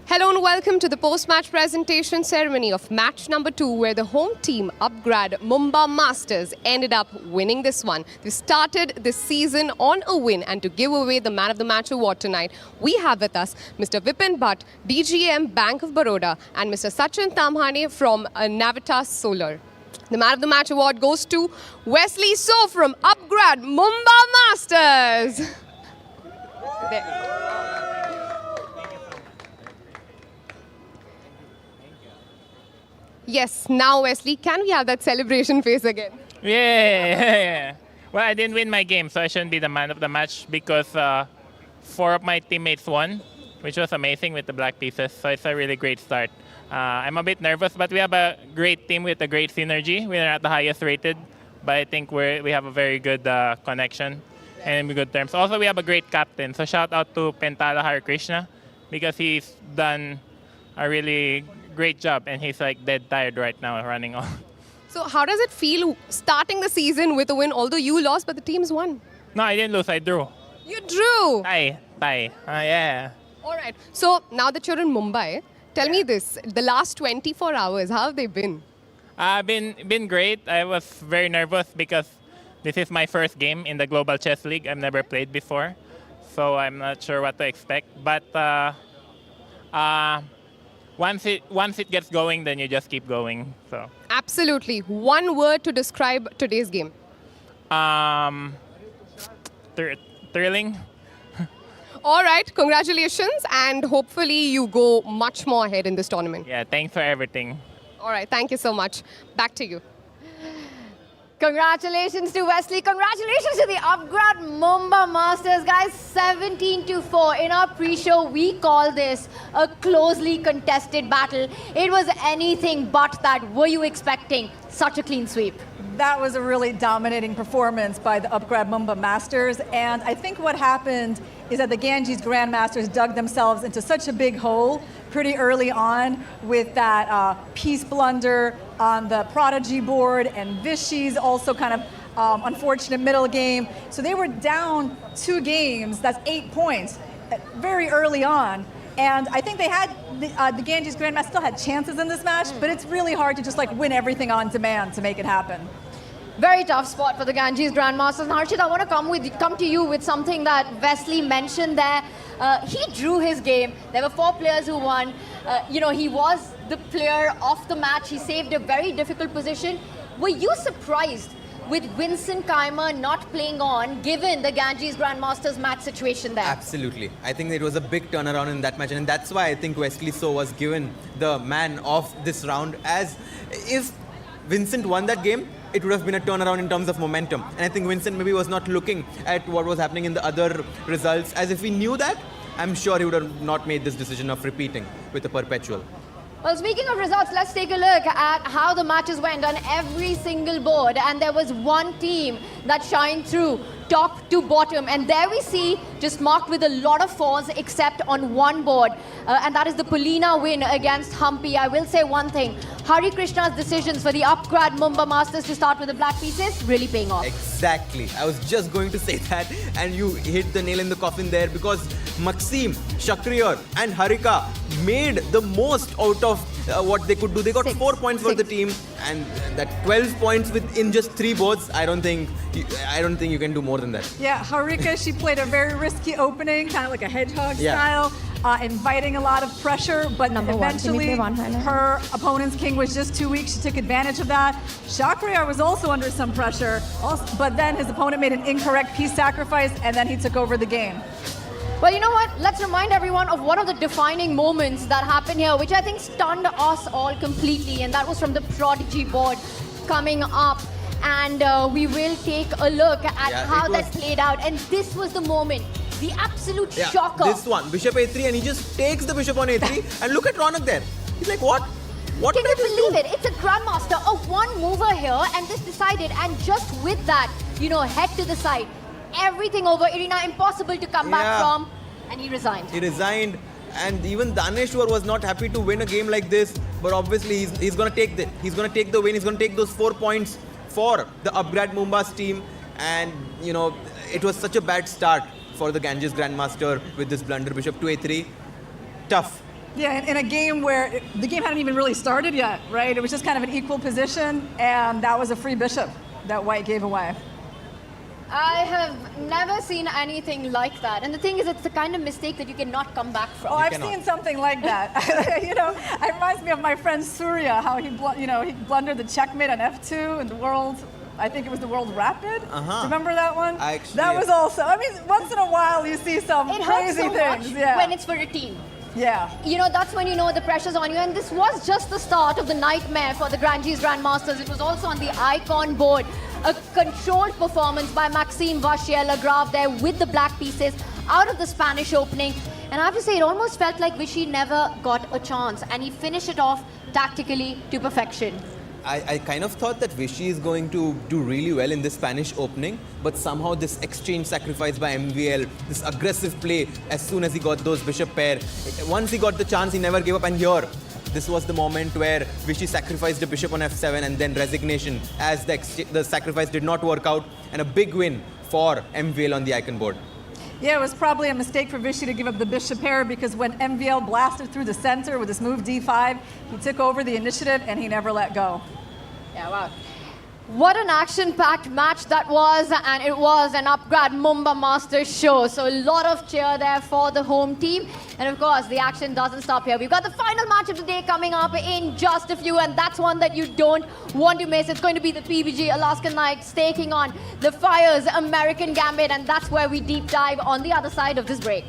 Hello and welcome to the post-match presentation ceremony of match number 2, where the home team, upgrad Mumbai Masters, ended up winning this one. They started this season on a win, and to give away the Man of the Match award tonight, we have with us Mr. Vipin Bhatt, DGM Bank of Baroda, and Mr. Sachin Tamhane from Navitas Solar. The Man of the Match award goes to Wesley So from upgrad Mumbai Masters. There. Yes, now Wesley, can we have that celebration face again? Yeah. Well, I didn't win my game, so I shouldn't be the man of the match because 4 of my teammates won, which was amazing with the black pieces. So it's a really great start. I'm a bit nervous, but we have a great team with a great synergy. We're not the highest rated, but I think we have a very good connection and in good terms. Also, we have a great captain. So shout out to Pentala Harikrishna because he's done a really great job, and he's like dead tired right now running on. So how does it feel starting the season with a win, although you lost, but the team's won? No, I didn't lose, I drew. You drew! Tie. Yeah. All right. So now that you're in Mumbai, tell me this, the last 24 hours, how have they been? Been great. I was very nervous because this is my first game in the Global Chess League. I've never played before, so I'm not sure what to expect. But once it gets going, then you just keep going. So Absolutely. One word to describe today's game. thrilling. All right. Congratulations. And hopefully you go much more ahead in this tournament. Yeah, thanks for everything. All right. Thank you so much. Back to you. Congratulations to Wesley. Congratulations to the upgrad Mumbai Masters, guys. 17-4. In our pre-show, we call this a closely contested battle. It was anything but that. Were you expecting such a clean sweep? That was a really dominating performance by the upgrad Mumbai Masters. And I think what happened is that the Ganges Grandmasters dug themselves into such a big hole pretty early on with that piece blunder on the Prodigy board, and Vishy's also kind of unfortunate middle game. So they were down 2 games, that's 8 points, very early on. And I think they had, the Ganges Grandmasters still had chances in this match, but it's really hard to just like win everything on demand to make it happen. Very tough spot for the Ganges Grandmasters. And Harshit, I want to come to you with something that Wesley mentioned there. He drew his game. There were 4 players who won. He was the player of the match. He saved a very difficult position. Were you surprised with Vincent Keimer not playing on, given the Ganges Grandmasters match situation there? Absolutely. I think it was a big turnaround in that match, and that's why I think Wesley So was given the man of this round, as if Vincent won that game, it would have been a turnaround in terms of momentum. And I think Vincent maybe was not looking at what was happening in the other results, as if he knew that, I'm sure he would have not made this decision of repeating with a perpetual. Well, speaking of results, let's take a look at how the matches went on every single board. And there was one team that shined through top to bottom. And there we see, just marked with a lot of 4s, except on one board. And that is the Polina win against Humpy. I will say one thing. Hari Krishna's decisions for the upgrad Mumbai Masters to start with the black pieces really paying off. Exactly. I was just going to say that, and you hit the nail in the coffin there, because Maxim, Shakriyar and Harika made the most out of what they could do. They got 4 points for the team, and that 12 points within just 3 boards. I don't think you can do more than that. Yeah, Harika, she played a very risky opening, kind of like a hedgehog style, inviting a lot of pressure, but eventually her opponent's king was just too weak. She took advantage of that. Shakriyar was also under some pressure, but then his opponent made an incorrect piece sacrifice, and then he took over the game. Well, you know what? Let's remind everyone of one of the defining moments that happened here, which I think stunned us all completely, and that was from the Prodigy board coming up. And we will take a look at how that played out. And this was the moment, the absolute shocker. This one, Bishop A3, and he just takes the Bishop on A3, and look at Ronak there. He's like, what? What Can you believe it? It's a Grandmaster, a one mover here, and this decided, and just with that, head to the side. everything over. Irina, impossible to come back Yeah. from, and he resigned. He resigned, and even Daneshwar was not happy to win a game like this. But obviously, he's going to take the win. He's going to take those 4 points for the Upgrad Mumbai's team. And you know, it was such a bad start for the Ganges Grandmaster with this blunder bishop to a3. Tough. Yeah, in a game where the game hadn't even really started yet, right? It was just kind of an equal position, and that was a free bishop that White gave away. I have never seen anything like that. And the thing is, it's the kind of mistake that you cannot come back from. Oh, I've cannot. seen something like that. You know, it reminds me of my friend Surya, how he blundered the checkmate on f2 in the world. I think it was the World Rapid. Do you remember that one? That was also. I mean, once in a while you see some It hurts crazy so things. much Yeah. when it's for a team. Yeah. You know, that's when you know the pressure's on you. And this was just the start of the nightmare for the Ganges Grandmasters. It was also on the icon board. A controlled performance by Maxime Vachier-Lagrave there with the black pieces out of the Spanish opening. And I have to say, it almost felt like Vishy never got a chance. And he finished it off tactically to perfection. I kind of thought that Vishy is going to do really well in this Spanish opening, but somehow this exchange sacrifice by MVL, this aggressive play as soon as he got those bishop pair, once he got the chance, he never gave up. And here, this was the moment where Vishy sacrificed a bishop on f7 and then resignation as the sacrifice did not work out, and a big win for MVL on the icon board. Yeah, it was probably a mistake for Vishy to give up the bishop pair, because when MVL blasted through the center with his move d5, he took over the initiative and he never let go. Yeah, wow. What an action-packed match that was, and it was an Upgrad Mumbai Masters show. So a lot of cheer there for the home team. And of course, the action doesn't stop here. We've got the final match of the day coming up in just a few, and that's one that you don't want to miss. It's going to be the PBG Alaskan Knights taking on the Fire's American Gambit, and that's where we deep dive on the other side of this break.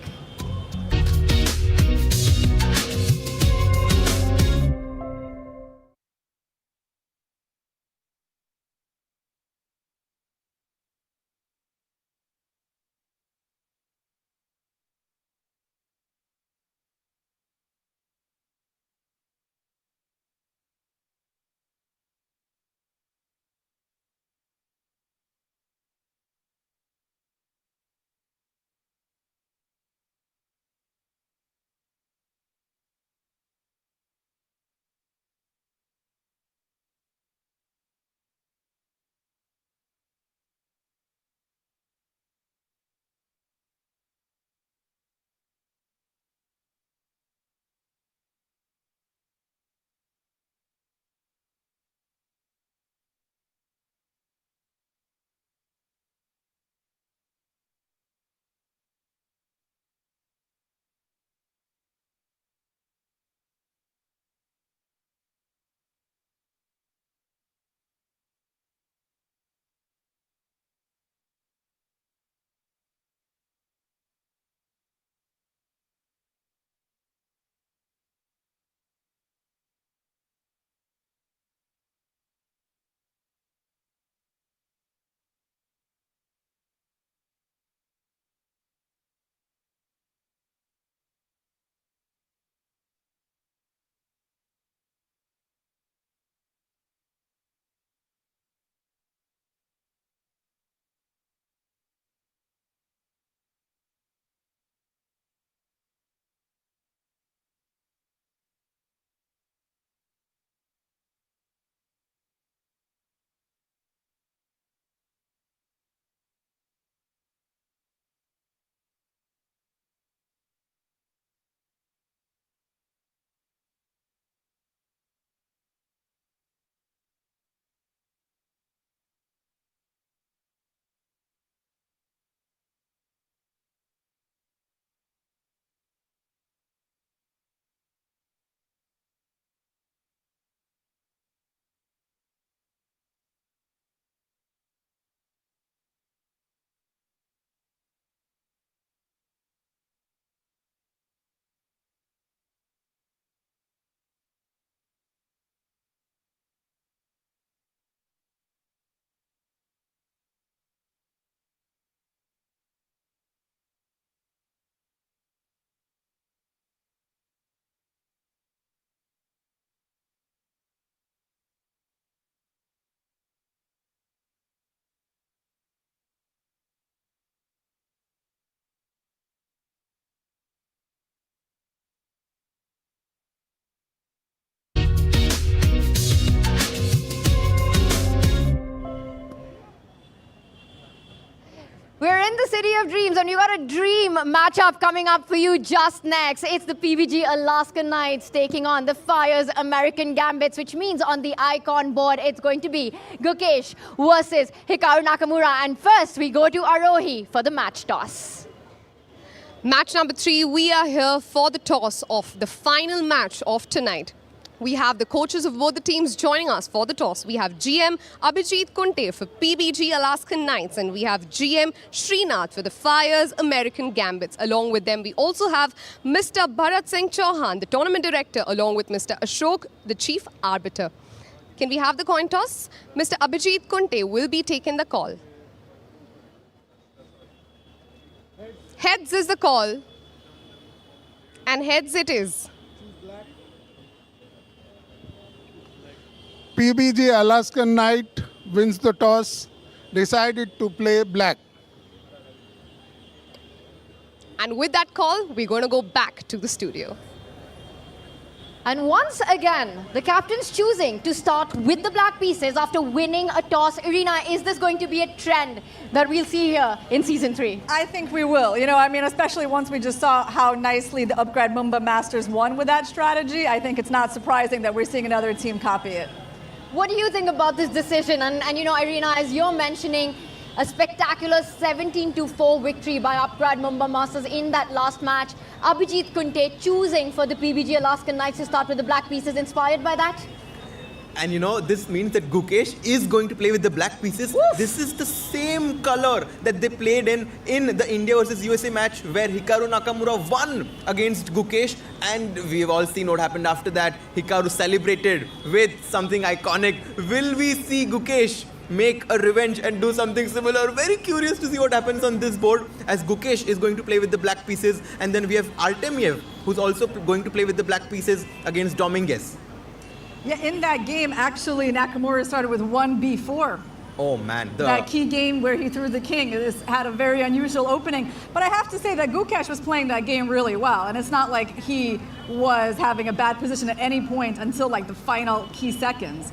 in the City of Dreams, and you got a dream matchup coming up for you just next. It's the PBG Alaska Knights taking on the Fire's American Gambits, which means on the icon board, it's going to be Gukesh versus Hikaru Nakamura. And first, we go to Arohi for the match toss. Match number 3, we are here for the toss of the final match of tonight. We have the coaches of both the teams joining us for the toss. We have GM Abhijit Kunte for PBG Alaskan Knights, and we have GM Srinath for the Fire's American Gambits. Along with them, we also have Mr. Bharat Singh Chauhan, the tournament director, along with Mr. Ashok, the chief arbiter. Can we have the coin toss? Mr. Abhijit Kunte will be taking the call. Heads is the call, and heads it is. PBG Alaskan Knight wins the toss, decided to play black. And with that call, we're going to go back to the studio. And once again, the captain's choosing to start with the black pieces after winning a toss. Irina, is this going to be a trend that we'll see here in Season 3? I think we will. You know, I mean, especially once we just saw how nicely the Upgrade Mumba Masters won with that strategy, I think it's not surprising that we're seeing another team copy it. What do you think about this decision? And you know, Irina, as you're mentioning, a spectacular 17-4 victory by Upgrade Mumba Masters in that last match. Abhijit Kunte choosing for the PBG Alaskan Knights to start with the black pieces, inspired by that? And you know, this means that Gukesh is going to play with the black pieces. Woof. This is the same color that they played in the India versus USA match where Hikaru Nakamura won against Gukesh. And we've all seen what happened after that. Hikaru celebrated with something iconic. Will we see Gukesh make a revenge and do something similar? Very curious to see what happens on this board, as Gukesh is going to play with the black pieces. And then we have Artemiev, who's also going to play with the black pieces against Dominguez. Yeah, in that game, actually, Nakamura started with 1b4. Oh man, That key game where he threw the king. This had a very unusual opening. But I have to say that Gukesh was playing that game really well. And it's not like he was having a bad position at any point until like the final key seconds.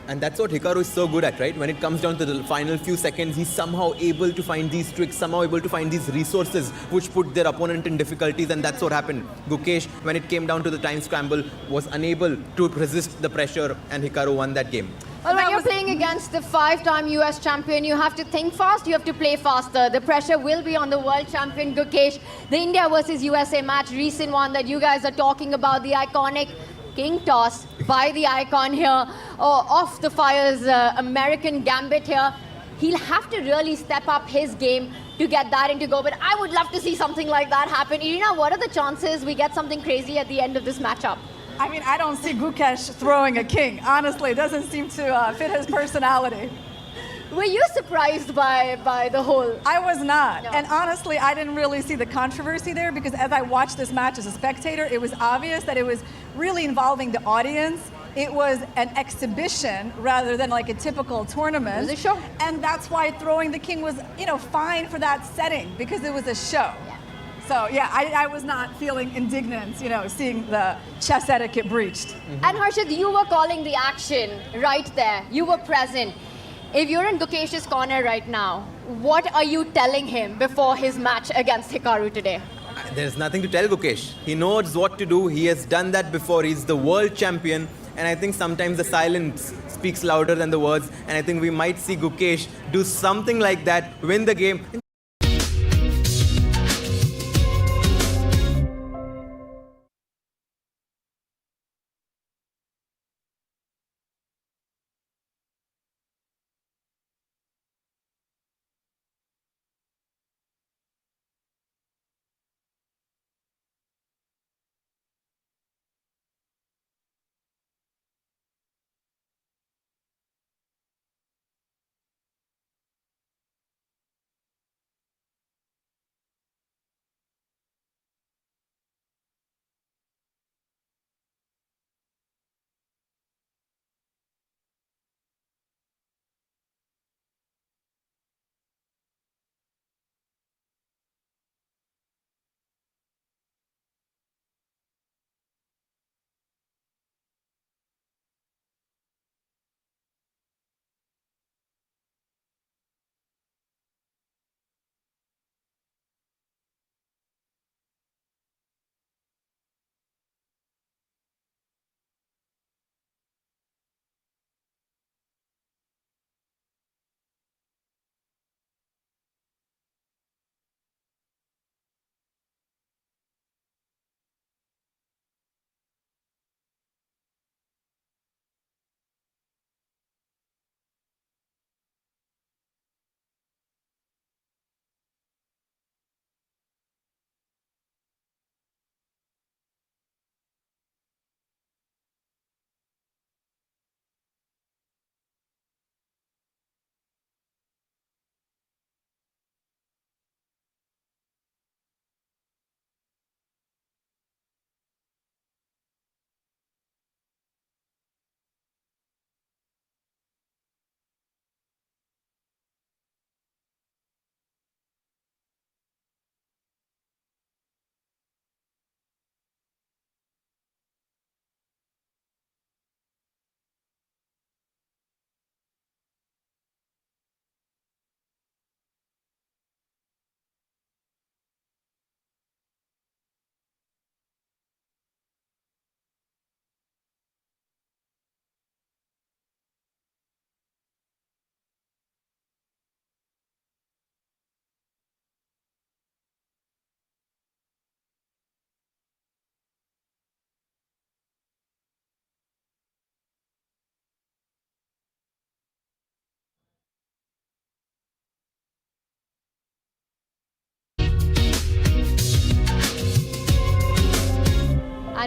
And that's what Hikaru is so good at, right? When it comes down to the final few seconds, he's somehow able to find these tricks, somehow able to find these resources which put their opponent in difficulties, and that's what happened. Gukesh, when it came down to the time scramble, was unable to resist the pressure, and Hikaru won that game. Well, when you're playing against the 5-time US champion, you have to think fast, you have to play faster. The pressure will be on the world champion, Gukesh. The India versus USA match, recent one that you guys are talking about, the iconic king toss by the icon here, off the Fire's American Gambit here. He'll have to really step up his game to get that into go, but I would love to see something like that happen. Irina, what are the chances we get something crazy at the end of this matchup? I mean, I don't see Gukesh throwing a king. Honestly, it doesn't seem to fit his personality. Were you surprised by the whole? I was not. No. And honestly, I didn't really see the controversy there because as I watched this match as a spectator, it was obvious that it was really involving the audience. It was an exhibition rather than like a typical tournament. It was a show. And that's why throwing the king was, you know, fine for that setting because it was a show. Yeah. So yeah, I was not feeling indignant, you know, seeing the chess etiquette breached. Mm-hmm. And Harshad, you were calling the action right there. You were present. If you're in Gukesh's corner right now, what are you telling him before his match against Hikaru today? There's nothing to tell Gukesh. He knows what to do. He has done that before. He's the world champion. And I think sometimes the silence speaks louder than the words. And I think we might see Gukesh do something like that, win the game.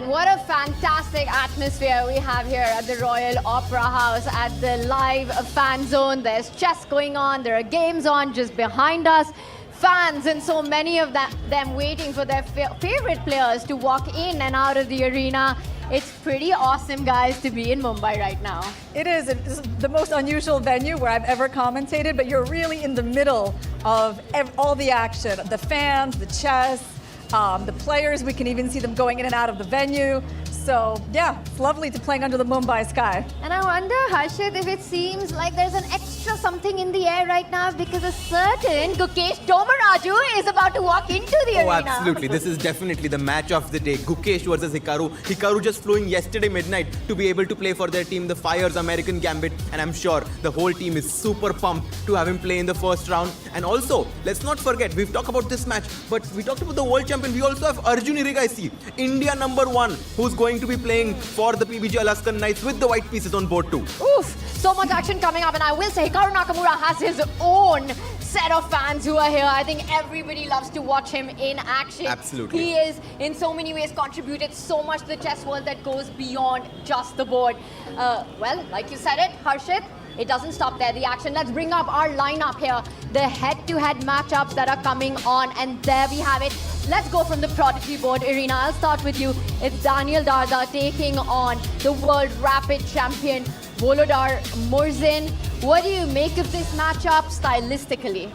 And what a fantastic atmosphere we have here at the Royal Opera House at the live fan zone. There's chess going on, there are games on just behind us. Fans and so many of them waiting for their favorite players to walk in and out of the arena. It's pretty awesome, guys, to be in Mumbai right now. It is. It's the most unusual venue where I've ever commentated, but you're really in the middle of all the action. The fans, the chess, the players, we can even see them going in and out of the venue. So, yeah, it's lovely to playing under the Mumbai sky. And I wonder, Harshit, if it seems like there's an extra something in the air right now because a certain Gukesh Tomaraju is about to walk into the arena. Oh, absolutely. This is definitely the match of the day. Gukesh versus Hikaru. Hikaru just flew in yesterday midnight to be able to play for their team, the Fire's American Gambit. And I'm sure the whole team is super pumped to have him play in the first round. And also, let's not forget, we've talked about this match, but we talked about the world champion. We also have Arjun, India #1, who's going to be playing for the PBG Alaskan Knights with the white pieces on board too. Oof, so much action coming up, and I will say Hikaru Nakamura has his own set of fans who are here. I think everybody loves to watch him in action. Absolutely. He is in so many ways contributed so much to the chess world that goes beyond just the board. Well, like you said it, Harshit, it doesn't stop there, the action. Let's bring up our lineup here. The head-to-head matchups that are coming on, and there we have it. Let's go from the Prodigy board arena. I'll start with you. It's Daniel Darda taking on the World Rapid Champion, Volodar Murzin. What do you make of this matchup stylistically?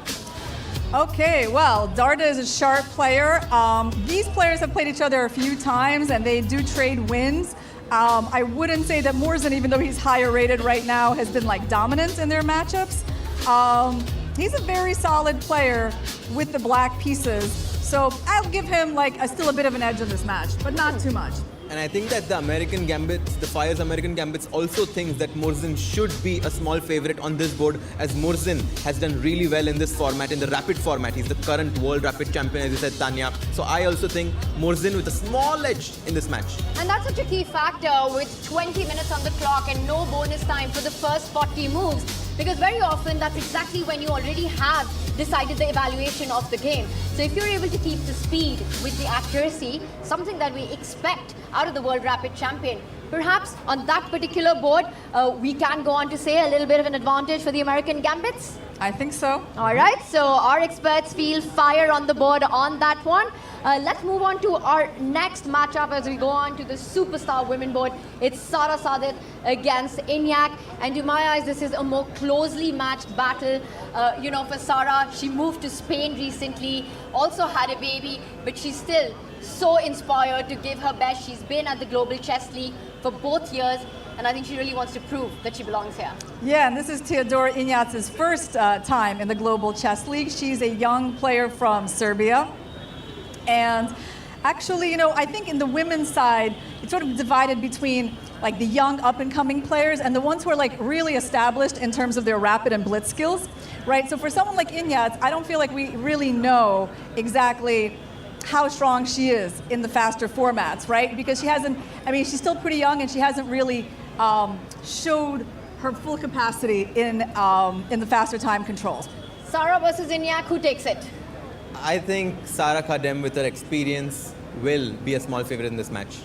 Okay, well, Darda is a sharp player. These players have played each other a few times, and they do trade wins. I wouldn't say that Murzin, even though he's higher rated right now, has been like dominant in their matchups. He's a very solid player with the black pieces. So I'll give him like still a bit of an edge in this match, but not too much. And I think that the American Gambits, the Fire's American Gambits also thinks that Murzin should be a small favorite on this board, as Murzin has done really well in this format, in the rapid format. He's the current world rapid champion, as you said, Tanya. So I also think Murzin with a small edge in this match. And that's such a key factor with 20 minutes on the clock and no bonus time for the first 40 moves. Because very often that's exactly when you already have decided the evaluation of the game. So if you're able to keep the speed with the accuracy, something that we expect out of the World Rapid Champion, perhaps on that particular board, we can go on to say a little bit of an advantage for the American Gambits? I think so. All right, so our experts feel fire on the board on that one. Let's move on to our next matchup as we go on to the Superstar Women board. It's Sara Sadet against Inyak. And to my eyes, this is a more closely matched battle. For Sara, she moved to Spain recently, also had a baby, but she's still so inspired to give her best. She's been at the Global Chess League for both years, and I think she really wants to prove that she belongs here. Yeah, and this is Teodora Inyats's first time in the Global Chess League. She's a young player from Serbia. And actually, I think in the women's side, it's sort of divided between like the young up-and-coming players and the ones who are like really established in terms of their rapid and blitz skills, right? So for someone like Inyats, I don't feel like we really know exactly how strong she is in the faster formats, right? Because she's still pretty young and she hasn't really showed her full capacity in the faster time controls. Sara versus Inyak, who takes it? I think Sara Khadem, with her experience, will be a small favorite in this match.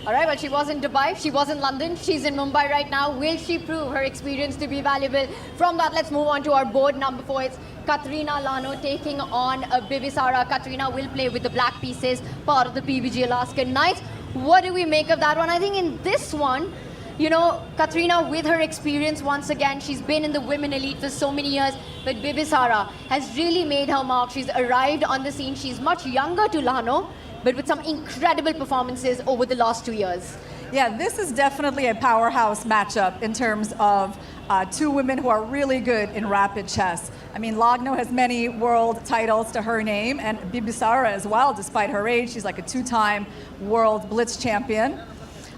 All right, well, she was in Dubai, she was in London, she's in Mumbai right now. Will she prove her experience to be valuable? From that, let's move on to our board number 4. It's Katrina Lano taking on Bibisara. Katrina will play with the black pieces, part of the PBG Alaskan Knights. What do we make of that one? I think in this one, Katrina, with her experience, once again, she's been in the women elite for so many years, but Bibisara has really made her mark. She's arrived on the scene. She's much younger to Lano, but with some incredible performances over the last 2 years. Yeah, this is definitely a powerhouse matchup in terms of two women who are really good in rapid chess. I mean, Lagno has many world titles to her name, and Bibisara as well, despite her age. She's like a 2-time world blitz champion.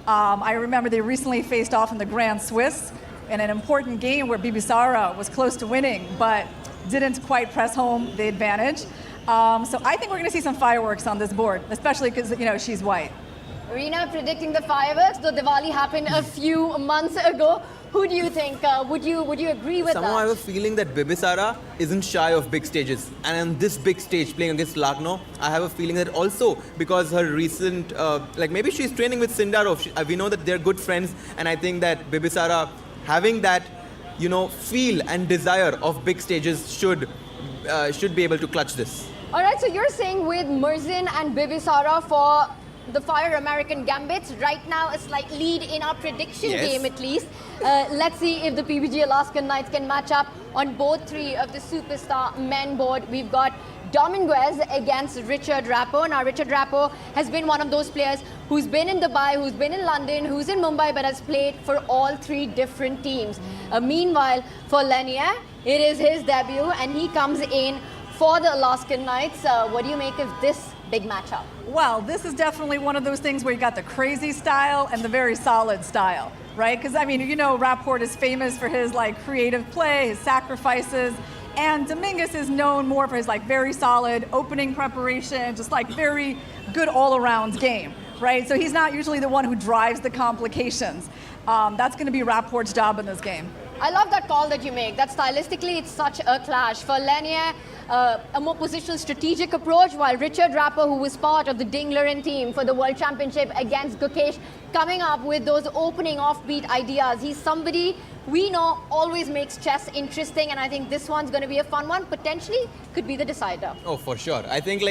I remember they recently faced off in the Grand Swiss in an important game where Bibisara was close to winning, but didn't quite press home the advantage. So I think we're going to see some fireworks on this board, especially because, she's white. Reena predicting the fireworks, though Diwali happened a few months ago. Who do you think? Would you agree with Somehow I that? have a feeling that Bibisara isn't shy of big stages. And on this big stage, playing against Lagno, I have a feeling that also because her recent, like maybe she's training with Sindarov. We know that they're good friends. And I think that Bibisara having that, feel and desire of big stages should be able to clutch this. All right, so you're saying with Murzin and Bibisara for the Fire American Gambits, right now a slight lead in our prediction Yes. game at least. Let's see if the PBG Alaskan Knights can match up on both three of the superstar men board. We've got Dominguez against Richard Rappo. Now Richard Rappo has been one of those players who's been in Dubai, who's been in London, who's in Mumbai, but has played for all three different teams. Meanwhile, for Lenier, it is his debut and he comes in for the Alaskan Knights. What do you make of this big matchup? Well, this is definitely one of those things where you got the crazy style and the very solid style, right? Because, I mean, Rapport is famous for his, creative play, his sacrifices, and Dominguez is known more for his, very solid opening preparation, just, very good all-around game, right? So he's not usually the one who drives the complications. That's going to be Rapport's job in this game. I love that call that you make. That stylistically, it's such a clash. For Lenier, a more positional strategic approach, while Richard Rappo, who was part of the Dinglerin team for the World Championship against Gukesh, coming up with those opening offbeat ideas. He's somebody we know always makes chess interesting, and I think this one's going to be a fun one. Potentially could be the decider. Oh, for sure. I think,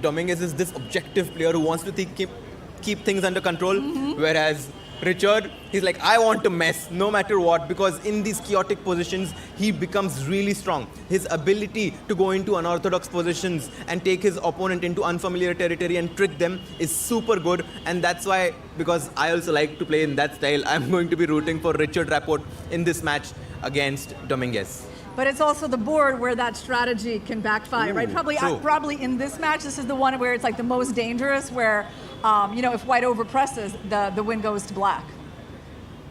Dominguez is this objective player who wants to keep things under control, whereas Richard, he's like, I want to mess no matter what, because in these chaotic positions, he becomes really strong. His ability to go into unorthodox positions and take his opponent into unfamiliar territory and trick them is super good. And that's why, because I also like to play in that style, I'm going to be rooting for Richard Rapport in this match against Dominguez. But it's also the board where that strategy can backfire, right? True. Probably in this match, this is the one where it's the most dangerous, where if white overpresses, the win goes to black.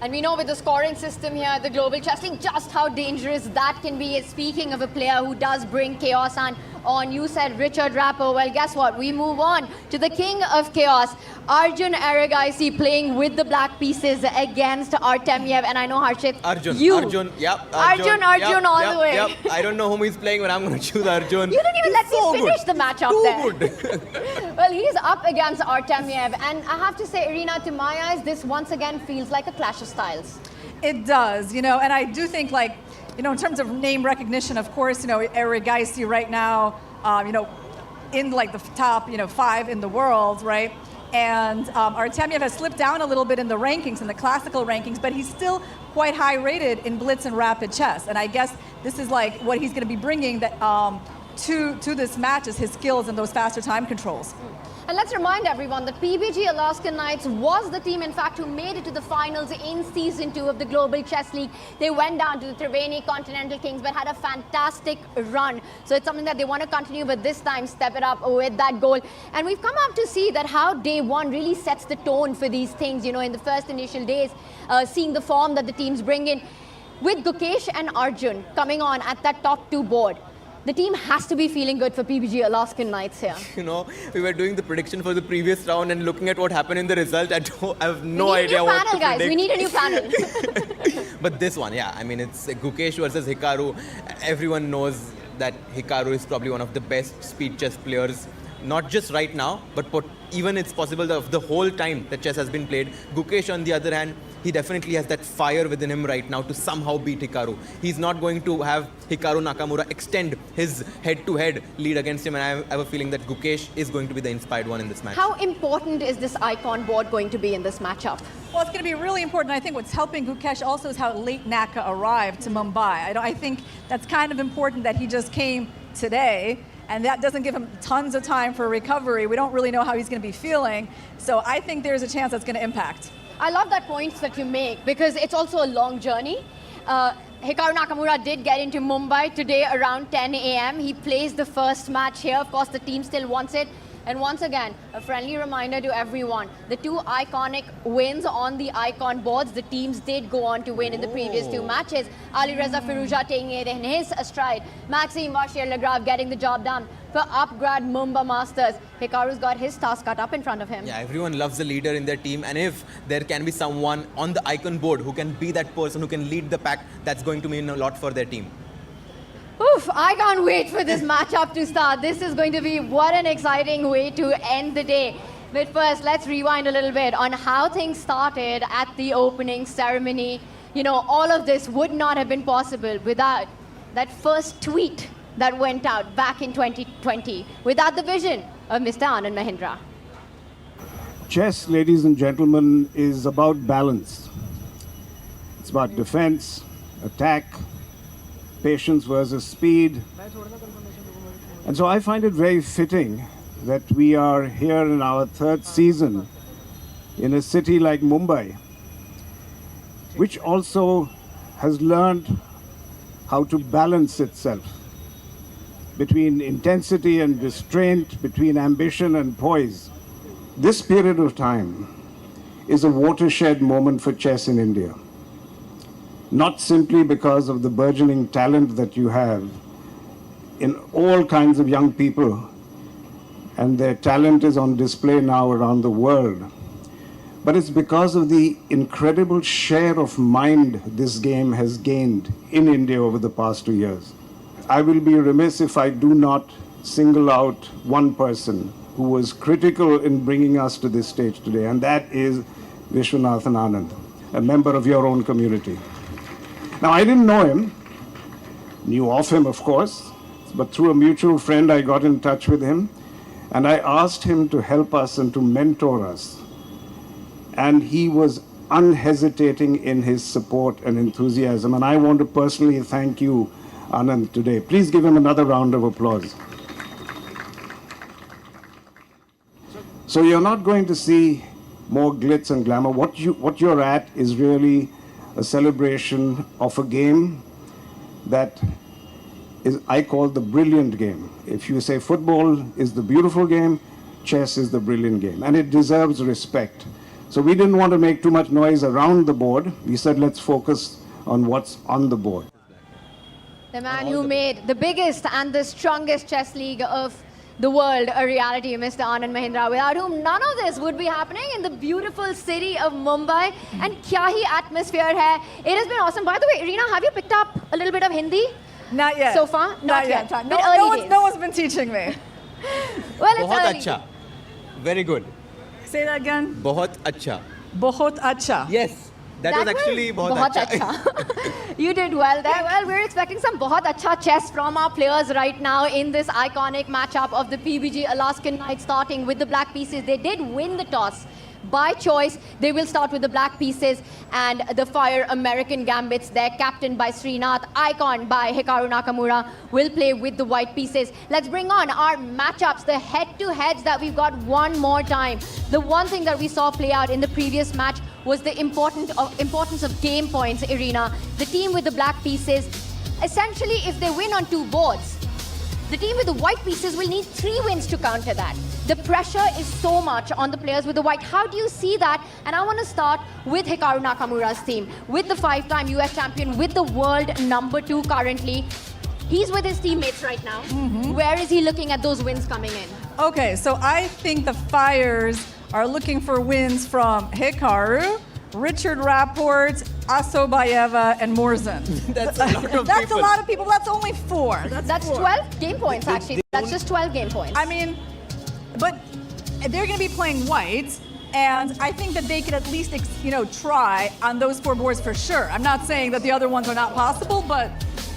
And we know with the scoring system here at the Global Chess League just how dangerous that can be. Speaking of a player who does bring chaos on, you said Richard Rappo. Well, guess what? We move on to the king of chaos, Arjun Aragaisi, playing with the black pieces against Artemiev. And I know, Harshit, Arjun, yep. Arjun all the way. Yep. I don't know whom he's playing, but I'm going to choose Arjun. You didn't even let me finish the matchup there. Too good. Well, he's up against Artemiev, and I have to say, Irina, to my eyes, this once again feels like a clash of styles. It does, and I do think, in terms of name recognition, of course, Aragaisi right now, in the top, 5 in the world, right? And Artemiev has slipped down a little bit in the rankings, in the classical rankings, but he's still quite high rated in blitz and rapid chess. And I guess this is what he's going to be bringing that to this match is his skills and those faster time controls. And let's remind everyone that PBG Alaskan Knights was the team, in fact, who made it to the finals in Season 2 of the Global Chess League. They went down to the Triveni Continental Kings, but had a fantastic run. So it's something that they want to continue, but this time step it up with that goal. And we've come up to see that how day one really sets the tone for these things, in the first initial days, seeing the form that the teams bring in. With Gukesh and Arjun coming on at that top 2 board, the team has to be feeling good for PBG Alaskan Knights here. We were doing the prediction for the previous round and looking at what happened in the result. I have no idea what to predict. We need a new panel. But this one, yeah, I mean, it's Gukesh versus Hikaru. Everyone knows that Hikaru is probably one of the best speed chess players, not just right now, but even it's possible that the whole time that chess has been played. Gukesh, on the other hand, he definitely has that fire within him right now to somehow beat Hikaru. He's not going to have Hikaru Nakamura extend his head-to-head lead against him, and I have a feeling that Gukesh is going to be the inspired one in this match. How important is this icon board going to be in this matchup? Well, it's going to be really important. I think what's helping Gukesh also is how late Naka arrived to Mumbai. I think that's kind of important that he just came today, and that doesn't give him tons of time for recovery. We don't really know how he's going to be feeling, so I think there's a chance that's going to impact. I love that point that you make, because it's also a long journey. Hikaru Nakamura did get into Mumbai today around 10 a.m. He plays the first match here. Of course, the team still wants it. And once again, a friendly reminder to everyone, the 2 iconic wins on the icon boards, the teams did go on to win in the previous 2 matches. Ali Reza Firouzja taking it in his stride. Maxime Vachier-Lagrave getting the job done. For for upgrade Mumbai Masters. Hikaru's got his task cut up in front of him. Yeah, everyone loves the leader in their team, and if there can be someone on the icon board who can be that person who can lead the pack, that's going to mean a lot for their team. Oof, I can't wait for this matchup to start. This is going to be what an exciting way to end the day. But first, let's rewind a little bit on how things started at the opening ceremony. You know, all of this would not have been possible without that first tweet that went out back in 2020, without the vision of Mr. Anand Mahindra. Chess, ladies and gentlemen, is about balance. It's about defense, attack, patience versus speed. And so I find it very fitting that we are here in our third season in a city like Mumbai, which also has learned how to balance itself between intensity and restraint, between ambition and poise. This period of time is a watershed moment for chess in India. Not simply because of the burgeoning talent that you have in all kinds of young people, and their talent is on display now around the world, but it's because of the incredible share of mind this game has gained in India over the past 2 years. I will be remiss if I do not single out one person who was critical in bringing us to this stage today, and that is Vishwanathan Anand, a member of your own community. Now, I didn't know him, knew of him, of course, but through a mutual friend, I got in touch with him, and I asked him to help us and to mentor us. And he was unhesitating in his support and enthusiasm, and I want to personally thank you, Anand, today. Please give him another round of applause. So you're not going to see more glitz and glamour. What you're at is really a celebration of a game that is, I call, the brilliant game. If you say football is the beautiful game, chess is the brilliant game, and it deserves respect. So we didn't want to make too much noise around the board. We said, let's focus on what's on the board. The man who made the biggest and the strongest chess league of the world a reality, Mr. Anand Mahindra, without whom none of this would be happening in the beautiful city of Mumbai. And kya hi atmosphere hai. It has been awesome. By the way, Irina, have you picked up a little bit of Hindi? Not yet. So far? Not yet. No one's been teaching me. Well, it's Bahut early. acha. Very good. Say that again. Bahut acha. Bahut acha. Yes. That was actually bahut acha. You did well there. Well, we're expecting some bahut acha chess from our players right now in this iconic matchup of the PBG Alaskan Knights, starting with the black pieces. They did win the toss. By choice, they will start with the black pieces, and the Fire American Gambits, their captained by Srinath, icon by Hikaru Nakamura, will play with the white pieces. Let's bring on our matchups, the head-to-heads that we've got one more time. The one thing that we saw play out in the previous match was the importance of game points, Irina. The team with the black pieces, essentially, if they win on 2 boards, the team with the white pieces will need 3 wins to counter that. The pressure is so much on the players with the white. How do you see that? And I want to start with Hikaru Nakamura's team, with the 5-time US champion, with the world #2 currently. He's with his teammates right now. Where is he looking at those wins coming in? Okay, so I think the Fires are looking for wins from Hikaru, Richard Rapport, Asobayeva, and Morzan. That's a lot of That's people. a lot of people. That's only 4. That's 12 game points, actually. That's just 12 game points. I mean, but they're going to be playing white, and I think that they could at least, try on those 4 boards for sure. I'm not saying that the other ones are not possible, but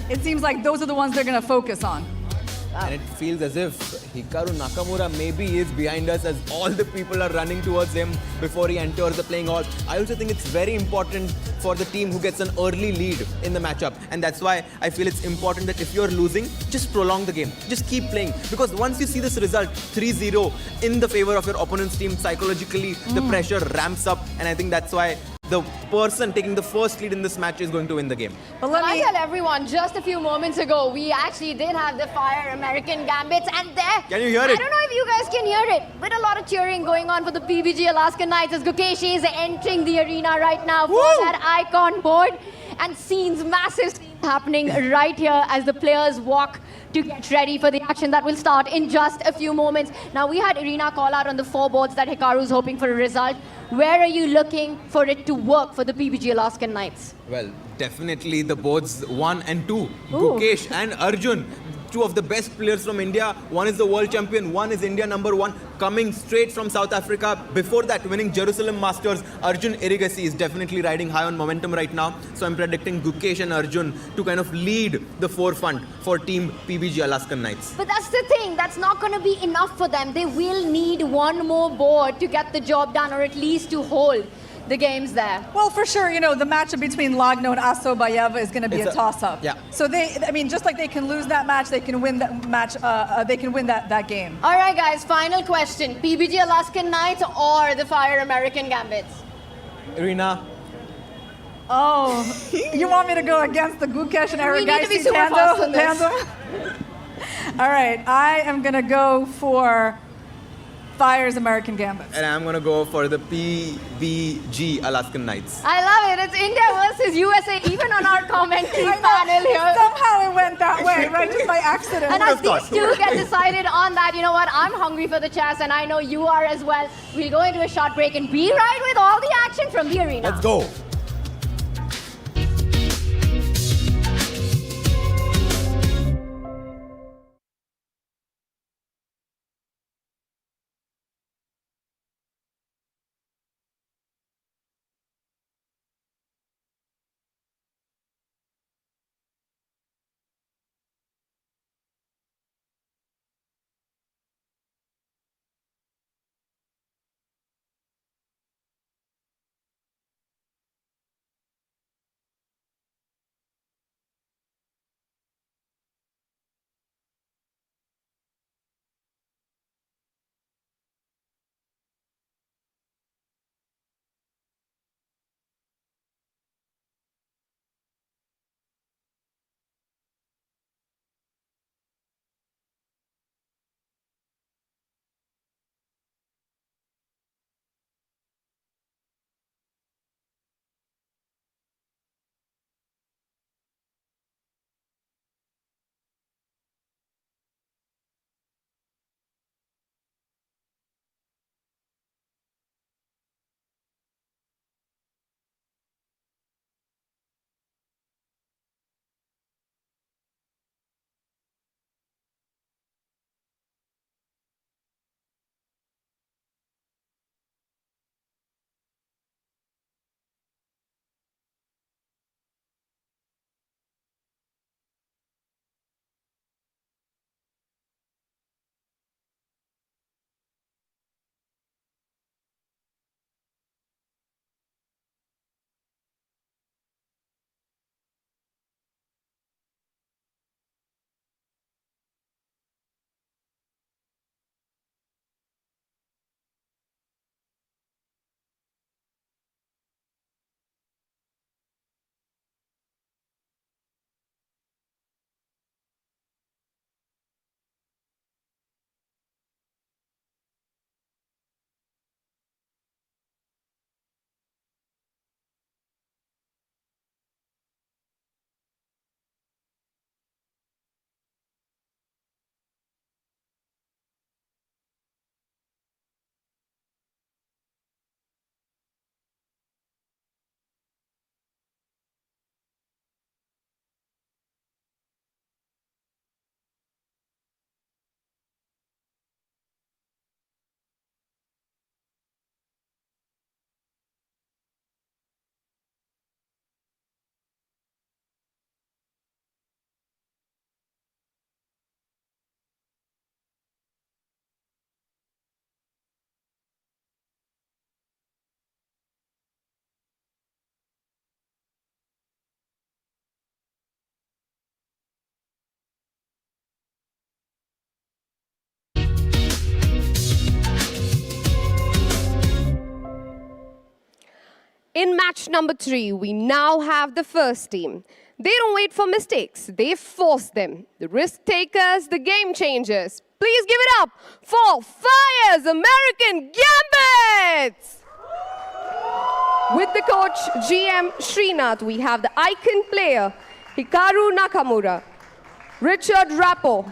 it seems like those are the ones they're going to focus on. And it feels as if Hikaru Nakamura maybe is behind us, as all the people are running towards him before he enters the playing hall. I also think it's very important for the team who gets an early lead in the matchup. And that's why I feel it's important that if you're losing, just prolong the game. Just keep playing. Because once you see this result, 3-0 in the favor of your opponent's team, psychologically, the pressure ramps up. And I think that's why the person taking the first lead in this match is going to win the game. But let I me tell everyone, just a few moments ago, we actually did have the Fire American Gambits, and there... Can you hear it? I don't know if you guys can hear it, but a lot of cheering going on for the PBG Alaskan Knights as Gukesh is entering the arena right now for that icon board, and massive scenes happening right here as the players walk to get ready for the action that will start in just a few moments. Now, we had Irina call out on the 4 boards that Hikaru's hoping for a result. Where are you looking for it to work for the PBG Alaskan Knights? Well, definitely the boards 1 and 2. Gukesh and Arjun, two of the best players from India. One is the world champion, one is India #1, coming straight from South Africa. Before that, winning Jerusalem Masters. Arjun Irigasi is definitely riding high on momentum right now. So I'm predicting Gukesh and Arjun to kind of lead the forefront for Team PBG Alaskan Knights. But that's the thing, that's not going to be enough for them. They will need one more board to get the job done, or at least to hold the games there. Well, for sure, the matchup between Lagno and Asobayeva is going to be a toss-up. Yeah. So just like they can lose that match, they can win that match. They can win that game. All right, guys. Final question: PBG Alaskan Knights or the Fire American Gambits? Irina. Oh, you want me to go against the Gukesh and We need to be Erigaisi super fast on this. tandem? All right, I am going to go for Fire's American Gambits. And I'm going to go for the PBG Alaskan Knights. I love it. It's India versus USA, even on our commentary panel here. Somehow it went that way, right? Just by accident. And as these two get decided on that, you know what? I'm hungry for the chess, and I know you are as well. We'll go into a short break and be right with all the action from the arena. Let's go. In match number 3, we now have the first team. They don't wait for mistakes, they force them. The risk takers, the game changers. Please give it up for Fire's American Gambits! With the coach GM Srinath, we have the icon player Hikaru Nakamura, Richard Rappo,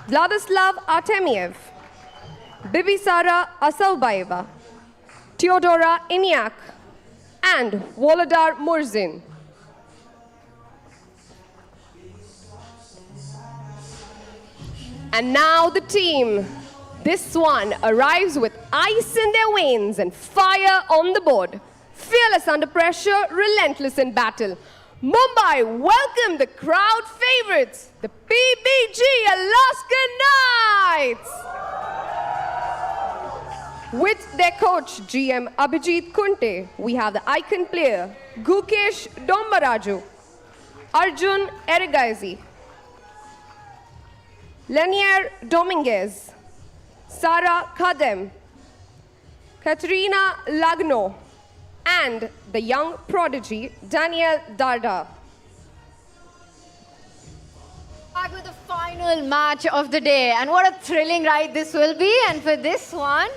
Vladislav Artemiev, Bibisara Asalbaeva, Teodora Iniak, and Volodar Murzin. And now the team. This one arrives with ice in their veins and fire on the board. Fearless under pressure, relentless in battle. Mumbai welcome the crowd favorites, the PBG Alaska Knights. With their coach, GM Abhijit Kunte, we have the icon player, Gukesh Dombaraju, Arjun Erigaizi, Lenier Dominguez, Sara Khadem, Katrina Lagno, and the young prodigy, Daniel Darda. Back with the final match of the day. And what a thrilling ride this will be. And for this one,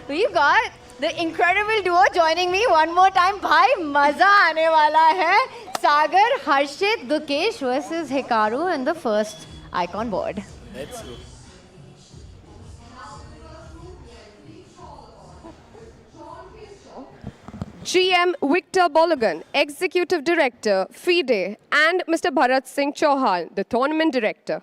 we've got the incredible duo joining me one more time. Bhai, maza aane wala hai. Sagar, Harshit, Gukesh versus Hikaru in the first icon board. Let's go. GM Victor Bologan, Executive Director, FIDE, and Mr. Bharat Singh Chauhan, the Tournament Director.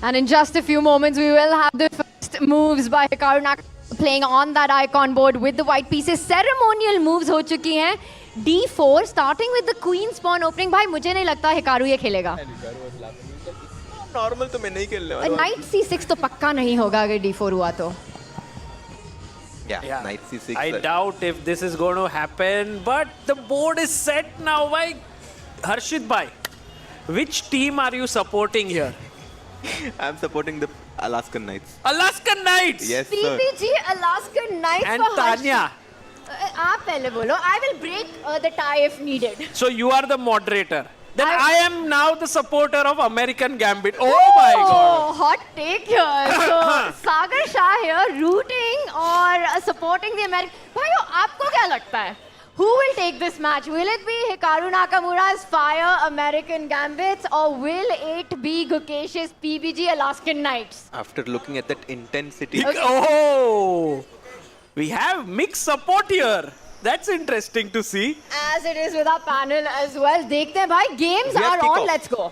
And in just a few moments, we will have the first moves by Hikaru Nakamura playing on that icon board with the white pieces. Ceremonial moves ho chuki hain. D4 starting with the queen's pawn opening. Bhai, mujhe nahi lagta Hikaru ye khelega. Normal तो मैं नहीं खेलने वाला. Knight C6 तो पक्का नहीं होगा अगर D4 हुआ तो. Yeah, Knight C6. I doubt if this is going to happen, but the board is set now by Harshit Bhai. Which team are you supporting here? I'm supporting the Alaskan Knights. Alaskan Knights! Yes, sir. PPG Alaska Knights And for Tanya. आप पहले बोलो. I will break the tie if needed. So you are the moderator. Then I am now the supporter of American Gambit. Oh my God! Oh, hot take here. So Sagar Shah here rooting or supporting the American. भाइयों, आपको क्या लगता है? Who will take this match? Will it be Hikaru Nakamura's Fire American Gambits or will it be Gukesh's PBG Alaskan Knights? After looking at that intensity. Oh! We have mixed support here. That's interesting to see. As it is with our panel as well. देखते हैं भाई, games are on. Let's go.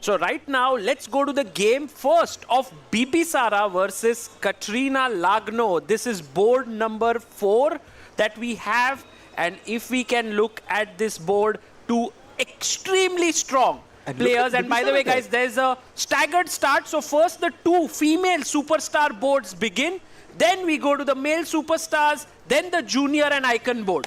So right now, let's go to the game first of Bibisara versus Katrina Lagno. This is board number 4 that we have. And if we can look at this board, two extremely strong players. And by the way, guys, there's a staggered start. So first the two female superstar boards begin. Then we go to the male superstars, then the junior and icon board.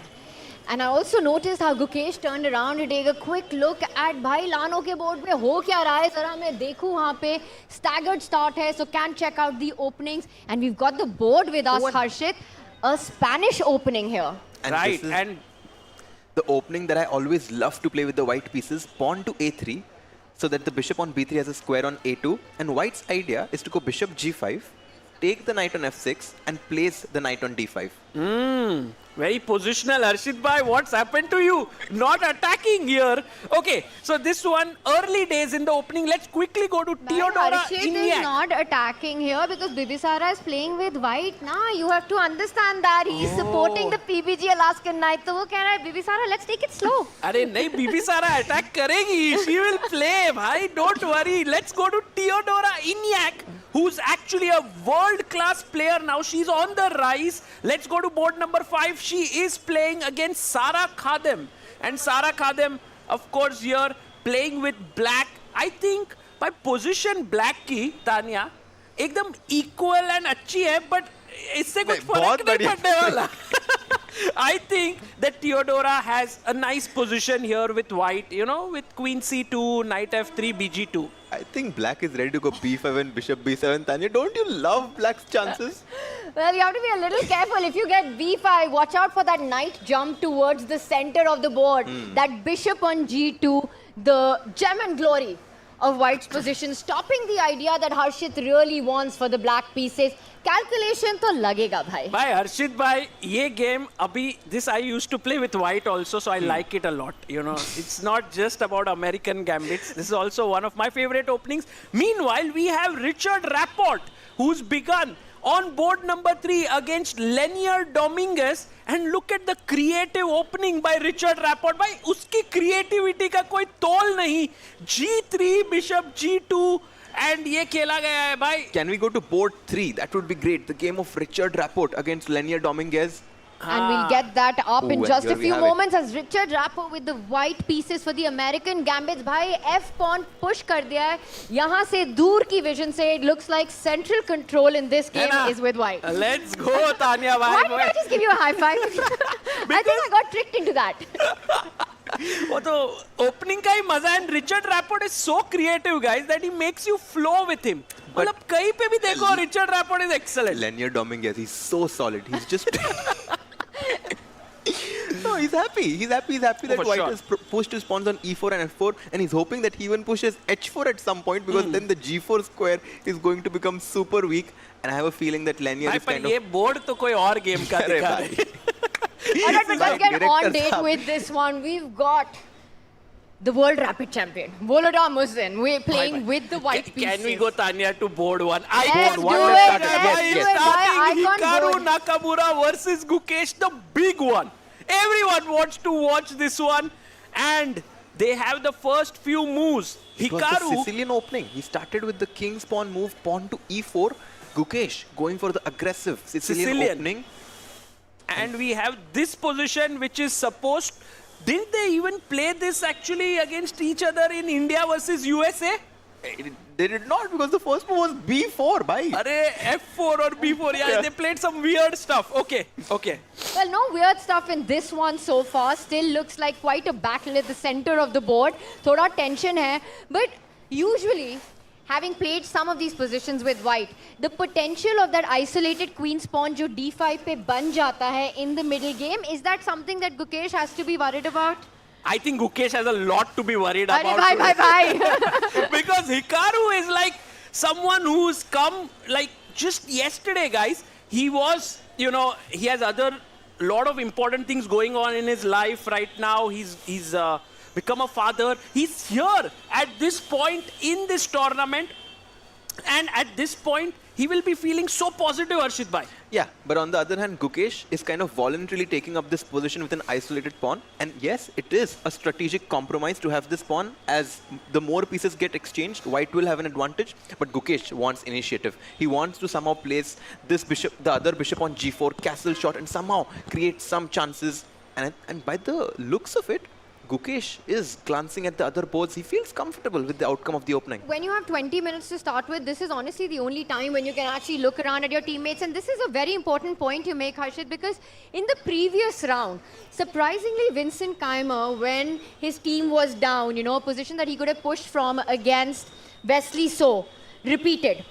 And I also noticed how Gukesh turned around to take a quick look at भाई लानो के board पे हो क्या रहा है जरा मैं देखूं वहाँ पे staggered start है so can check out the openings and we've got the board with us Harshit, a Spanish opening here. And right, and the opening that I always love to play with the white pieces, pawn to A3 so that the bishop on B3 has a square on A2 and white's idea is to go bishop G5, take the knight on F6 and place the knight on D5. Very positional, Harshit Bhai. What's happened to you? Not attacking here. Okay, so this one, early days in the opening. Let's quickly go to Teodora Harshit Iniak. is not attacking here because Bibisara is playing with white. Nah, you have to understand that he's supporting the PBG Alaskan Knight. So वो कह रहा है Bibisara, let's take it slow. अरे नहीं, Bibisara attack करेगी. She will play, bhai. Don't worry. Let's go to Teodora Iniak, who's actually a world-class player now. She's on the rise. Let's go to board number 5. She is playing against Sara Khadem. And Sara Khadem, of course, here playing with black. I think by position black की, Tanya, एकदम equal and अच्छी है, but इससे कुछ फर्क नहीं पड़ने वाला. I think that Teodora has a nice position here with white, you know, with queen c2, knight f3, bg2. I think black is ready to go b7, bishop b7. Tanya, don't you love black's chances? Well, you have to be a little careful. If you get b5, watch out for that knight jump towards the center of the board. That bishop on g2, the gem and glory of white's position, stopping the idea that Harshit really wants for the black pieces. Calculation to lagega bhai. Bhai, Harshit bhai, ye game, abhi, this I used to play with white also, so I like it a lot. You know, it's not just about American gambits. This is also one of my favorite openings. Meanwhile, we have Richard Rapport, who's begun on board number 3 against Lenier Dominguez. And look at the creative opening by Richard Rapport. Bhai, uski creativity ka koi tol nahi. G3, Bishop G2. And ye khela gaya hai, bhai. Can we go to board 3? That would be great. The game of Richard Rapport against Lenier Dominguez. And we'll get that up in just a here we few have it. moments as Richard Rapport with the white pieces for the American gambits. Bhai, F pawn push kar diya hai. Yahan se dur ki vision se it looks like central control in this game is with white. Let's go, Tanya bhai. Why did I just give you a high five? I think I got tricked into that. वो तो opening का ही मजा है. And Richard Rapport is so creative, guys, that he makes you flow with him. मतलब कहीं पे भी देखो, Richard Rapport is excellent. Lenier Dominguez, he's so solid. He's just... No, he's happy. He's happy that white has pushed his pawns on e4 and f4, and he's hoping that he even pushes h4 at some point, because then the g4 square is going to become super weak. And I have a feeling that Lenier is kind of... ये board तो कोई और game का दिखा रही है. Alright, but let's get on date with this one. We've got the world rapid champion, Volodar Musin. We're playing with the white pieces. Can we go, Tanya, to board 1? Let's do it. Yes. Starting Hikaru Nakamura versus Gukesh, the big one. Everyone wants to watch this one, and they have the first few moves. It was the Sicilian opening. He started with the king's pawn move, pawn to e4. Gukesh going for the aggressive Sicilian opening. And we have this position, which is supposed... Didn't they even play this actually against each other in India versus USA? They did not, because the first move was b4, bhai. Arey, f4 or b4. Yeah, they played some weird stuff. Okay. Well, no weird stuff in this one so far. Still looks like quite a battle at the center of the board. Thoda tension hai. But usually, having played some of these positions with white, the potential of that isolated queen's pawn jo d5 pe ban jata hai in the middle game, is that something that Gukesh has to be worried about? I think Gukesh has a lot to be worried about. Bye. Because Hikaru is like someone who's come like just yesterday, guys. He was, you know, he has lot of important things going on in his life right now. He's become a father. He's here at this point in this tournament. And at this point, he will be feeling so positive, Harshit bhai. Yeah, but on the other hand, Gukesh is kind of voluntarily taking up this position with an isolated pawn. And yes, it is a strategic compromise to have this pawn, as the more pieces get exchanged, white will have an advantage. But Gukesh wants initiative. He wants to somehow place this bishop, the other bishop on g4, castle shot, and somehow create some chances. And by the looks of it, Gukesh is glancing at the other boards. He feels comfortable with the outcome of the opening. When you have 20 minutes to start with, this is honestly the only time when you can actually look around at your teammates. And this is a very important point you make, Harshit, because in the previous round, surprisingly, Vincent Keimer, when his team was down, you know, a position that he could have pushed from against Wesley So, repeated.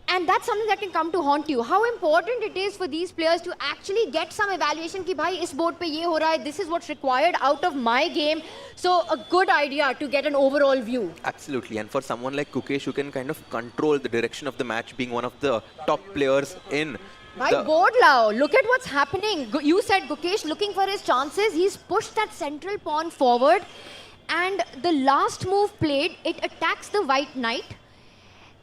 And that's something that can come to haunt you. How important it is for these players to actually get some evaluation ki bhai, is board pe ye ho raha hai, this is what's required out of my game. So a good idea to get an overall view. Absolutely. And for someone like Gukesh, who can kind of control the direction of the match, being one of the top players in Bhai, board lao, look at what's happening. You said Gukesh looking for his chances. He's pushed that central pawn forward. And the last move played, it attacks the white knight.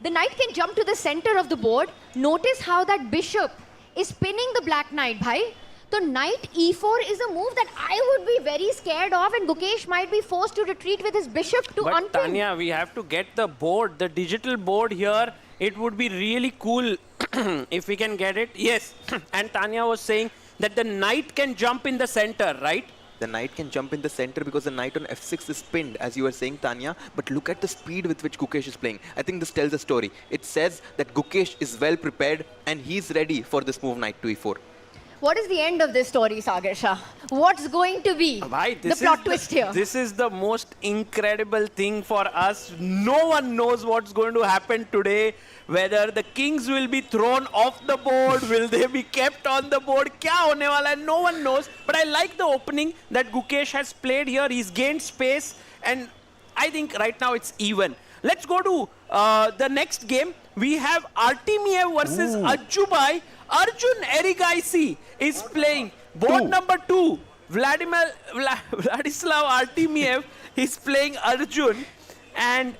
The knight can jump to the center of the board. Notice how that bishop is pinning the black knight, bhai. So knight e4 is a move that I would be very scared of, and Gukesh might be forced to retreat with his bishop to unpin. But Tanya, we have to get the board, the digital board here. It would be really cool if we can get it. Yes. And Tanya was saying that the knight can jump in the center, right? The knight can jump in the center because the knight on f6 is pinned, as you were saying, Tanya. But look at the speed with which Gukesh is playing. I think this tells a story. It says that Gukesh is well prepared and he's ready for this move, knight to e4. What is the end of this story, Sagar Shah? What's going to be the plot twist here? This is the most incredible thing for us. No one knows what's going to happen today. Whether the kings will be thrown off the board, will they be kept on the board? Kya hone wala hai? No one knows. But I like the opening that Gukesh has played here. He's gained space, and I think right now it's even. Let's go to the next game. We have Artemiev versus Ajubai. Arjun Erigaisi is playing. Board number 2. Vladislav Artemiev is playing Arjun. And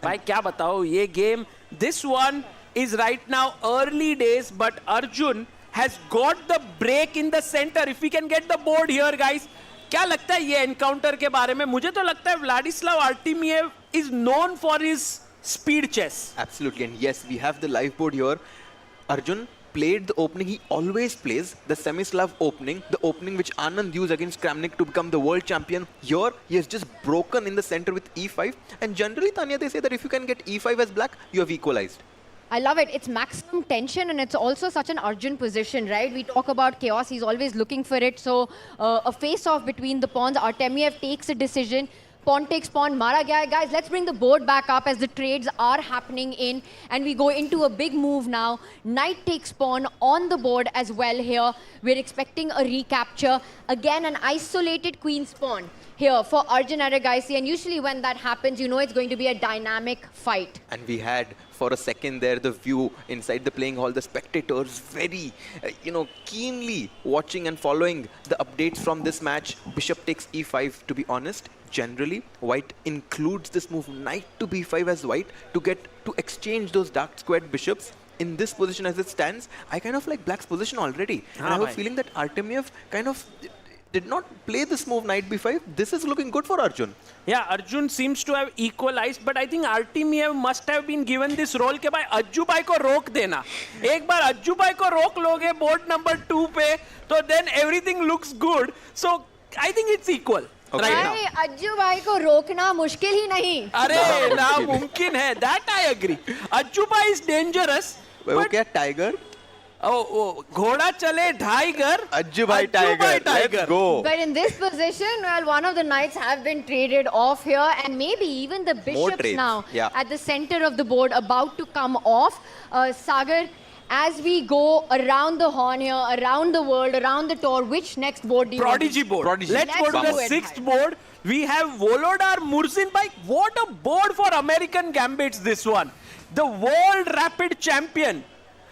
भाई क्या बताओ ये game, this one is right now early days, but Arjun has got the break in the center. If we can get the board here, guys. क्या लगता है ये encounter के बारे में? मुझे तो लगता है व्लाडिस्लाव आर्टेमिएव is known for his speed chess. Absolutely, and yes, we have the live board here. Arjun played the opening. He always plays the Semislav opening, the opening which Anand used against Kramnik to become the world champion. Here, he has just broken in the center with e5. And generally, Tanya, they say that if you can get e5 as black, you have equalized. I love it. It's maximum tension and it's also such an Arjun position, right? We talk about chaos. He's always looking for it. So a face-off between the pawns. Artemiev takes a decision. Pawn takes pawn. Mara gaya. Guys, let's bring the board back up as the trades are happening in. And we go into a big move now. Knight takes pawn on the board as well here. We're expecting a recapture. Again, an isolated queen's pawn here for Arjun Erigaisi. And usually when that happens, you know it's going to be a dynamic fight. And we had, for a second there, the view inside the playing hall, the spectators very, keenly watching and following the updates from this match. Bishop takes e5, to be honest. Generally, white includes this move, knight to b5 as white, to get to exchange those dark squared bishops. In this position as it stands, I kind of like black's position already. And I have a feeling that Artemiev kind of did not play this move knight b5. This is looking good for Arjun. Yeah, Arjun seems to have equalized, but I think Artemiev must have been given this role कि भाई अज्जुबाई को रोक देना. एक बार अज्जुबाई को रोक लोगे board number 2 पे, तो then everything looks good. So I think it's equal. Okay. भाई अज्जुबाई को रोकना मुश्किल ही नहीं. अरे नामुमकिन है. That I agree. अज्जुबाई is dangerous. वो क्या टाइगर? Oh, घोड़ा चले tiger. Ajjubai tiger. Let's go. But in this position, well, one of the knights have been traded off here, and maybe even the bishops now at the center of the board about to come off. Sagar, as we go around the horn here, around the world, around the tour, which next board do you Prodigy board. Prodigy. Let's go to the 6th board. We have Volodar Murzin. Bhai, what a board for American Gambits, this one. The world rapid champion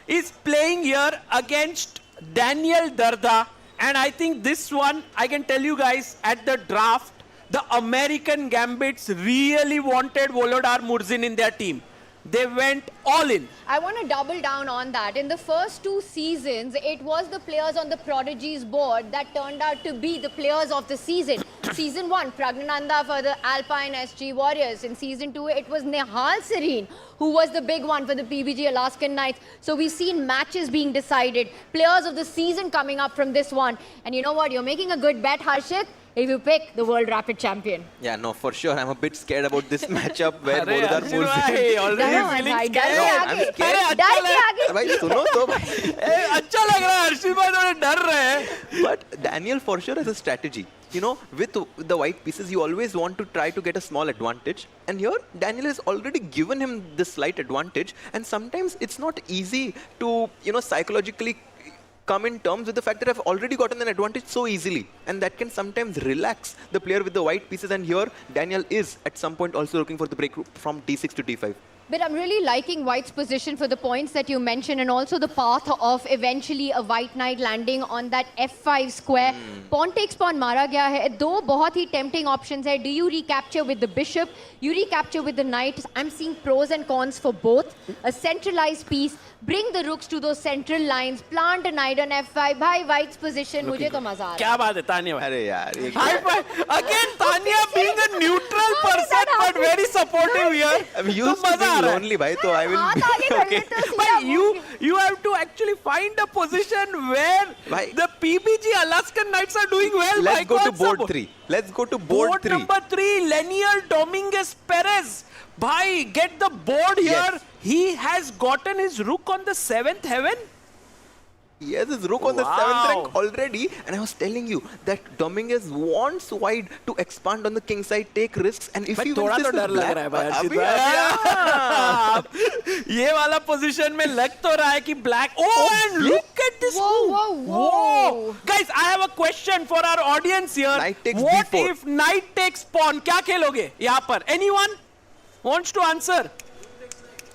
is playing here against Daniel Darda. And I think this one, I can tell you guys, at the draft, the American Gambits really wanted Volodar Murzin in their team. They went all in. I want to double down on that. In the first 2 seasons, it was the players on the Prodigy's board that turned out to be the players of the season. Season 1, Pragnananda for the Alpine SG Warriors. In Season 2, it was Nehal Serene who was the big one for the PBG Alaskan Knights. So we've seen matches being decided, players of the season coming up from this one. And you know what? You're making a good bet, Harshit, if you pick the World Rapid Champion. Yeah, no, for sure. I'm a bit scared about this matchup where Volodar Murzin. Already feeling scared. I'm scared. भाई सुनो तो भाई. अच्छा लग रहा है. हर्षित भाई थोड़े डर रहे हैं. But Daniel for sure has a strategy. You know, with the white pieces, you always want to try to get a small advantage. And here, Daniel has already given him this slight advantage. And sometimes it's not easy to, psychologically come in terms with the fact that I've already gotten an advantage so easily. And that can sometimes relax the player with the white pieces. And here, Daniel is at some point also looking for the break from d6 to d5. But I'm really liking white's position for the points that you mentioned, and also the path of eventually a white knight landing on that f5 square. Pawn takes pawn mara gaya hai. दो बहुत ही tempting options hai. Do you recapture with the bishop? You recapture with the knight. I'm seeing pros and cons for both. A centralized piece. Bring the rooks to those central lines. Plant a knight on f5. Bhai, white's position. मुझे तो मजा आ रहा है. क्या बात है तानिया भाई. अरे यार. High five. Again, Tanya being a neutral person but very supportive here. I'm used to being lonely, bhai, so I will be okay. But you have to actually find a position where the PBG Alaskan Knights are doing well. Let's go to board 3. Let's go to board 3. Number 3, Lenier Dominguez Perez. Bhai, get the board here. Yes. He has gotten his rook on the 7th heaven. He has his rook on the 7th rank already, and I was telling you that Dominguez wants white to expand on the king side, take risks, and if he wins this with black, ये वाला position में लग तो रहा है कि black. Oh, and look at this move. Whoa. Guys, I have a question for our audience here. Knight takes what b4. if knight takes pawn? क्या खेलोगे यहाँ पर? Anyone? wants to answer?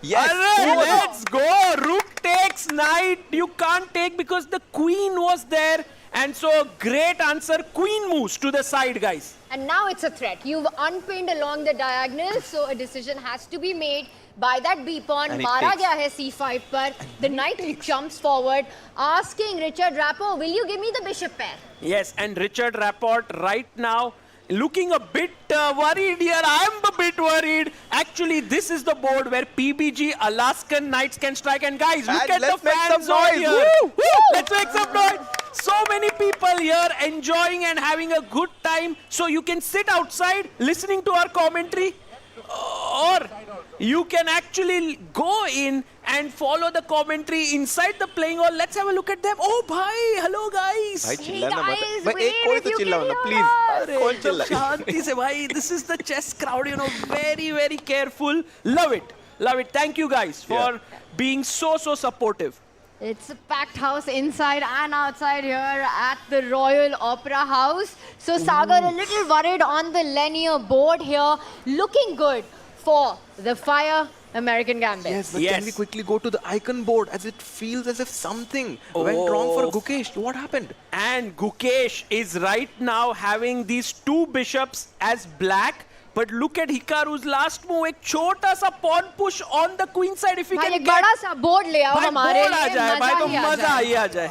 Yes. Arre, let's go. Rook takes knight. You can't take because the queen was there. And so, great answer. Queen moves to the side, guys. And now it's a threat. You've unpinned along the diagonal, so a decision has to be made by that B pawn. And Mara gaya hai C5 par. The knight jumps forward, asking Richard Rapport, will you give me the bishop pair? Yes, and Richard Rapport right now looking a bit worried here. I'm a bit worried. Actually, this is the board where PBG Alaskan Knights can strike. And guys, look at the fans over here. Woo! Woo! Let's make some noise. So many people here enjoying and having a good time. So you can sit outside listening to our commentary, or you can actually go in and follow the commentary inside the playing hall. Let's have a look at them. Oh, bhai, hello guys. भाई Hey चिल्लाना मत guys, भाई एक wait, कोई if तो you चिल्लाओ can ना hear us. Please कौन चिल्ला Shanti se bhai, this is the chess crowd, you know, very, very careful. Love it. Love it. Thank you guys for being so supportive. It's a packed house inside and outside here at the Royal Opera House. So Sagar a little worried on the linear board here. Looking good for the Fire American Gambit. Yes, but can we quickly go to the icon board as it feels as if something went wrong for Gukesh? What happened? And Gukesh is right now having these two bishops as black. But look at Hikaru's last move. एक छोटा सा pawn push on the queen side. If we भाई can एक get बड़ा सा board ले आओ भाई हमारे board आ लिए, जाए, भाई तो ही आ मजा जाए। ही आ जाए.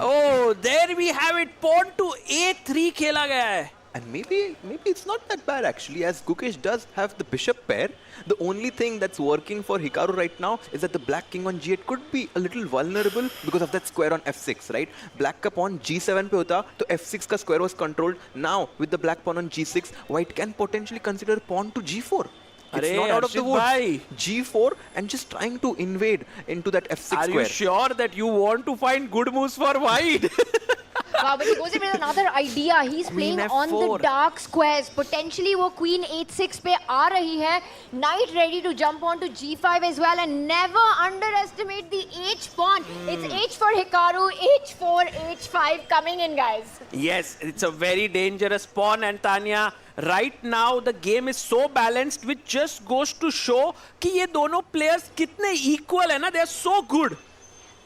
Oh, there we have it. Pawn to A3 खेला गया है. And maybe it's not that bad actually, as Gukesh does have the bishop pair. The only thing that's working for Hikaru right now is that the black king on G8 could be a little vulnerable because of that square on F6, right? Black ka pawn G7 pe hota, so F6 ka square was controlled. Now with the black pawn on G6, white can potentially consider pawn to G4. It's not out of the woods. G4 and just trying to invade into that F6 square. Are you sure that you want to find good moves for white? Wow, but he goes in with another idea. He's playing on the dark squares. Potentially, वो queen h6 पे आ रही है. Knight ready to jump on to g5 as well, and never underestimate the h pawn. It's h for Hikaru, h4, h5 coming in, guys. Yes, it's a very dangerous pawn, and Tanya, right now the game is so balanced, which just goes to show कि ये दोनों players कितने equal है ना. They are so good.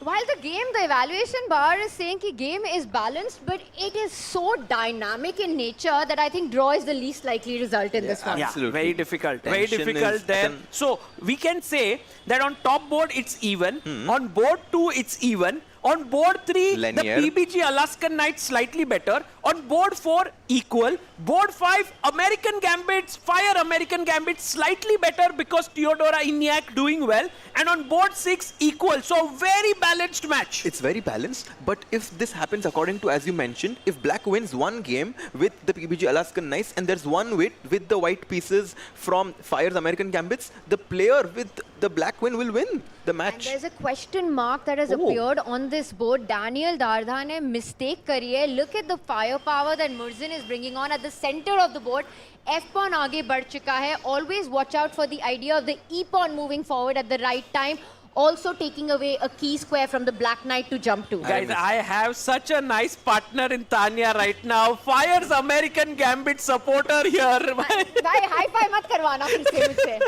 While the evaluation bar is saying that game is balanced, but it is so dynamic in nature that I think draw is the least likely result in this one. Yeah, very difficult. Very Tension difficult there. So we can say that on top board it's even. On board 2 it's even. On board 3, Linear. the PBG Alaskan Knights slightly better. On board 4, equal. Board 5, American Gambits, Fire American Gambits slightly better because Theodora Iniak doing well. And on board 6, equal. So very balanced match. It's very balanced, but if this happens according to, as you mentioned, if black wins one game with the PBG Alaskan Knights and there's one with the white pieces from Fire's American Gambits, the player with the black win will win the match. And there's a question mark that has appeared on this board. Daniel Dardha ne mistake kari hai. Look at the firepower that Murzin is bringing on at the center of the board. F-pawn aage बढ़ चुका है. Always watch out for the idea of the E-pawn moving forward at the right time. Also taking away a key square from the black knight to jump to. Guys, I have such a nice partner in Tanya right now. Fire's American Gambit supporter here. भाई high five मत करवाना फिर से मुझसे.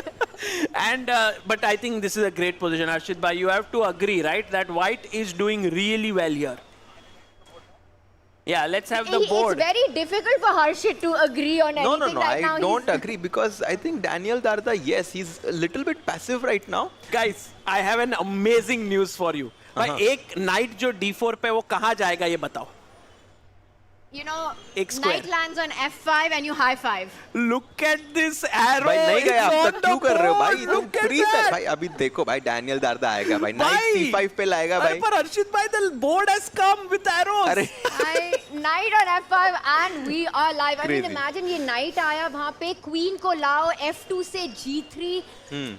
And but I think this is a great position, Arshit bhai. You have to agree, right, that white is doing really well here. Yeah, let's have the board. It's very difficult for Harshit to agree on anything No, right now. I don't agree because I think Daniel Dardha, yes, he's a little bit passive right now. Guys, I have an amazing news for you. भाई एक knight जो d4 पे वो कहाँ जाएगा ये बताओ. You know, square. knight lands on f5 and you high five. Look at this arrow. भाई नहीं गया अब तक क्यों कर रहे हो भाई? तुम Look at फ्री थे that. भाई. अभी देखो भाई Daniel Dardha आएगा भाई. Knight c5 पे लाएगा भाई. पर Arshit bhai, the board has come with arrows. अरे Knight on f5 and we are live. I mean, Crazy. imagine ये knight आया वहाँ पे queen को लाओ f2 से g3.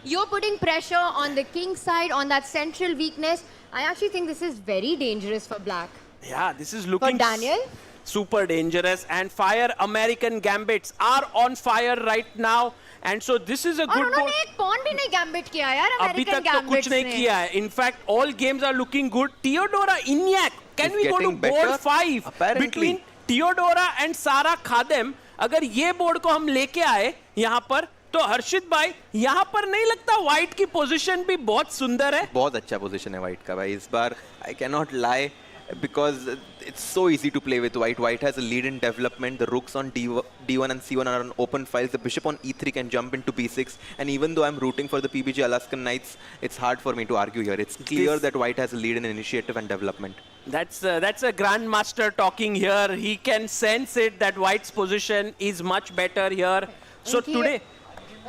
You're putting pressure on the king side, on that central weakness. I actually think this is very dangerous for black. Yeah, this is looking For Daniel? super dangerous, and Fire American Gambits are on fire right now, and so this is a और good board. उन्होंने एक pawn भी नहीं gambit किया यार अभी American तक तो कुछ Gambits नहीं ने. किया है. In fact, all games are looking good. Theodora Iniak, can Is we go to getting board better, 5 apparently. between Theodora and Sara Khadem? अगर ये बोर्ड को हम लेके आए यहाँ पर तो हर्षित भाई यहाँ पर नहीं लगता व्हाइट की पोजीशन भी बहुत सुंदर है? बहुत अच्छा पोजीशन है व्हाइट का भाई इस बार. I cannot lie because it's so easy to play with white. White has a lead in development. The rooks on D1 and C1 are on open files. The bishop on E3 can jump into B6. And even though I'm rooting for the PBG Alaskan Knights, it's hard for me to argue here. It's clear that white has a lead in initiative and development. That's a grandmaster talking here. He can sense it that white's position is much better here. So today,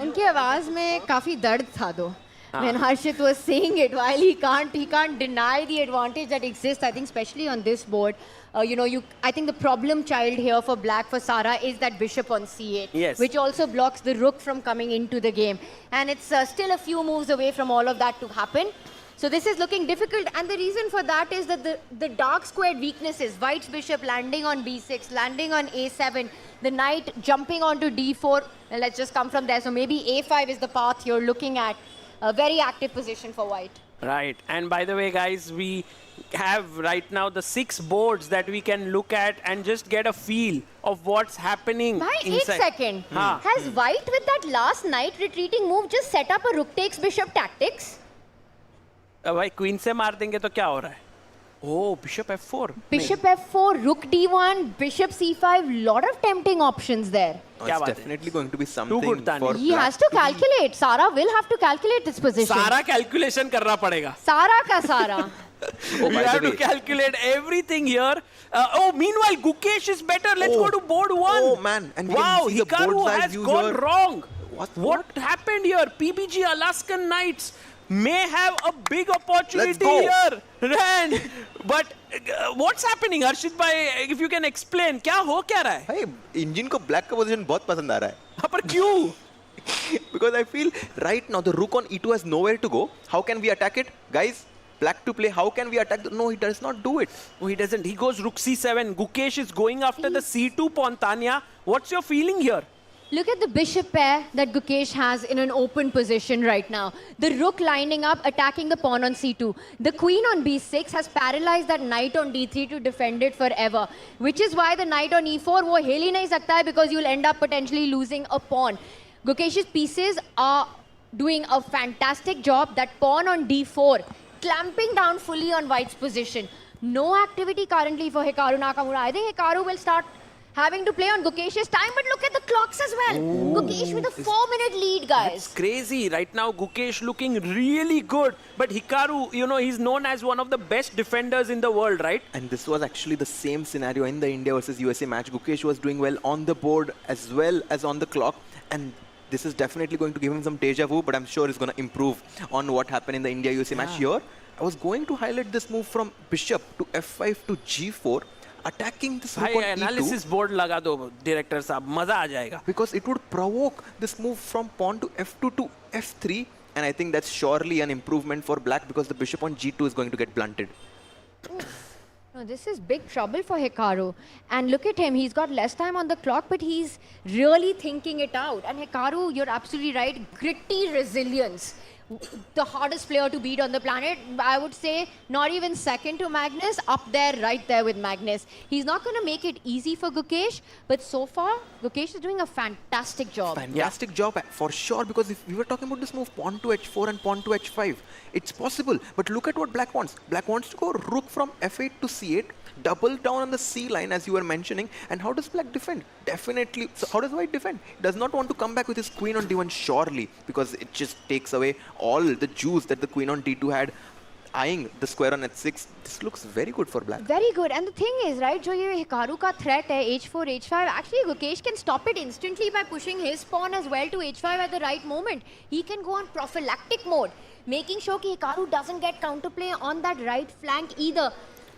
उनकी आवाज में काफी दर्द था दो. When Harshit was saying it, while he can't deny the advantage that exists. I think especially on this board, I think the problem child here for black for Sara is that bishop on c8, yes, which also blocks the rook from coming into the game, and it's still a few moves away from all of that to happen. So this is looking difficult, and the reason for that is that the dark squared weaknesses, white's bishop landing on b6, landing on a7, the knight jumping onto d4, and let's just come from there. So maybe a5 is the path you're looking at. A very active position for white. right. And by the way, guys, we have right now the 6 boards that we can look at and just get a feel of what's happening Bhai, inside. 1 second. Has white with that last knight retreating move just set up a rook takes bishop tactics? भाई queen से मार देंगे तो क्या हो रहा है? Oh, bishop f4. Bishop f4, rook d1, bishop c5, lot of tempting options there. It's definitely going to be something good, Tani. for He black has to calculate. Sara will have to calculate this position. सारा calculation करना पड़ेगा. Sara ka Sara. Oh, We by the have to way, calculate everything here. Meanwhile, Gukesh is better. Let's go to board 1. Oh, man. And wow, can you see the Hikaru board size has view gone here? wrong. What happened here? PBG Alaskan Knights may have a big opportunity Let's go. here. And, but what's happening, Harshit bhai? If you can explain, क्या हो क्या रहा है? भाई engine को black का position बहुत पसंद आ रहा है. हाँ, पर क्यों? Because I feel right now the rook on e2 has nowhere to go. How can we attack it, guys? Black to play. How can we attack? No, he does not do it. Oh, he doesn't. He goes rook c7. Gukesh is going after the c2 pawn. Tanya, what's your feeling here? Look at the bishop pair that Gukesh has in an open position right now. The rook lining up, attacking the pawn on c2. The queen on b6 has paralyzed that knight on d3 to defend it forever. Which is why the knight on e4, wo hil hi nahi sakta hai because you'll end up potentially losing a pawn. Gukesh's pieces are doing a fantastic job. That pawn on d4, clamping down fully on white's position. No activity currently for Hikaru Nakamura. I think Hikaru will start having to play on Gukesh's time, but look at the clocks as well. Gukesh with a 4-minute lead, guys. It's crazy. Right now, Gukesh looking really good. But Hikaru, he's known as one of the best defenders in the world, right? And this was actually the same scenario in the India versus USA match. Gukesh was doing well on the board as well as on the clock. And this is definitely going to give him some deja vu, but I'm sure he's going to improve on what happened in the India-USA match here. I was going to highlight this move from bishop to f5 to g4. Attacking this rook on e2. Analysis board लगा दो director साहब, मजा आ जाएगा. Because it would provoke this move from pawn to f2 to f3, and I think that's surely an improvement for black because the bishop on g2 is going to get blunted. No, this is big trouble for Hikaru. And look at him, he's got less time on the clock, but he's really thinking it out. And Hikaru, you're absolutely right, gritty resilience. The hardest player to beat on the planet, I would say not even second to Magnus, up there, right there with Magnus. He's not going to make it easy for Gukesh, but so far, Gukesh is doing a fantastic job. Fantastic job, for sure, because if we were talking about this move, pawn to h4 and pawn to h5, it's possible. But look at what black wants. Black wants to go rook from f8 to c8, double down on the c line, as you were mentioning. And how does black defend? Definitely. So how does white defend? He does not want to come back with his queen on d1, surely, because it just takes away all the juice that the queen on d2 had, eyeing the square on h6. This looks very good for black. Very good. And the thing is, right, jo ye Hikaru ka threat hai, h4, h5, actually Gukesh can stop it instantly by pushing his pawn as well to h5 at the right moment. He can go on prophylactic mode, making sure that Hikaru doesn't get counterplay on that right flank either.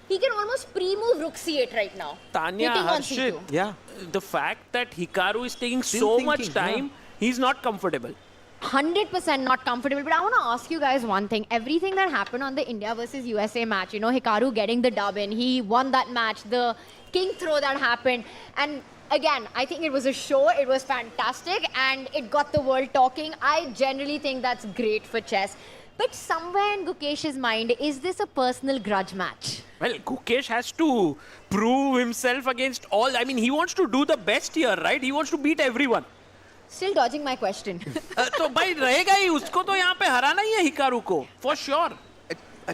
He can almost pre-move rook c8 right now. Tanya, Harshit, yeah, the fact that Hikaru is taking so much time, he's not comfortable. 100% not comfortable. But I want to ask you guys one thing. Everything that happened on the India versus USA match, Hikaru getting the dub in, he won that match, the king throw that happened. And again, I think it was a show, it was fantastic, and it got the world talking. I generally think that's great for chess. But somewhere in Gukesh's mind, is this a personal grudge match? Well, Gukesh has to prove himself against all. I mean, he wants to do the best here, right? He wants to beat everyone. Still dodging my question. तो भाई रहेगा ही, उसको तो यहाँ पे हराना ही है Hikaru को, for sure.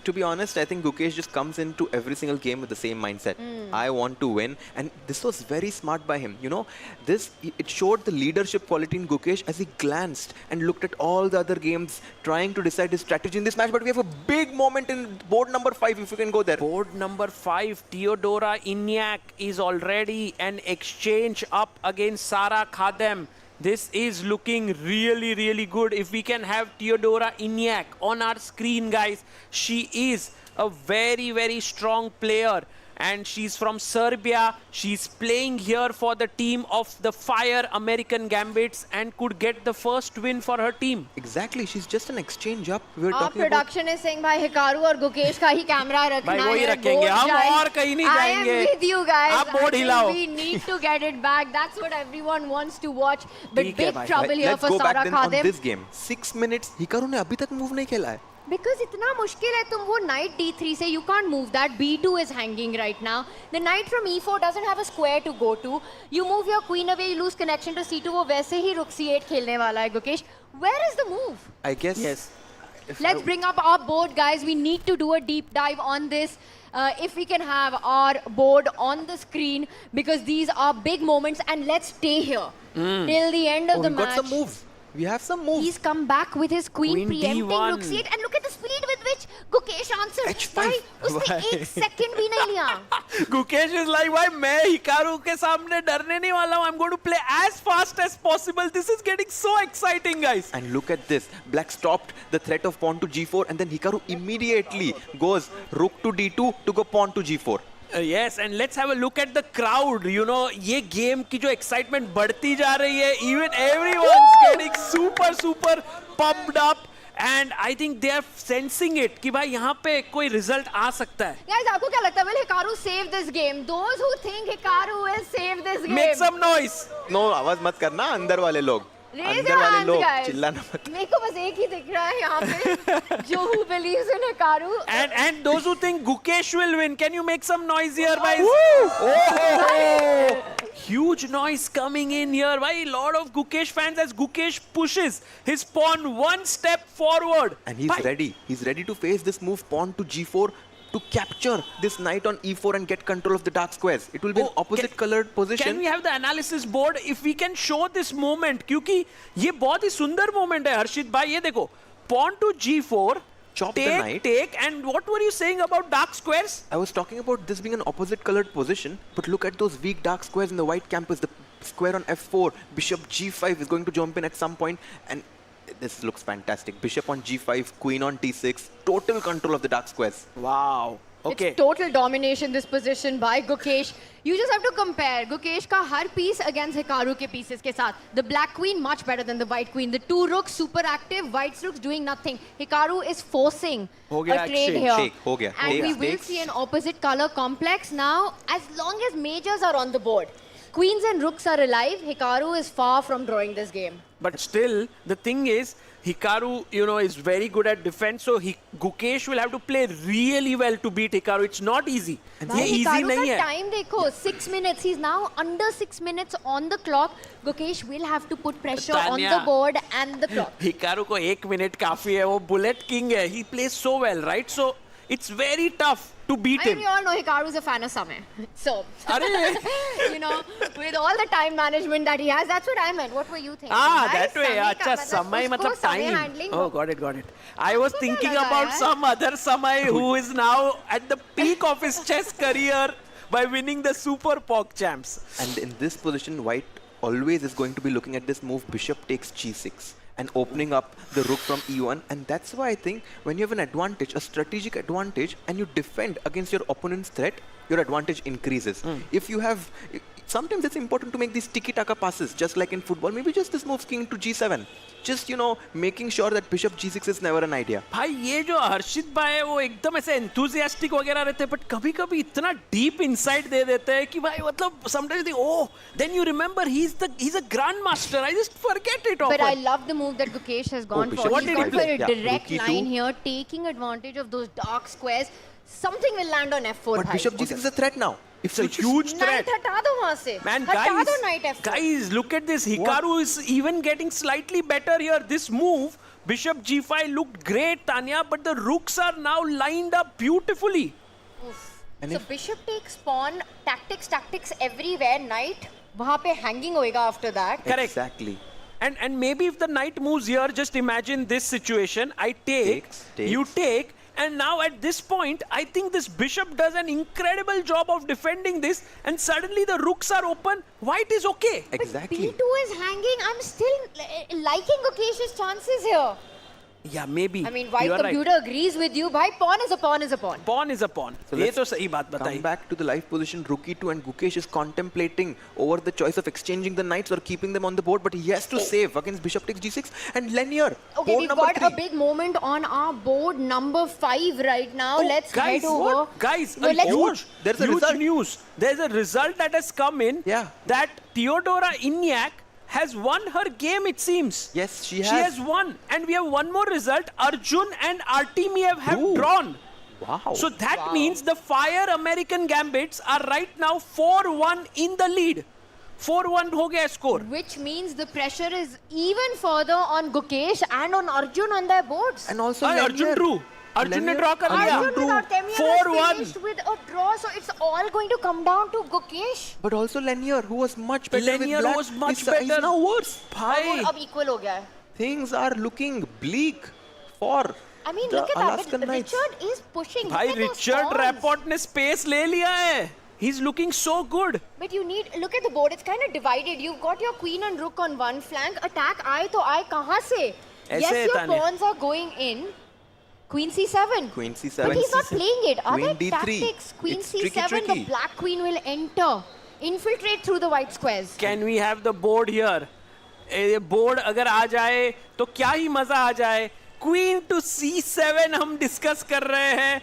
To be honest, I think Gukesh just comes into every single game with the same mindset. I want to win, and this was very smart by him. You know, it showed the leadership quality in Gukesh as he glanced and looked at all the other games, trying to decide his strategy in this match. But we have a big moment in board number 5, if you can go there. Board number 5, Teodora Iñak is already an exchange up against Sara Khadem. This is looking really, really good. If we can have Teodora Iñak on our screen, guys, she is a very, very strong player. And she's from Serbia. She's playing here for the team of the Fire American Gambits and could get the first win for her team. Exactly, she's just an exchange up. We were Our talking production is saying भाई Hikaru और गुकेश का ही camera रखना है. भाई वही रखेंगे, हम और कहीं नहीं जाएंगे. I am with you guys. आप बोर्ड हिलाओ. We need to get it back. That's what everyone wants to watch. But ठीक है big भाई. trouble here Let's for go back Sara then on Khadem. this game. 6 minutes, Hikaru ने अभी तक move नहीं खेला है. Because इतना मुश्किल है, तुम वो knight d3 से you can't move that. b2 is hanging right now. The knight from e4 doesn't have a square to go to. You move your queen away, you lose connection to c2. वो वैसे ही rook c8 खेलने वाला है Gukesh. Where is the move? I guess. Yes. Let's bring up our board, guys. We need to do a deep dive on this. If we can have our board on the screen, because these are big moments, and let's stay here till the end of the We've match. got some moves. We have some moves. He's come back with his queen Queen preempting D1. rook c8, and look at the speed with which Gukesh answered. H5. भाई, उसने एक second भी नहीं लिया. Gukesh is like, भाई मैं Hikaru के सामने डरने नहीं वाला हूँ. I'm going to play as fast as possible. This is getting so exciting, guys. And look at this. Black stopped the threat of pawn to g4, and then Hikaru immediately goes rook to d2 to go pawn to g4. Yes, and let's have a look at the crowd. You know, ये game की जो excitement बढ़ती जा रही है. Even everyone's getting super pumped up. And I think they are sensing it कि भाई यहाँ पे कोई result आ सकता है. Guys, आपको क्या लगता है? Will Hikaru save this game? Those who think Hikaru will save this game. Make some noise. No, आवाज मत करना, अंदर वाले लोग. Raise अंदर your वाले hands, लोग guys. चिल्लाना मत. मेरे को बस एक ही दिख रहा है यहाँ पे. जो who believes in Hikaru. And those who think Gukesh will win, can you make some noise here, guys? Oh! Huge noise coming in here. Why? A lot of Gukesh fans as Gukesh pushes his pawn one step forward. And he's ready. He's ready to face this move pawn to g4 to capture this knight on e4 and get control of the dark squares. It will be an opposite colored position. Can we have the analysis board if we can show this moment? क्योंकि ये बहुत ही सुंदर moment है हर्षित भाई. ये देखो, pawn to g4. Chop the knight. Take, and what were you saying about dark squares? I was talking about this being an opposite colored position, but look at those weak dark squares in the white campus. The square on f4, bishop g5 is going to jump in at some point, and this looks fantastic. Bishop on g5, queen on t6, total control of the dark squares. Wow. Okay. It's total domination, this position by Gukesh. You just have to compare Gukesh का हर piece against Hikaru के pieces के साथ. The black queen much better than the white queen. The two rooks super active, white rooks doing nothing. Hikaru is forcing हो गया a trade exchange. here. Shake, हो गया. And we will Takes. see an opposite color complex now, as long as majors are on the board. Queens and rooks are alive. Hikaru is far from drawing this game. But still, the thing is, Hikaru, you know, is very good at defense. So Gukesh will have to play really well to beat Hikaru. It's not easy. ये easy Hikaru नहीं का है. time देखो, 6 minutes. He's now under 6 minutes on the clock. Gukesh will have to put pressure on Tanya. the board and the clock. Hikaru को 1 minute काफी है. वो bullet king है. He plays so well, right? So it's very tough to beat I mean, him. we all know Hikaru is a fan of Samay. So, अरे you know, with all the time management that he has, that's what I meant. What were you thinking? Ah, Guys, that way. Samay अच्छा, का समय उसको मतलब समय time. handling Oh, got it. I was आपको क्या thinking लगा about यार? some other Samay who is now at the peak of his chess career by winning the Super Pog champs. And in this position, white always is going to be looking at this move, bishop takes g6, and opening up the rook from e1. And that's why I think when you have an advantage, a strategic advantage, and you defend against your opponent's threat, your advantage increases. If you have, sometimes it's important to make these tiki-taka passes, just like in football. Maybe just this move king to g7. Just, you know, making sure that bishop g6 is never an idea. भाई ये जो हर्षित भाई है वो एकदम ऐसे enthusiastic वगैरह रहते हैं, but कभी-कभी इतना deep insight दे देते हैं कि भाई मतलब sometimes you think, oh, then you remember he's a grandmaster. I just forget it often. But I love the move that Gukesh has gone bishop for. What He's did he gone for play? a Yeah, direct rook e2. line here, taking advantage of those dark squares. Something will land on f4. But bhai. bishop g6 is a threat now. It's a huge threat. Knight हटा दो वहाँ से. Man, हटा दो Knight F4. guys, look at this. Hikaru is even getting slightly better here. This move, Bishop G5 looked great, Tanya, but the rooks are now lined up beautifully. So Bishop takes pawn, tactics everywhere. Knight वहाँ पे hanging होएगा after that. Correct. Exactly. And maybe if the knight moves here, just imagine this situation. I take, Takes. you take, and now at this point, I think this bishop does an incredible job of defending this, and suddenly the rooks are open. White is okay. Exactly. B2 is hanging. I'm still liking Gukesh's chances here. Yeah, maybe. I mean, white You are computer agrees with you. Bhai, pawn is a pawn is a pawn. Pawn is a pawn. So ये let's तो सही बात come बताई. back to the live position. Rook e2 and Gukesh is contemplating over the choice of exchanging the knights or keeping them on the board, but he has to save against bishop takes g6 and Lenier. Okay, board we've number got 3. a big moment on our board number 5 right now. Oh, Let's guys, head over. what? Guys, No, a let's- huge, There's a huge result. news. There's a result that has come in. Yeah. That Theodora Inyak has won her game, it seems. Yes, she She has won. And we have one more result. Arjun and Artemiev have Ooh. drawn. Wow. So that means the Fire American Gambits are right now 4-1 in the lead. 4-1 ho gaya score. Which means the pressure is even further on Gukesh and on Arjun on their boards. and also Arjun Lenier. drew. Arjun ne Lenier- draw kar liya. Arjun with Artemiev 4-1. has finished with a draw, so it's all going to come down to Gukesh. But also Lenier, who was much better Lenier with black. was much He's better. now worse. Bhai. अब equal हो गया है. Things are looking bleak for I mean, the look at that. Alaskan But Knights. Richard is pushing. भाई Look at those Richard pawns. Rapport ने space ले लिया है. He's looking so good. But you need look at the board. It's kind of divided. You've got your queen and rook on one flank. Attack आए तो आए कहाँ से? ऐसे Yes, है your Tanya. pawns are going in. Queen C7. Queen C7. But he's not playing it. Are Queen there D3. tactics? Queen It's C7. tricky. The black queen will enter, infiltrate through the white squares. Can we have the board here? ये board अगर आ जाए तो क्या ही मजा आ जाए. Queen to C7 हम discuss कर रहे हैं.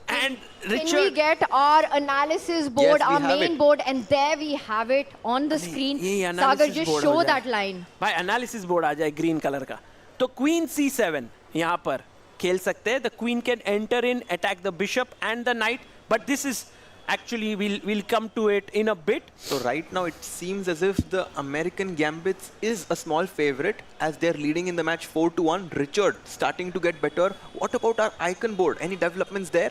And Can we Richard. get our analysis board, Yes, we our have main it. board, and there we have it on the screen. ये Sagar, analysis just board show हो जाए. that line. भाई analysis board आ जाए green color का. तो Queen C7 यहाँ पर खेल सकते हैं. The queen can enter in, attack the bishop and the knight. But this is actually we'll come to it in a bit. So right now it seems as if the American Gambits is a small favorite as they're leading in the match 4-1. Richard starting to get better. What about our icon board? Any developments there?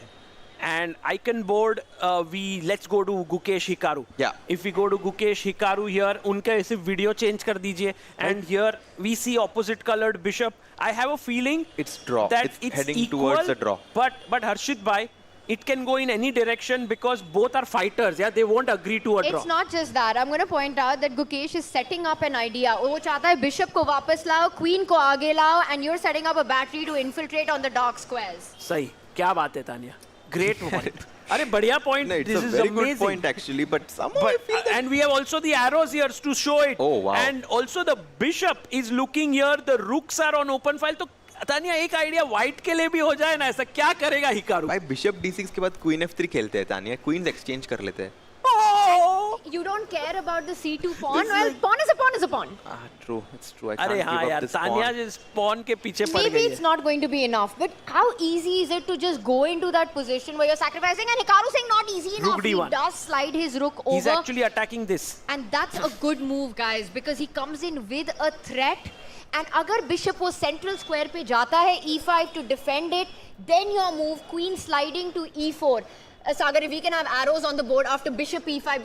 And icon board, let's go to Gukesh Hikaru. Yeah. If we go to Gukesh Hikaru here, उनका ऐसे video change कर दीजिए. And here we see opposite colored bishop. I have a feeling It's draw. that It's heading equal, towards a draw. But Harshit bhai, it can go in any direction because both are fighters. Yeah, they won't agree to a draw. It's not just that. I'm going to point out that Gukesh is setting up an idea. वो चाहता है bishop को वापस लाओ, queen को आगे लाओ, and you're setting up a battery to infiltrate on the dark squares. सही. क्या बात है तानिया? Great point. अरे बढ़िया point. No, it's This a is very amazing. good point actually, but somehow I But, feel that and we have also the arrows here to show it. Oh, wow. And also the bishop is looking here. The rooks are on open file. तो तानिया एक idea white के लिए भी हो जाए ना ऐसा क्या करेगा हिकारू? भाई बिशप d6 के बाद क्वीन f3 खेलते हैं तानिया. क्वींस एक्सचेंज कर लेते हैं. You don't care about the C2 pawn? Well, pawn is a pawn is a pawn. True. It's true. I अरे can't हाँ give up यार this तानिया pawn. जिस pawn के पीछे पड़ Maybe गई it's है. not going to be enough, but how easy is it to just go into that position where you're sacrificing? And Hikaru saying not easy enough. Rook He D1. does slide his rook over. He's actually attacking this. And that's a good move, guys, because he comes in with a threat. And agar bishop वो central square पे जाता है e5 to defend it, then your move queen sliding to e4. Sagar, if we can have arrows on the board after bishop e5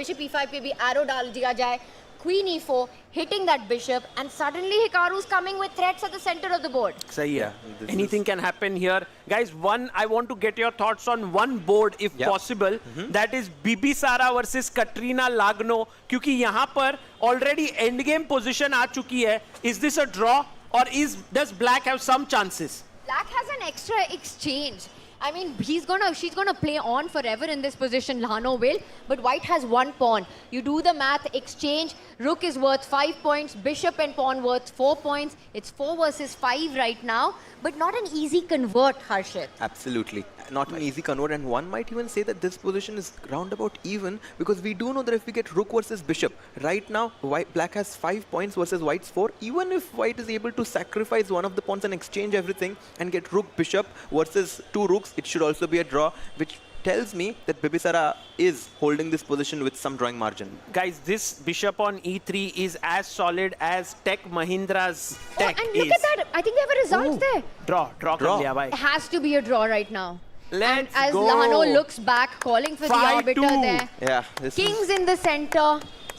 पे भी arrow डाल दिया जाए, queen e4, hitting that bishop, and suddenly Hikaru's coming with threats at the center of the board. सही है. this Anything can happen here. Guys, I want to get your thoughts on one board if Yeah. possible. That is Bibisara versus Katrina Lagno. क्योंकि यहाँ पर already endgame position आ चुकी है. Is this a draw or does black have some chances? Black has an extra exchange. I mean, she's gonna play on forever in this position, Lhano will, but white has one pawn. You do the math, exchange, rook is worth 5 points, bishop and pawn worth 4 points. It's 4 versus 5 right now, but not an easy convert, Harshit. Absolutely. Not an easy convert, and one might even say that this position is roundabout even because we do know that if we get rook versus bishop, right now black has 5 points versus white's 4. Even if white is able to sacrifice one of the pawns and exchange everything and get rook bishop versus 2 rooks, it should also be a draw, which tells me that Bibisara is holding this position with some drawing margin. Guys, this bishop on e3 is as solid as Tech Mahindra's tech And look at that. I think we have a result there. Draw kar liya, bhai. It has to be a draw right now. Let's As go. Lano looks back, calling for the 5-2. arbiter there. Yeah. This Kings in the center.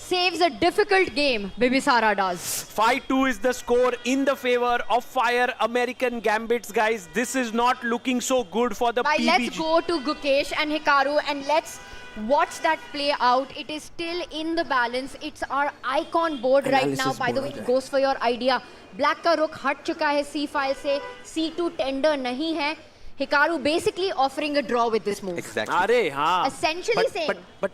Saves a difficult game, Bibisara does. 5-2 is the score in the favor of Fire American Gambits, guys. This is not looking so good for the Bye, PBG. let's go to Gukesh and Hikaru and let's watch that play out. It is still in the balance. It's our icon board right now. By the way, it goes for your idea. Black ka rook hat chuka hai C file se. C2 tender nahi hai. Hikaru basically offering a draw with this move. Exactly. Arey, haan. Essentially saying. But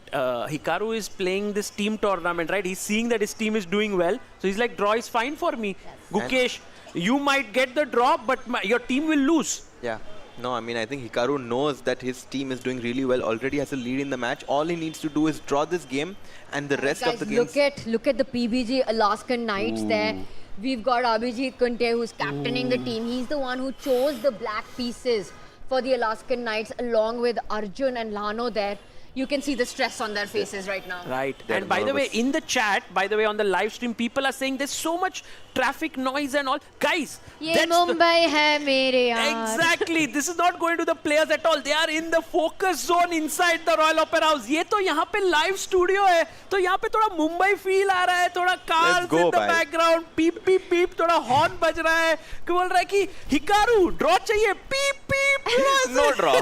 Hikaru is playing this team tournament, right? He's seeing that his team is doing well. So he's like, draw is fine for me. Yes. Gukesh, you might get the draw, but your team will lose. Yeah. No, I mean, I think Hikaru knows that his team is doing really well, already has a lead in the match. All he needs to do is draw this game and the rest Guys, of the games. look at the PBG Alaskan Knights there. We've got Abhijit Kunte who's captaining the team. He's the one who chose the black pieces for the Alaskan Knights along with Arjun and Lano there. You can see the stress on their faces right now. Right. They're And by the way, nervous. in the chat, by the way, on the live stream, people are saying there's so much traffic noise and all. Guys, Ye that's the- Mumbai hai mere yaar. Exactly. This is not going to the players at all. They are in the focus zone inside the Royal Opera House. ये तो यहाँ पे live studio है. तो यहाँ पे थोड़ा Mumbai feel आ रहा है. थोड़ा cars Let's go, in the bhai. background. Peep peep peep. थोड़ा horn बज रहा है. कि बोल रहा है कि Hikaru draw चाहिए. Peep peep. No draw.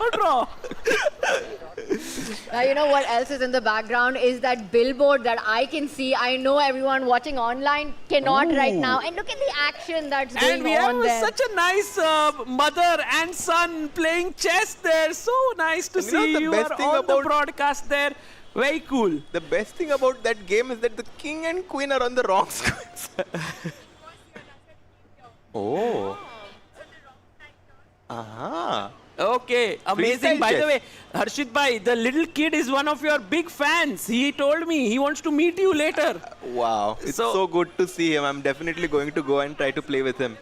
No draw. Now you know what else is in the background is that billboard that I can see. I know everyone watching online cannot right now. And look at the action that's going And we on have there. such a nice mother and son playing chess there. So nice to And you know see the you best are thing on the about- broadcast there. Very cool. The best thing about that game is that the king and queen are on the wrong squares. Oh. Aha. Okay, amazing. Freestyle By the chess. way, Harshit bhai, the little kid is one of your big fans. He told me he wants to meet you later. Wow. It's so good to see him. I'm definitely going to go and try to play with him.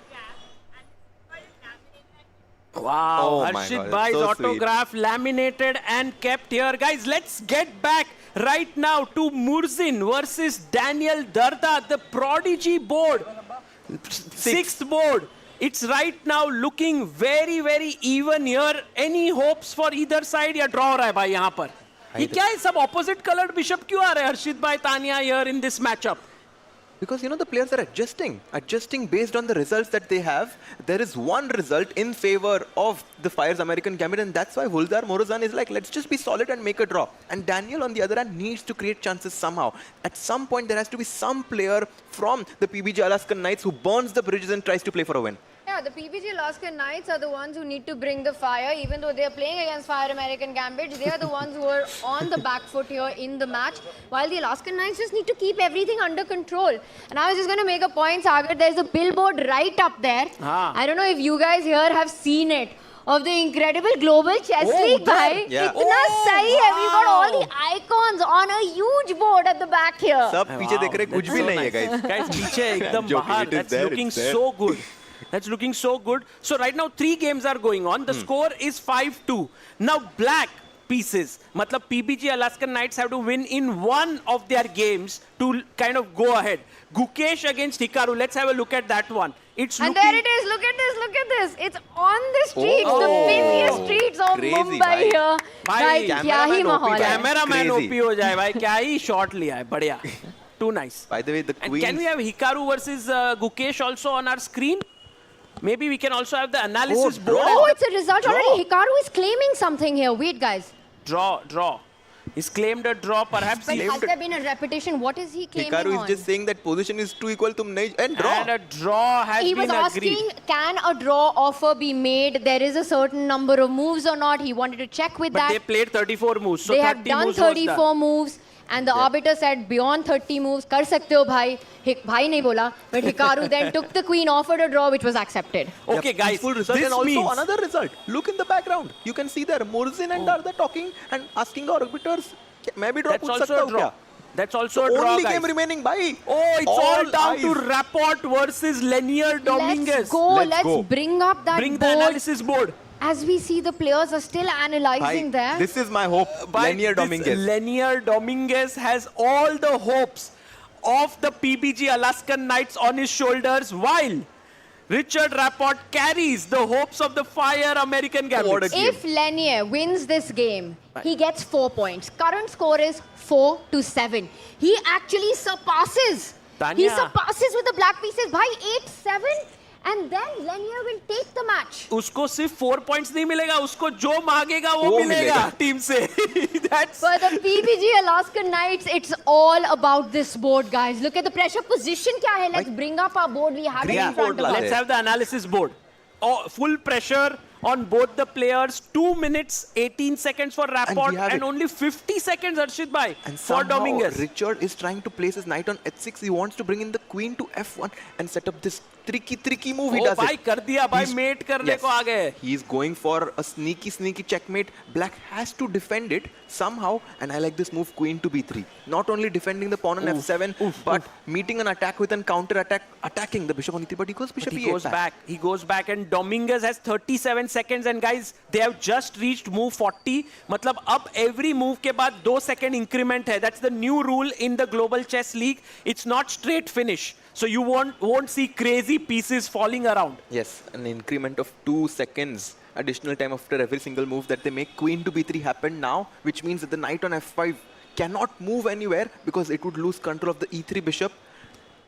Wow, Oh my Harshit God, bhai's that's so sweet. autograph laminated and kept here. Guys, let's get back right now to Murzin versus Daniel Darda, the prodigy board. Sixth board. It's right now looking very, very even here. Any hopes for either side? या draw रहा है भाई यहाँ पर. ये क्या है सब opposite colored bishop क्यों आ रहे हैं हर्षित भाई Tania here in this matchup? Because, you know, the players are adjusting based on the results that they have. There is one result in favor of the Fire's American Gambit, and that's why Huldar Morozan is like, let's just be solid and make a draw. And Daniel, on the other hand, needs to create chances somehow. At some point, there has to be some player from the PBG Alaskan Knights who burns the bridges and tries to play for a win. Yeah, the PBG Alaskan Knights are the ones who need to bring the fire. Even though they are playing against Fire American Gambits, they are the ones who are on the back foot here in the match. While the Alaskan Knights just need to keep everything under control. And I was just going to make a point, Sagar. There's a billboard right up there. I don't know if you guys here have seen it. Of the incredible global chess league, bhai. Yeah. Itna sahi hai. We've got all the icons on a huge board at the back here. सब पीछे देख रहे कुछ भी नहीं है, guys. Guys, पीछे एकदम joking, बाहर. it is That's there, looking it's there. so good. That's looking so good. So right now 3 games are going on. The score is 5-2. Now black pieces. Matlab PBG Alaskan Knights have to win in one of their games to kind of go ahead. Gukesh against Hikaru. Let's have a look at that one. It's And looking there it is. Look at this. Look at this. It's on the streets, Oh. the busiest streets of Crazy, Mumbai bhai. here. Bhai, Bhai, क्या ही cameraman माहौल OP है. cameraman Crazy. OP हो जाए भाई. क्या ही shot लिया है. बढ़िया. Too nice. By the way, the And queen. can we have Hikaru versus Gukesh also on our screen? Maybe we can also have the analysis board. Oh, it's a result already. Hikaru is claiming something here. Wait, guys. Draw. He's claimed a draw, perhaps. But he- has there been a repetition? What is he claiming Hikaru on? is just saying that position is too equal to and draw. And a draw has He been was asking, agreed. can a draw offer be made? There is a certain number of moves or not. He wanted to check with But that. they played 34 moves. So They 30 have done moves was 34 done. moves. And the arbiter said, beyond 30 moves, kar sakte ho bhai. Bhai nahi bola. But Hikaru then took the queen, offered a draw, which was accepted. Okay, guys. Full result This and also means another result. Look in the background. You can see there Murzin and Darda talking and asking the arbiters, मैं भी draw that's पूछ also सकता a हूँ draw. क्या? That's also a draw, Only guys. game remaining, bhai. Oh, it's all down eyes. to Rapport versus Lenier Dominguez. Let's go. Let's Let's go. bring up that Bring the board. analysis board. as we see, the players are still analyzing there. This is my hope. Lenier Dominguez. Lenier Dominguez has all the hopes of the PBG Alaskan Knights on his shoulders, while Richard Rapport carries the hopes of the Fire American Gambits. If Lenier wins this game, he gets 4 points. Current score is 4-7. He actually surpasses. Tanya. He surpasses with the black pieces by 8-7. And then Lenier will take the match. उसको सिर्फ 4 points नहीं मिलेगा, उसको जो मांगेगा वो मिलेगा team से. That's For the PBG Alaskan Knights, it's all about this board, guys. Look at the pressure position क्या है. Let's bring up our board. We have it in front of us. Let's have the analysis board. Oh, full pressure on both the players. 2 minutes, 18 seconds for Rapport and only 50 seconds, Arshit Bhai, for Dominguez. Richard is trying to place his knight on h6. He wants to bring in the queen to f1 and set up this tricky move. He does bhai, it. कर दिया भाई, mate करने को आ गए. He is going for a sneaky checkmate. Black has to defend it somehow, and I like this move, queen to b3. Not only defending the pawn on f7, but meeting an attack with a counter attack, attacking the bishop on e3. But he goes bishop e8. He goes back, and Dominguez has 37 seconds. And guys, they have just reached move 40. मतलब अब every move के बाद 2 second increment है. That's the new rule in the Global Chess League. It's not straight finish. So you won't see crazy pieces falling around. Yes, an increment of 2 seconds additional time after every single move that they make. Queen to b3 happened now, which means that the knight on f5 cannot move anywhere because it would lose control of the e3 bishop.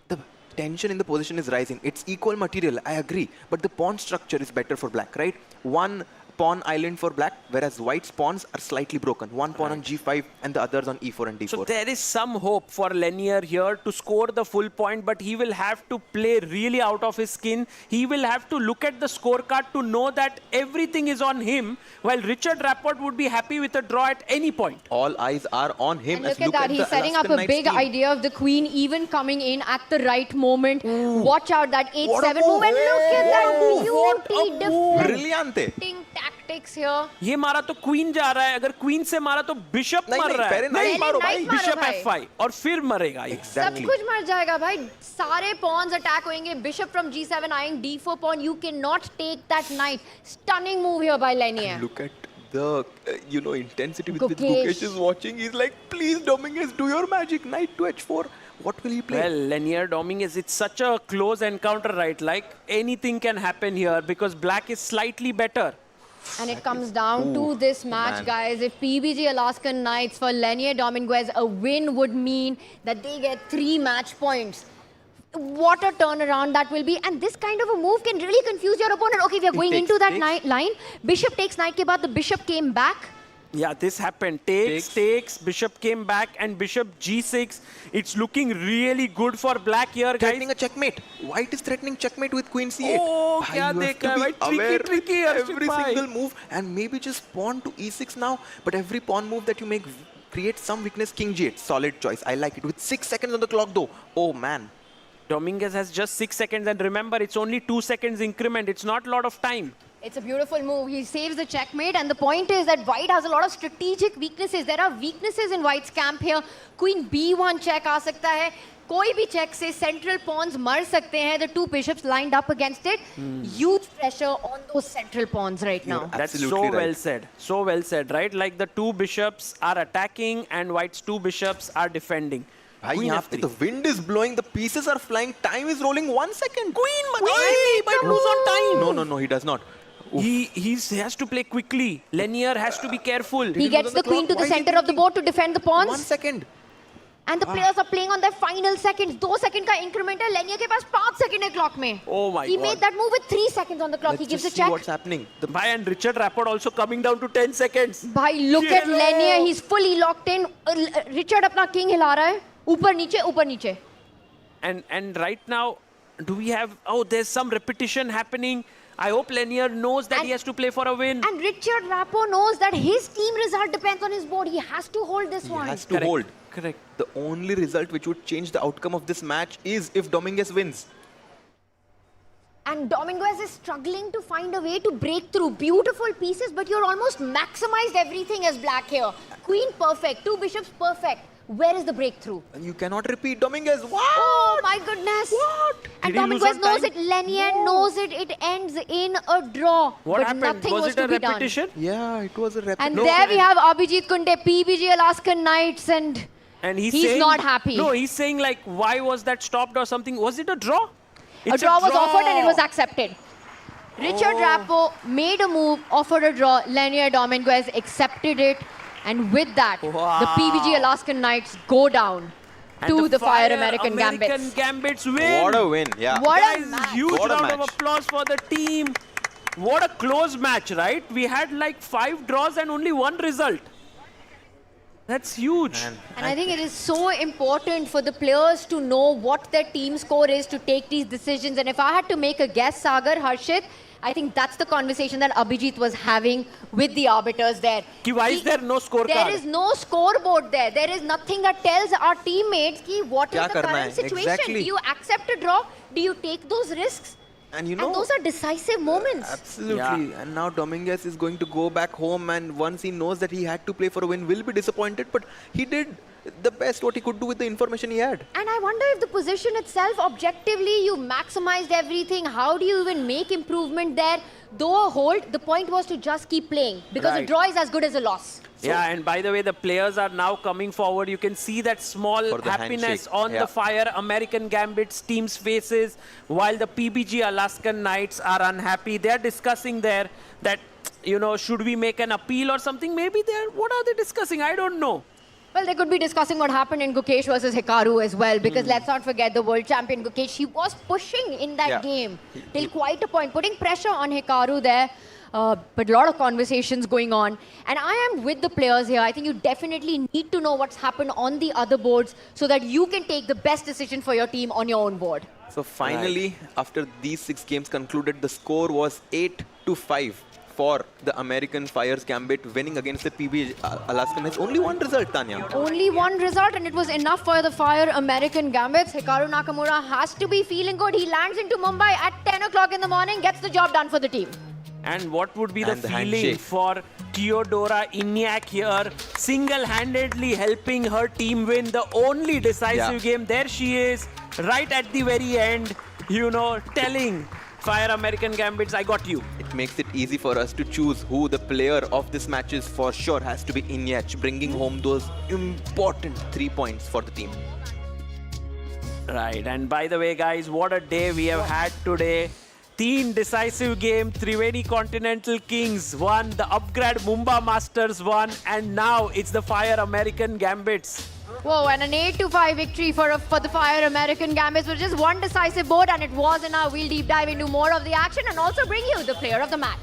The tension in the position is rising. It's equal material, I agree, but the pawn structure is better for black, right? One pawn island for black, whereas white's pawns are slightly broken. One pawn on g5 and the others on e4 and d4. So there is some hope for Lenier here to score the full point, but he will have to play really out of his skin. He will have to look at the scorecard to know that everything is on him, while Richard Rapport would be happy with a draw at any point. All eyes are on him. And look at that, he's setting up a big idea of the queen even coming in at the right moment. Watch out, that 8-7 move, and look at that beauty, deflecting tactics here. ये मारा तो queen जा रहा है, अगर queen से मारा तो बिशप मर रहा है. नहीं, बिशप f5 और फिर मरेगा ये. सब कुछ मर जाएगा भाई. सारे pawns attack होंगे. Bishop from g7 eyeing d4 pawn. You cannot take that knight. Stunning move here by Lenier. Look at the intensity with which Gukesh is watching. He's like, please Dominguez, do your magic. Knight to h4. What will he play? Well, Lenier Dominguez, it's such a close encounter, right? Like anything can happen here because black is slightly better. And it comes down to this match, guys. If PBG Alaskan Knights for Lenier Dominguez, a win would mean that they get 3 match points. What a turnaround that will be. And this kind of a move can really confuse your opponent. Okay, we are going into that line. Bishop takes knight ke baad, the bishop came back. Yeah, this happened. Takes, bishop came back, and bishop g6. It's looking really good for black here, guys. Threatening a checkmate. White is threatening checkmate with queen c8. Oh, kya dekha hai, tricky, every single move, and maybe just pawn to e6 now. But every pawn move that you make creates some weakness. King g8, solid choice. I like it. With 6 seconds on the clock though. Oh man. Dominguez has just 6 seconds, and remember, it's only 2 seconds increment. It's not a lot of time. It's a beautiful move. He saves the checkmate, and the point is that white has a lot of strategic weaknesses. There are weaknesses in white's camp here. Queen b1 check aa sakta hai. Koi bhi check se central pawns mar sakte hain. The 2 bishops lined up against it. Huge pressure on those central pawns right now. That's so well said. So well said, right? Like the 2 bishops are attacking and white's 2 bishops are defending. The wind is blowing, the pieces are flying, time is rolling. 1 second. Queen but lose on time. No, he does not. He has to play quickly. Lenier has to be careful. He gets the queen to the center of the board to defend the pawns. 1 second. And the players are playing on their final seconds. 2 seconds ka increment hai. Lenier ke paas 5 seconds hai clock mein. Oh my God. He made that move with 3 seconds on the clock. He gives a check. What's happening? The Bhai and Richard Rapport also coming down to 10 seconds. Bhai, look at Lenier. He's fully locked in. Richard apna king hila raha hai. Upar niche. And right now, do we have... Oh, there's some repetition happening. I hope Lenier knows that he has to play for a win. And Richard Rapport knows that his team result depends on his board. He has to hold this one. He has to hold. Correct. The only result which would change the outcome of this match is if Dominguez wins. And Dominguez is struggling to find a way to break through. Beautiful pieces, but you're almost maximized everything as black here. Queen perfect, 2 bishops perfect. Where is the breakthrough? And you cannot repeat Dominguez. What? Oh my goodness. What? And Did he lose Dominguez on knows time? it. Lenier knows it. It ends in a draw. What but happened? nothing was it a to be done. repetition? Yeah, it was a And repetition. there we have Abhijit Kunde, PBG Alaskan Knights, and And he's he's saying, not happy. No, he's saying like, why was that stopped or something? Was it a draw? A draw was offered and it was accepted. Richard Rappo made a move, offered a draw. Lenier Dominguez accepted it. And with that, the PBG Alaskan Knights go down to the Fire American Gambits. Gambits win. What a win, yeah. What a Guys, match. huge What a round of match. applause for the team. What a close match, right? We had like 5 draws and only 1 result. That's huge. And I think it is so important for the players to know what their team score is to take these decisions. And if I had to make a guess, Sagar, Harshit, I think that's the conversation that Abhijit was having with the arbiters there. Why is there no scorecard? There is no scoreboard there. There is nothing that tells our teammates what is the current situation. Exactly. Do you accept a draw? Do you take those risks? And you know, and those are decisive moments. Absolutely. Yeah. And now Dominguez is going to go back home, and once he knows that he had to play for a win, will be disappointed. But he did the best what he could do with the information he had. And I wonder if the position itself, objectively, you maximized everything. How do you even make improvement there? Though a hold, the point was to just keep playing. Because a draw is as good as a loss. Yeah, and by the way, the players are now coming forward. You can see that small happiness handshake. on Yeah. the Fire American Gambits team's faces, while the PBG Alaskan Knights are unhappy. They're discussing there that, you know, should we make an appeal or something? Maybe what are they discussing? I don't know. Well, they could be discussing what happened in Gukesh versus Hikaru as well, because let's not forget the world champion Gukesh, he was pushing in that game till quite a point, putting pressure on Hikaru there. But a lot of conversations going on. And I am with the players here. I think you definitely need to know what's happened on the other boards so that you can take the best decision for your team on your own board. So finally, after these 6 games concluded, the score was 8-5 for the American Fire's Gambit, winning against the PB Alaskan. It's only one result, Tanya. Only one result, and it was enough for the Fire American Gambits. Hikaru Nakamura has to be feeling good. He lands into Mumbai at 10 o'clock in the morning, gets the job done for the team. And what would be the the feeling handshake. for Teodora Iñak here, single-handedly helping her team win the only decisive game. There she is, right at the very end, you know, telling Fire American Gambits, I got you. It makes it easy for us to choose who the player of this match is. For sure has to be Iñak, bringing home those important 3 points for the team. Right, and by the way, guys, what a day we have had today. Teen decisive game, Triveni Continental Kings won, the upgrade Mumbai Masters won, and now it's the Fire American Gambits. Whoa, and an 8-5 victory for the Fire American Gambits with just one decisive board, and it was in our We'll deep dive into more of the action and also bring you the player of the match.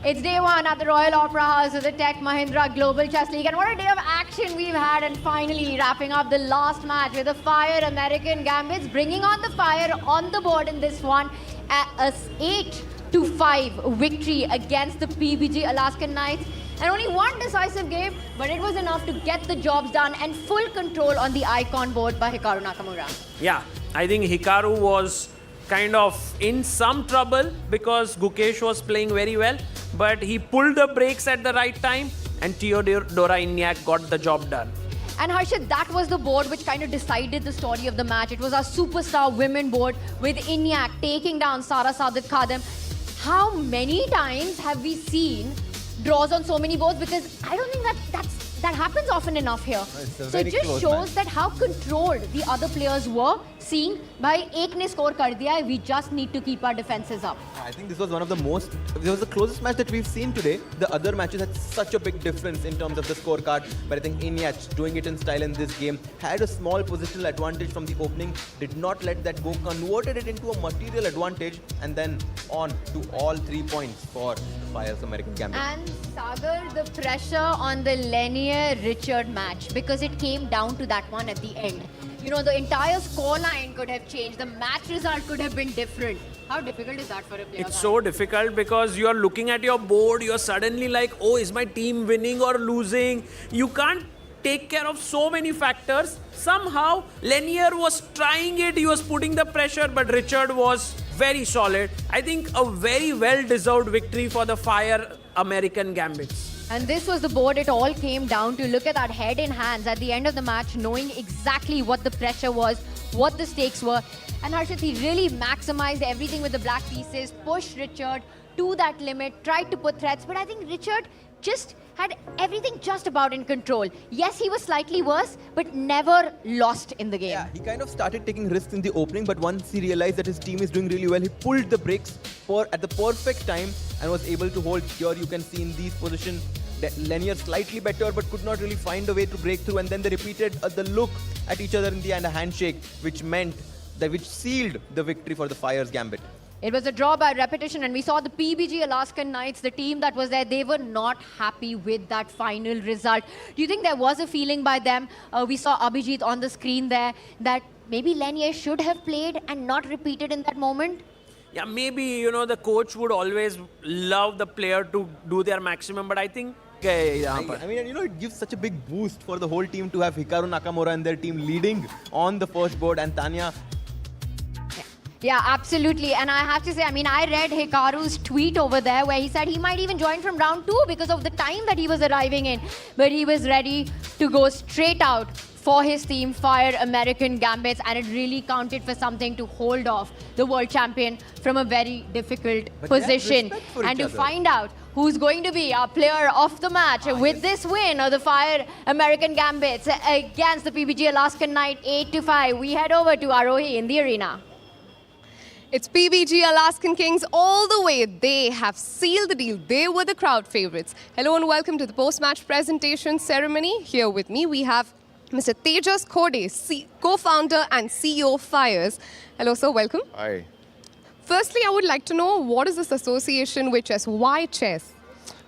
It's day one at the Royal Opera House of the Tech Mahindra Global Chess League. And what a day of action we've had. And finally wrapping up the last match with the Fire American Gambits, bringing on the Fire on the board in this one. A 8-5 victory against the PBG Alaskan Knights. And only one decisive game, but it was enough to get the jobs done and full control on the icon board by Hikaru Nakamura. Yeah, I think Hikaru was kind of in some trouble because Gukesh was playing very well, but he pulled the brakes at the right time and Teodora Inyak got the job done. And Harshit, that was the board which kind of decided the story of the match. It was our superstar women board with Inyak taking down Sara Sadat Khadem. How many times have we seen draws on so many boards? Because I don't think that happens often enough here. So it just shows that how controlled the other players were, seeing by ek ne score kar diya hai, we just need to keep our defenses up. I think this was this was the closest match that we've seen today. The other matches had such a big difference in terms of the scorecard, but I think Inyach, doing it in style in this game, had a small positional advantage from the opening, did not let that go, converted it into a material advantage, and then on to all 3 points for Fire's American Gambit. And Sagar, the pressure on the Lenier-Richard match, because it came down to that one at the end. You know, the entire scoreline could have changed. The match result could have been different. How difficult is that for a player? It's so difficult because you're looking at your board, you're suddenly like, oh, is my team winning or losing? You can't take care of so many factors. Somehow, Lenier was trying it, he was putting the pressure, but Richard was very solid. I think a very well-deserved victory for the Fire American Gambits. And this was the board it all came down to. Look at that, head in hands at the end of the match, knowing exactly what the pressure was, what the stakes were. And Harshit, he really maximized everything with the black pieces, pushed Richard to that limit, tried to put threats, but I think Richard just had everything just about in control. Yes, he was slightly worse, but never lost in the game. Yeah, he kind of started taking risks in the opening, but once he realized that his team is doing really well, he pulled the brakes at the perfect time and was able to hold. Here you can see in these positions, Lenier slightly better, but could not really find a way to break through, and then they repeated the look at each other in the end, a handshake, which sealed the victory for the Fire's Gambit. It was a draw by repetition, and we saw the PBG Alaskan Knights, the team that was there, they were not happy with that final result. Do you think there was a feeling by them? We saw Abhijit on the screen there, that maybe Lenier should have played and not repeated in that moment? Yeah, maybe, you know, the coach would always love the player to do their maximum, but I think I mean, you know, it gives such a big boost for the whole team to have Hikaru Nakamura and their team leading on the first board, and Tanya. Yeah, absolutely. And I have to say, I mean, I read Hikaru's tweet over there where he said he might even join from round 2 because of the time that he was arriving in. But he was ready to go straight out for his team, Fire American Gambits, and it really counted for something to hold off the world champion from a very difficult position. And to find out who's going to be our player of the match with this win of the Fire American Gambits against the PBG Alaskan Knight 8-5, we head over to Arohi in the arena. It's PBG Alaskan Kings all the way. They have sealed the deal. They were the crowd favorites. Hello and welcome to the post-match presentation ceremony. Here with me, we have Mr. Tejas Khode, co-founder and CEO of Fires. Hello, sir. Welcome. Hi. Firstly, I would like to know, what is this association with chess? Why chess?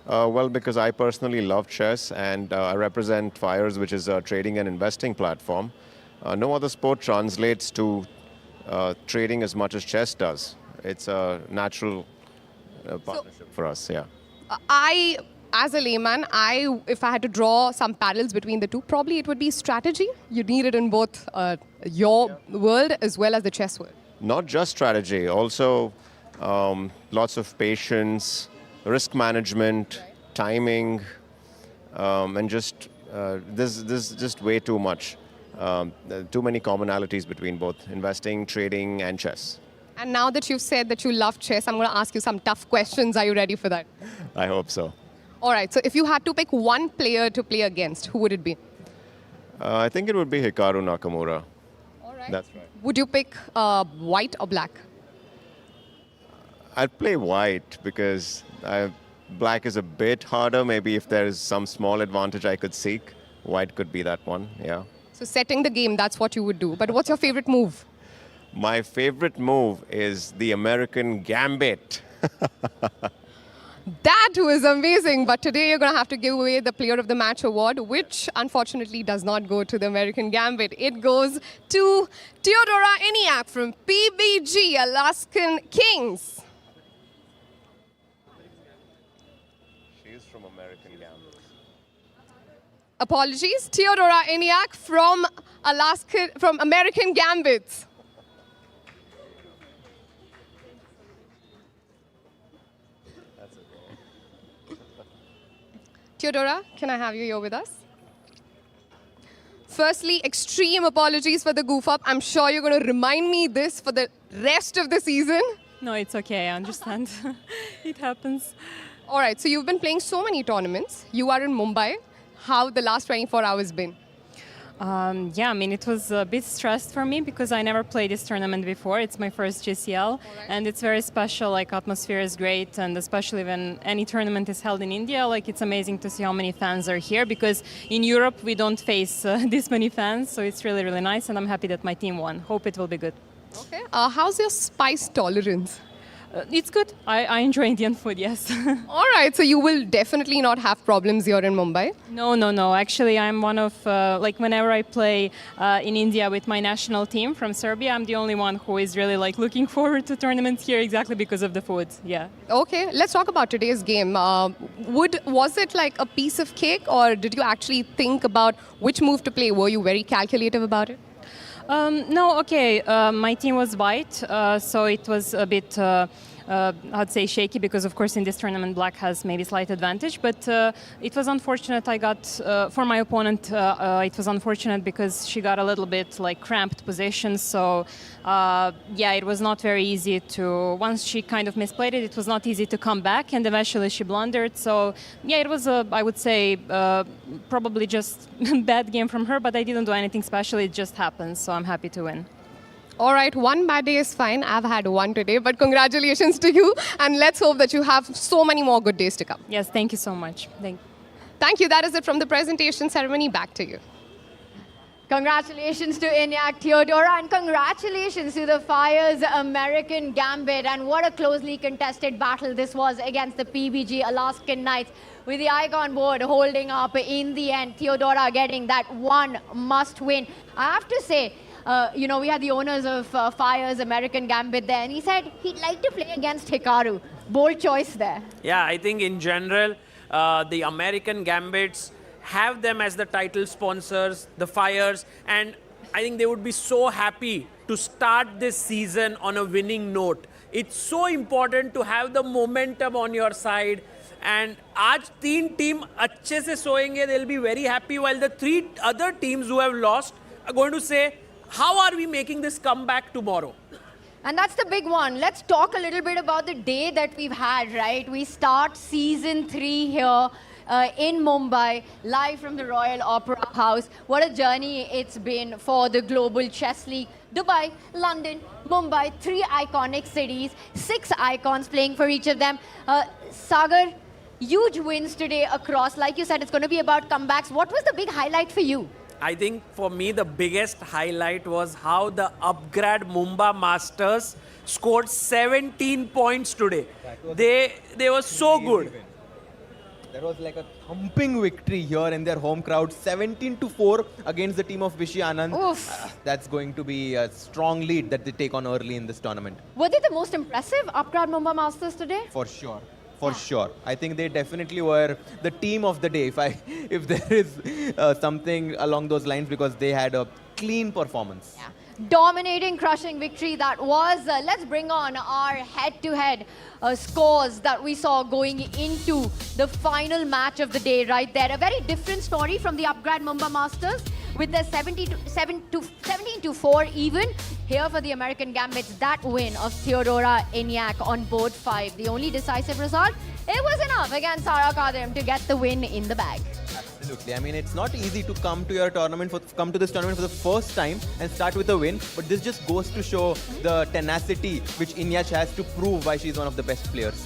Well, because I personally love chess, and I represent Fires, which is a trading and investing platform. No other sport translates to trading as much as chess does. It's a natural partnership for us, yeah. As a layman, if I had to draw some parallels between the two, probably it would be strategy. You need it in both your world as well as the chess world. Not just strategy, also lots of patience, risk management, timing, and just there's just way too much. Too many commonalities between both investing, trading, and chess. And now that you've said that you love chess, I'm going to ask you some tough questions. Are you ready for that? I hope so. All right. So if you had to pick one player to play against, who would it be? I think it would be Hikaru Nakamura. All right. That's right. Would you pick white or black? I'd play white because black is a bit harder. Maybe if there is some small advantage I could seek, white could be that one, yeah. So setting the game, that's what you would do. But what's your favorite move? My favorite move is the American Gambit. That That was amazing. But today you're going to have to give away the Player of the Match award, which unfortunately does not go to the American Gambit. It goes to Theodora Eniak from PBG Alaskan Kings. She's from American Gambit. Apologies, Theodora Eniak from American Gambits. That's okay. Theodora, can I have you here with us? Firstly, extreme apologies for the goof up. I'm sure you're going to remind me this for the rest of the season. No, it's okay. I understand. It happens. All right, so you've been playing so many tournaments. You are in Mumbai. How the last 24 hours been? Yeah, I mean, it was a bit stressed for me because I never played this tournament before. It's my first GCL, and it's very special. Like, atmosphere is great, and especially when any tournament is held in India, like, it's amazing to see how many fans are here because in Europe we don't face this many fans, so it's really, really nice, and I'm happy that my team won. Hope it will be good. Okay. How's your spice tolerance? It's good. I enjoy Indian food, yes. All right, so you will definitely not have problems here in Mumbai. No. Actually, I'm one of, like, whenever I play in India with my national team from Serbia, I'm the only one who is really, like, looking forward to tournaments here exactly because of the food, yeah. Okay, let's talk about today's game. Was it like a piece of cake, or did you actually think about which move to play? Were you very calculative about it? No, okay. My team was white, so it was a bit, I'd say, shaky because, of course, in this tournament, black has maybe slight advantage. But it was unfortunate. I got, for my opponent, it was unfortunate because she got a little bit like cramped position. So, yeah, it was not very easy to, once she kind of misplayed it, it was not easy to come back. And eventually she blundered. So, yeah, it was, I would say, probably just bad game from her. But I didn't do anything special. It just happened. So I'm happy to win. All right, one bad day is fine. I've had one today, but congratulations to you. And let's hope that you have so many more good days to come. Yes, thank you so much. Thank you. That is it from the presentation ceremony. Back to you. Congratulations to Eniak, Theodora, and congratulations to the Fire's American Gambit. And what a closely contested battle this was against the PBG Alaskan Knights, with the icon board holding up in the end. Theodora getting that one must win. I have to say, you know, we had the owners of Fire's American Gambit there, and he said he'd like to play against Hikaru. Bold choice there. Yeah, I think in general, the American Gambits have them as the title sponsors, the Fires, and I think they would be so happy to start this season on a winning note. It's so important to have the momentum on your side. And आज तीन team अच्छे से सोएंगे, they'll be very happy, while the three other teams who have lost are going to say, how are we making this comeback tomorrow? And that's the big one. Let's talk a little bit about the day that we've had, right? We start season 3 here in Mumbai, live from the Royal Opera House. What a journey it's been for the Global Chess League. Dubai, London, Mumbai, 3 iconic cities, 6 icons playing for each of them. Sagar, huge wins today across. Like you said, it's going to be about comebacks. What was the big highlight for you? I think for me the biggest highlight was how the upgrade Mumbai Masters scored 17 points today. They were so good. That was like a thumping victory here in their home crowd, 17-4 against the team of Vishy Anand. That's going to be a strong lead that they take on early in this tournament. Were they the most impressive upgrade Mumbai Masters today? For sure. For sure. I think they definitely were the team of the day, if there is something along those lines, because they had a clean performance. Yeah. Dominating, crushing victory that was. Let's bring on our head-to-head scores that we saw going into the final match of the day right there. A very different story from the upgrade Mumbai Masters, with the 17-4 even. Here for the American Gambits, that win of Theodora Eniak on board 5. The only decisive result, it was enough against Sara Kadim to get the win in the bag. Absolutely. I mean, it's not easy to come to your tournament, come to this tournament for the first time and start with a win. But this just goes to show the tenacity which Eniak has to prove why she's one of the best players.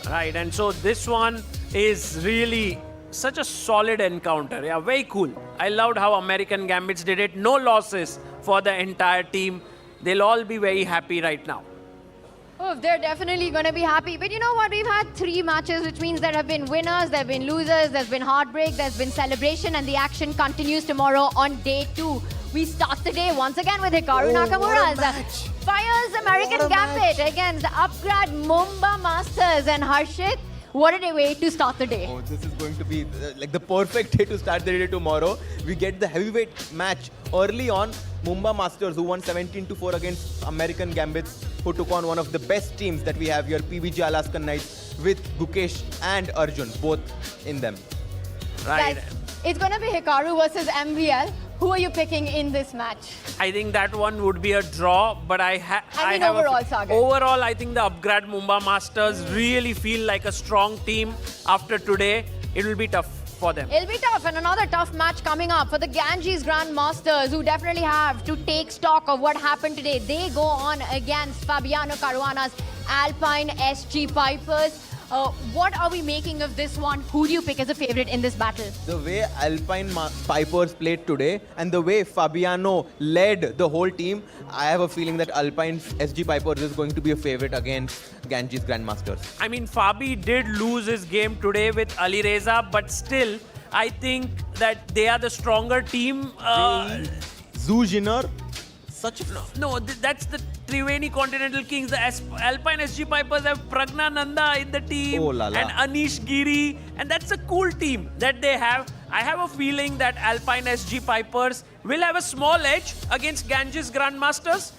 Right, and so this one is really such a solid encounter. Yeah, very cool. I loved how American Gambits did it. No losses for the entire team. They'll all be very happy right now. Oh, they're definitely going to be happy. But you know what? We've had 3 matches, which means there have been winners, there have been losers, there's been heartbreak, there's been celebration, and the action continues tomorrow on day 2. We start the day once again with Hikaru Nakamura's Fires American Gambit against Upgrad Mumba Masters. And Harshit, what a way to start the day. Oh, this is going to be like the perfect day to start the day tomorrow. We get the heavyweight match early on. Mumba Masters, who won 17-4 against American Gambits, who took on one of the best teams that we have here, PBG Alaskan Knights, with Gukesh and Arjun, both in them. Right. Guys, it's going to be Hikaru versus MVL. Who are you picking in this match? I think that one would be a draw, but I have overall, Sagar. Overall, I think the Upgrad Mumba Masters really feel like a strong team after today. It will be tough for them. It'll be tough, and another tough match coming up for the Ganges Grandmasters, who definitely have to take stock of what happened today. They go on against Fabiano Caruana's Alpine SG Pipers. What are we making of this one? Who do you pick as a favorite in this battle? The way Alpine Pipers played today and the way Fabiano led the whole team, I have a feeling that Alpine SG Pipers is going to be a favorite against Ganges Grandmasters. I mean, Fabi did lose his game today with Ali Reza, but still, I think that they are the stronger team. Zujiner, that's the Triveni Continental Kings. The Alpine SG Pipers have Pragna Nanda in the team and Anish Giri, and that's a cool team that they have. I have a feeling that Alpine SG Pipers will have a small edge against Ganges Grandmasters.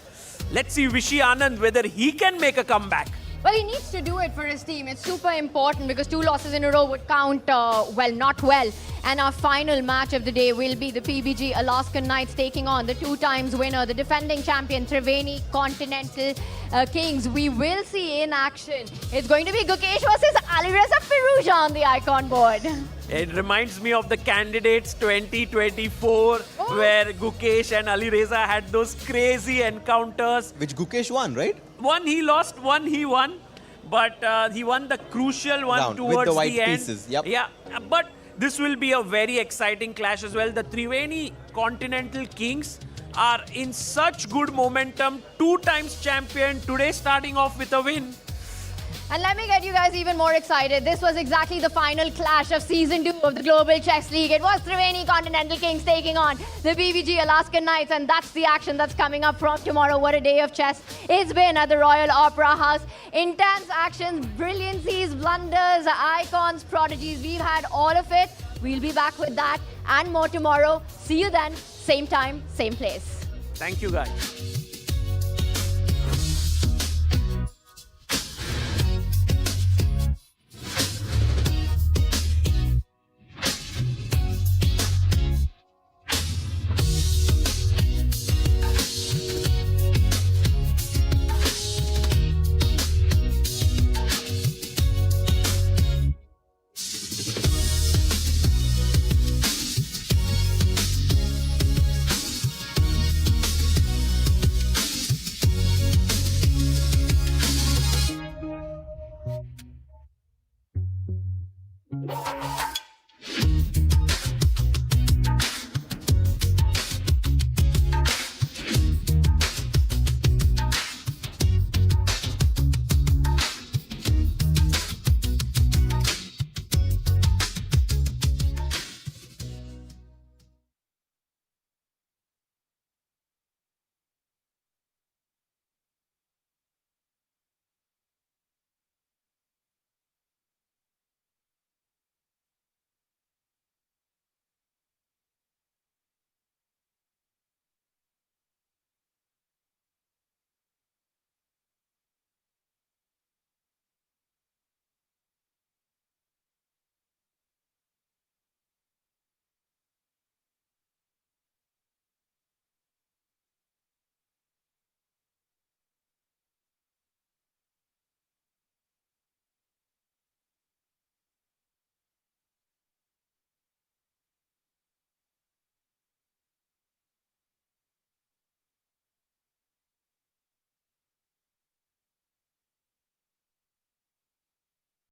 Let's see Vishy Anand whether he can make a comeback. Well, he needs to do it for his team. It's super important because 2 losses in a row would count, not well. And our final match of the day will be the PBG Alaskan Knights taking on the 2-times winner, the defending champion, Triveni Continental Kings. We will see in action. It's going to be Gukesh versus Alireza Firouzja on the icon board. It reminds me of the Candidates 2024, where Gukesh and Alireza had those crazy encounters. Which Gukesh won, right? One he lost, one he won. But he won the crucial one round, towards with the white the end. pieces. Yep. Yeah, but this will be a very exciting clash as well. The Triveni Continental Kings are in such good momentum. 2-times champion, today starting off with a win. And let me get you guys even more excited. This was exactly the final clash of Season 2 of the Global Chess League. It was Triveni Continental Kings taking on the PBG Alaskan Knights, and that's the action that's coming up from tomorrow. What a day of chess it's been at the Royal Opera House. Intense actions, brilliancies, blunders, icons, prodigies. We've had all of it. We'll be back with that and more tomorrow. See you then, same time, same place. Thank you, guys.